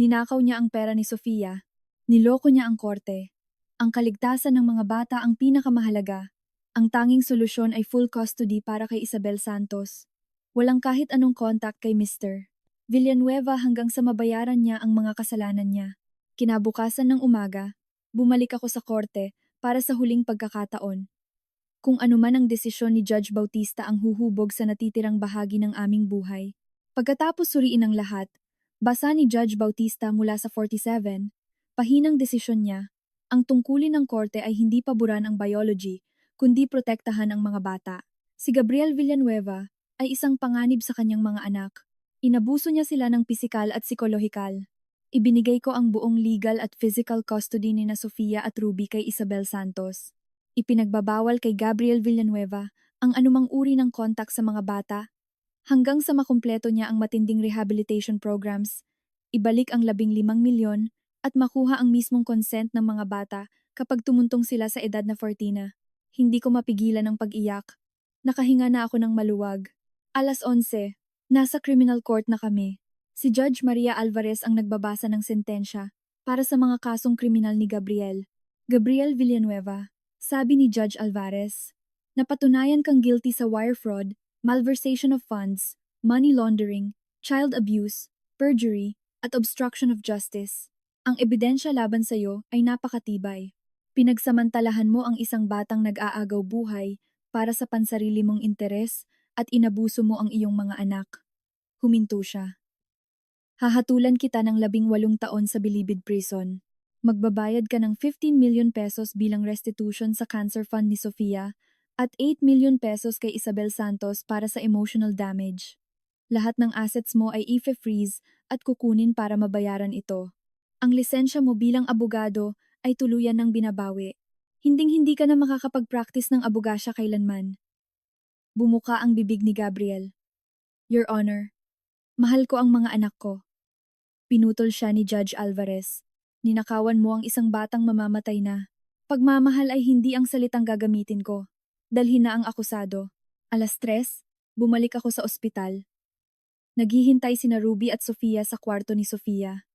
Ninakaw niya ang pera ni Sofia. Niloko niya ang korte. Ang kaligtasan ng mga bata ang pinakamahalaga. Ang tanging solusyon ay full custody para kay Isabel Santos. Walang kahit anong contact kay Mr. Villanueva hanggang sa mabayaran niya ang mga kasalanan niya. Kinabukasan ng umaga, bumalik ako sa korte para sa huling pagkakataon. Kung ano man ang desisyon ni Judge Bautista ang huhubog sa natitirang bahagi ng aming buhay. Pagkatapos suriin ang lahat, basa ni Judge Bautista mula sa 47, pahinang desisyon niya, ang tungkulin ng korte ay hindi paboran ang biology, kundi protektahan ang mga bata. Si Gabriel Villanueva ay isang panganib sa kanyang mga anak. Inabuso niya sila ng pisikal at psikolohikal. Ibinigay ko ang buong legal at physical custody ni na Sofia at Ruby kay Isabel Santos. Ipinagbabawal kay Gabriel Villanueva ang anumang uri ng kontak sa mga bata hanggang sa makumpleto niya ang matinding rehabilitation programs, ibalik ang 15 milyon at makuha ang mismong consent ng mga bata kapag tumuntong sila sa edad na 14 na. Hindi ko mapigilan ang pag-iyak. Nakahinga na ako ng maluwag. 11:00, nasa criminal court na kami. Si Judge Maria Alvarez ang nagbabasa ng sentensya para sa mga kasong kriminal ni Gabriel. Gabriel Villanueva, sabi ni Judge Alvarez, napatunayan kang guilty sa wire fraud, malversation of funds, money laundering, child abuse, perjury, at obstruction of justice. Ang ebidensya laban sa iyo ay napakatibay. Pinagsamantalahan mo ang isang batang nag-aagaw buhay para sa pansarili mong interes at inabuso mo ang iyong mga anak. Huminto siya. Hahatulan kita ng 18 taon sa Bilibid Prison. Magbabayad ka ng 15 million pesos bilang restitution sa cancer fund ni Sofia at 8 million pesos kay Isabel Santos para sa emotional damage. Lahat ng assets mo ay i-freeze at kukunin para mabayaran ito. Ang lisensya mo bilang abogado ay tuluyan ng binabawi. Hinding-hindi ka na makakapag-practice ng abogasya kailanman. Bumuka ang bibig ni Gabriel. Your Honor, mahal ko ang mga anak ko. Pinutol siya ni Judge Alvarez. Ninakawan mo ang isang batang mamamatay na. Pagmamahal ay hindi ang salitang gagamitin ko. Dalhin na ang akusado. 3:00, bumalik ako sa ospital. Naghihintay sina Ruby at Sofia sa kwarto ni Sofia.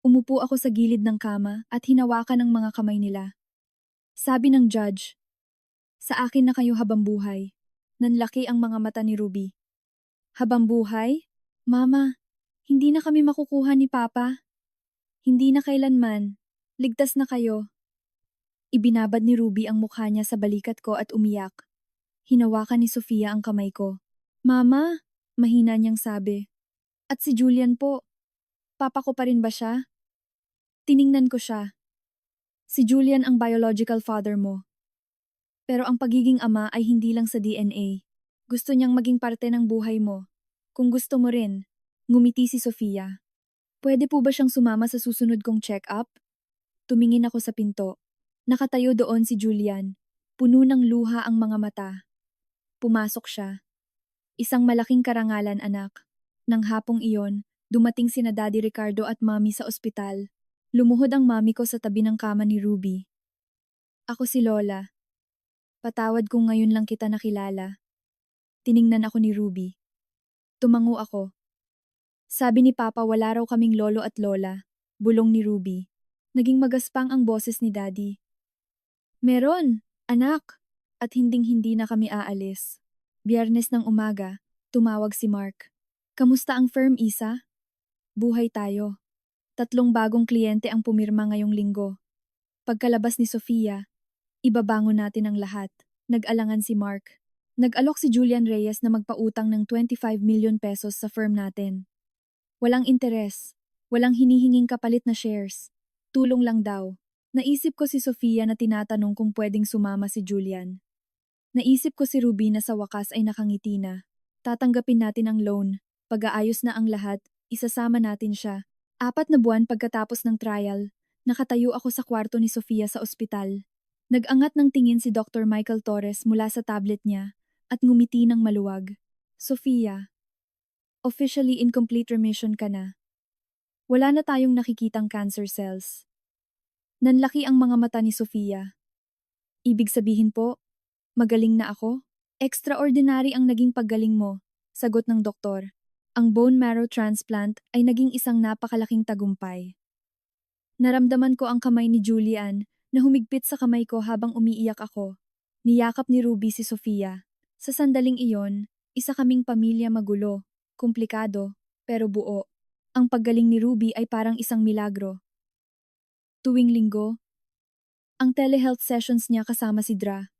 Umupo ako sa gilid ng kama at hinawakan ang mga kamay nila. Sabi ng judge, sa akin na kayo habang buhay. Nanlaki ang mga mata ni Ruby. Habang buhay? Mama, hindi na kami makukuha ni Papa. Hindi na kailanman. Ligtas na kayo. Ibinabad ni Ruby ang mukha niya sa balikat ko at umiyak. Hinawakan ni Sofia ang kamay ko. Mama, mahina niyang sabi. At si Julian po. Papa ko pa rin ba siya? Tiningnan ko siya. Si Julian ang biological father mo. Pero ang pagiging ama ay hindi lang sa DNA. Gusto niyang maging parte ng buhay mo. Kung gusto mo rin, ngumiti si Sofia. Pwede po ba siyang sumama sa susunod kong check-up? Tumingin ako sa pinto. Nakatayo doon si Julian. Puno ng luha ang mga mata. Pumasok siya. Isang malaking karangalan, anak. Nang hapong iyon, dumating sina Daddy Ricardo at Mami sa ospital. Lumuhod ang mami ko sa tabi ng kama ni Ruby. Ako si Lola. Patawad kung ngayon lang kita nakilala. Tiningnan ako ni Ruby. Tumango ako. Sabi ni Papa wala raw kaming lolo at lola. Bulong ni Ruby. Naging magaspang ang boses ni Daddy. Meron, anak. At hinding-hindi na kami aalis. Biyernes ng umaga, tumawag si Mark. Kamusta ang firm, Isa? Buhay tayo. 3 bagong kliyente ang pumirma ngayong linggo. Pagkalabas ni Sofia, ibabangon natin ang lahat. Nag-alangan si Mark. Nag-alok si Julian Reyes na magpautang ng 25 million pesos sa firm natin. Walang interes, walang hinihinging kapalit na shares. Tulong lang daw. Naisip ko si Sofia na tinatanong kung pwedeng sumama si Julian. Naisip ko si Ruby na sa wakas ay nakangiti na. Tatanggapin natin ang loan. Pag-aayos na ang lahat, isasama natin siya. 4 na buwan pagkatapos ng trial, nakatayo ako sa kwarto ni Sofia sa ospital. Nag-angat ng tingin si Dr. Michael Torres mula sa tablet niya at ngumiti ng maluwag. Sofia, officially in complete remission ka na. Wala na tayong nakikitang cancer cells. Nanlaki ang mga mata ni Sofia. Ibig sabihin po, magaling na ako? Extraordinary ang naging paggaling mo, sagot ng doktor. Ang bone marrow transplant ay naging isang napakalaking tagumpay. Naramdaman ko ang kamay ni Julian na humigpit sa kamay ko habang umiiyak ako. Niyakap ni Ruby si Sofia. Sa sandaling iyon, isa kaming pamilya magulo, komplikado, pero buo. Ang paggaling ni Ruby ay parang isang milagro. Tuwing linggo, ang telehealth sessions niya kasama si Dra.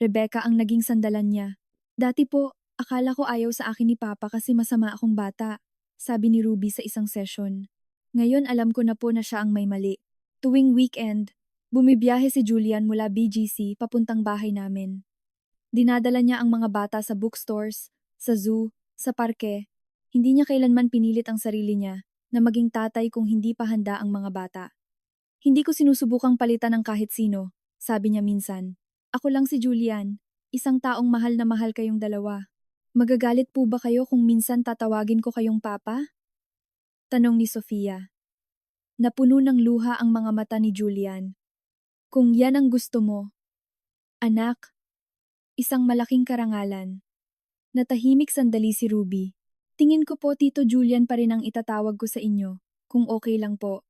Rebecca ang naging sandalan niya. Dati po, akala ko ayaw sa akin ni Papa kasi masama akong bata, sabi ni Ruby sa isang session. Ngayon alam ko na po na siya ang may mali. Tuwing weekend, bumibiyahe si Julian mula BGC papuntang bahay namin. Dinadala niya ang mga bata sa bookstores, sa zoo, sa parke. Hindi niya kailanman pinilit ang sarili niya na maging tatay kung hindi pa handa ang mga bata. Hindi ko sinusubukang palitan ng kahit sino, sabi niya minsan. Ako lang si Julian, isang taong mahal na mahal kayong dalawa. Magagalit po ba kayo kung minsan tatawagin ko kayong papa? Tanong ni Sofia. Napuno ng luha ang mga mata ni Julian. Kung yan ang gusto mo. Anak, isang malaking karangalan. Natahimik sandali si Ruby. Tingin ko po Tito Julian pa rin ang itatawag ko sa inyo, kung okay lang po.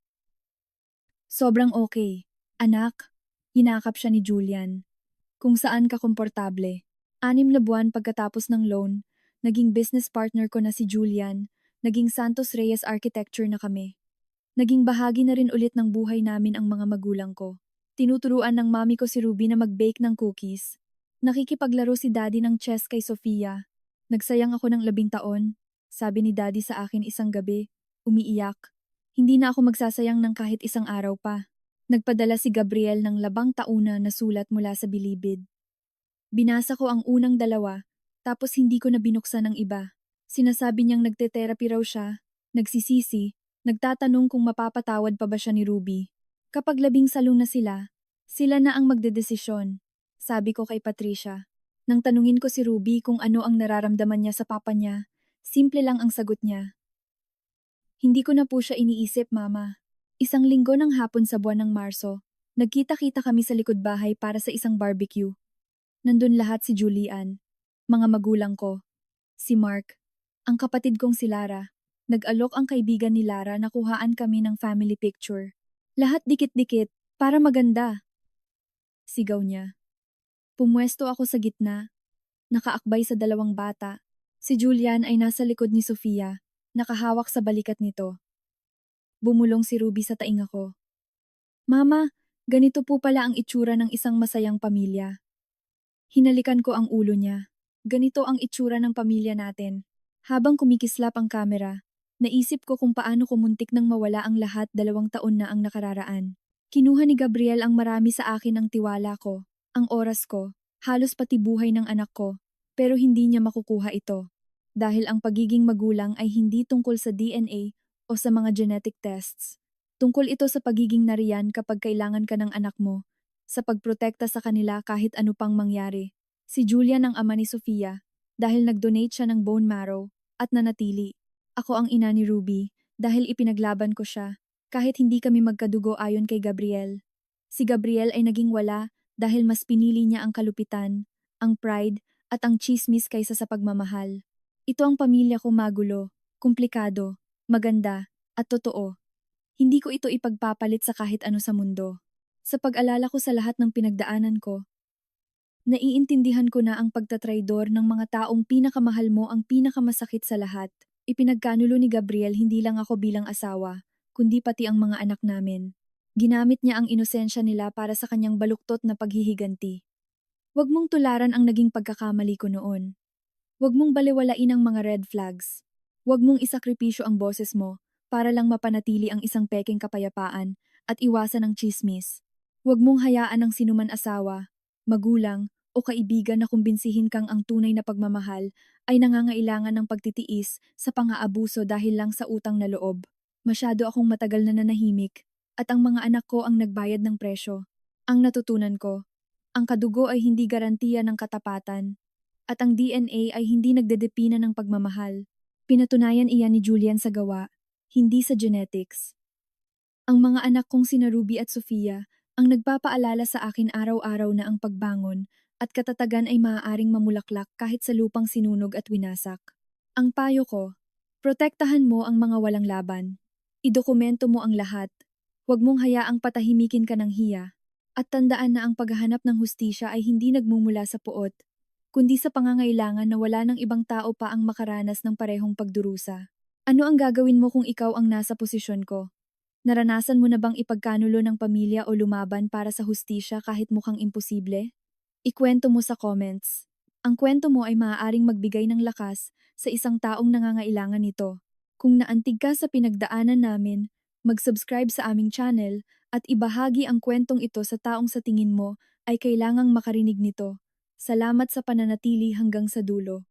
Sobrang okay. Anak, hinakap siya ni Julian. Kung saan ka komportable. 6 na buwan pagkatapos ng loan, naging business partner ko na si Julian, naging Santos Reyes Architecture na kami. Naging bahagi na rin ulit ng buhay namin ang mga magulang ko. Tinuturuan ng mami ko si Ruby na mag-bake ng cookies. Nakikipaglaro si Daddy ng chess kay Sofia. Nagsayang ako ng 10 taon, sabi ni Daddy sa akin isang gabi, umiiyak. Hindi na ako magsasayang ng kahit isang araw pa. Nagpadala si Gabriel ng 10 tauna na sulat mula sa bilibid. Binasa ko ang unang 2, tapos hindi ko na binuksan ang iba. Sinasabi niyang nagte-therapy raw siya, nagsisisi, nagtatanong kung mapapatawad pa ba siya ni Ruby. Kapag 10 na sila na ang magdedesisyon, sabi ko kay Patricia. Nang tanungin ko si Ruby kung ano ang nararamdaman niya sa papa niya, simple lang ang sagot niya. Hindi ko na po siya iniisip, Mama. 1 linggo ng hapon sa buwan ng Marso, nagkita-kita kami sa likod bahay para sa isang barbecue. Nandun lahat si Julian, mga magulang ko, si Mark, ang kapatid kong si Lara. Nag-alok ang kaibigan ni Lara na kuhaan kami ng family picture. Lahat dikit-dikit, para maganda. Sigaw niya. Pumwesto ako sa gitna, nakaakbay sa 2 bata. Si Julian ay nasa likod ni Sofia, nakahawak sa balikat nito. Bumulong si Ruby sa taing ako. Mama, ganito po pala ang itsura ng isang masayang pamilya. Hinalikan ko ang ulo niya. Ganito ang itsura ng pamilya natin. Habang kumikislap ang kamera, Naisip ko kung paano ko muntik nang mawala ang lahat 2 taon na ang nakararaan. Kinuha ni Gabriel ang marami sa akin ang tiwala ko, ang oras ko, halos pati buhay ng anak ko, pero hindi niya makukuha ito. Dahil ang pagiging magulang ay hindi tungkol sa DNA o sa mga genetic tests. Tungkol ito sa pagiging nariyan kapag kailangan ka ng anak mo, sa pagprotekta sa kanila kahit ano pang mangyari. Si Julian ang ama ni Sofia dahil nag-donate siya ng bone marrow at nanatili. Ako ang ina ni Ruby dahil ipinaglaban ko siya kahit hindi kami magkadugo ayon kay Gabriel. Si Gabriel ay naging wala dahil mas pinili niya ang kalupitan, ang pride at ang chismis kaysa sa pagmamahal. Ito ang pamilya ko magulo, komplikado, maganda, at totoo. Hindi ko ito ipagpapalit sa kahit ano sa mundo. Sa pag-alala ko sa lahat ng pinagdaanan ko, naiintindihan ko na ang pagtatraidor ng mga taong pinakamahal mo ang pinakamasakit sa lahat. Ipinagkanulo ni Gabriel hindi lang ako bilang asawa, kundi pati ang mga anak namin. Ginamit niya ang inosensya nila para sa kanyang baluktot na paghihiganti. Huwag mong tularan ang naging pagkakamali ko noon. Huwag mong balewalain ang mga red flags. Huwag mong isakripisyo ang boses mo para lang mapanatili ang isang pekeng kapayapaan at iwasan ang chismis. Huwag mong hayaan ang sinuman asawa, magulang, o kaibigan na kumbinsihin kang ang tunay na pagmamahal ay nangangailangan ng pagtitiis sa pang-aabuso dahil lang sa utang na loob. Masyado akong matagal na nanahimik at ang mga anak ko ang nagbayad ng presyo. Ang natutunan ko, ang kadugo ay hindi garantiya ng katapatan at ang DNA ay hindi nagdedepina ng pagmamahal. Pinatunayan iyan ni Julian sa gawa, hindi sa genetics. Ang mga anak kong sina Ruby at Sofia ang nagpapaalala sa akin araw-araw na ang pagbangon at katatagan ay maaaring mamulaklak kahit sa lupang sinunog at winasak. Ang payo ko, protektahan mo ang mga walang laban. Idokumento mo ang lahat. Huwag mong hayaang patahimikin ka ng hiya. At tandaan na ang paghahanap ng hustisya ay hindi nagmumula sa puot, kundi sa pangangailangan na wala ng ibang tao pa ang makaranas ng parehong pagdurusa. Ano ang gagawin mo kung ikaw ang nasa posisyon ko? Naranasan mo na bang ipagkanulo ng pamilya o lumaban para sa hustisya kahit mukhang imposible? Ikwento mo sa comments. Ang kwento mo ay maaaring magbigay ng lakas sa isang taong nangangailangan nito. Kung naantig ka sa pinagdaanan namin, mag-subscribe sa aming channel at ibahagi ang kwentong ito sa taong sa tingin mo ay kailangang makarinig nito. Salamat sa pananatili hanggang sa dulo.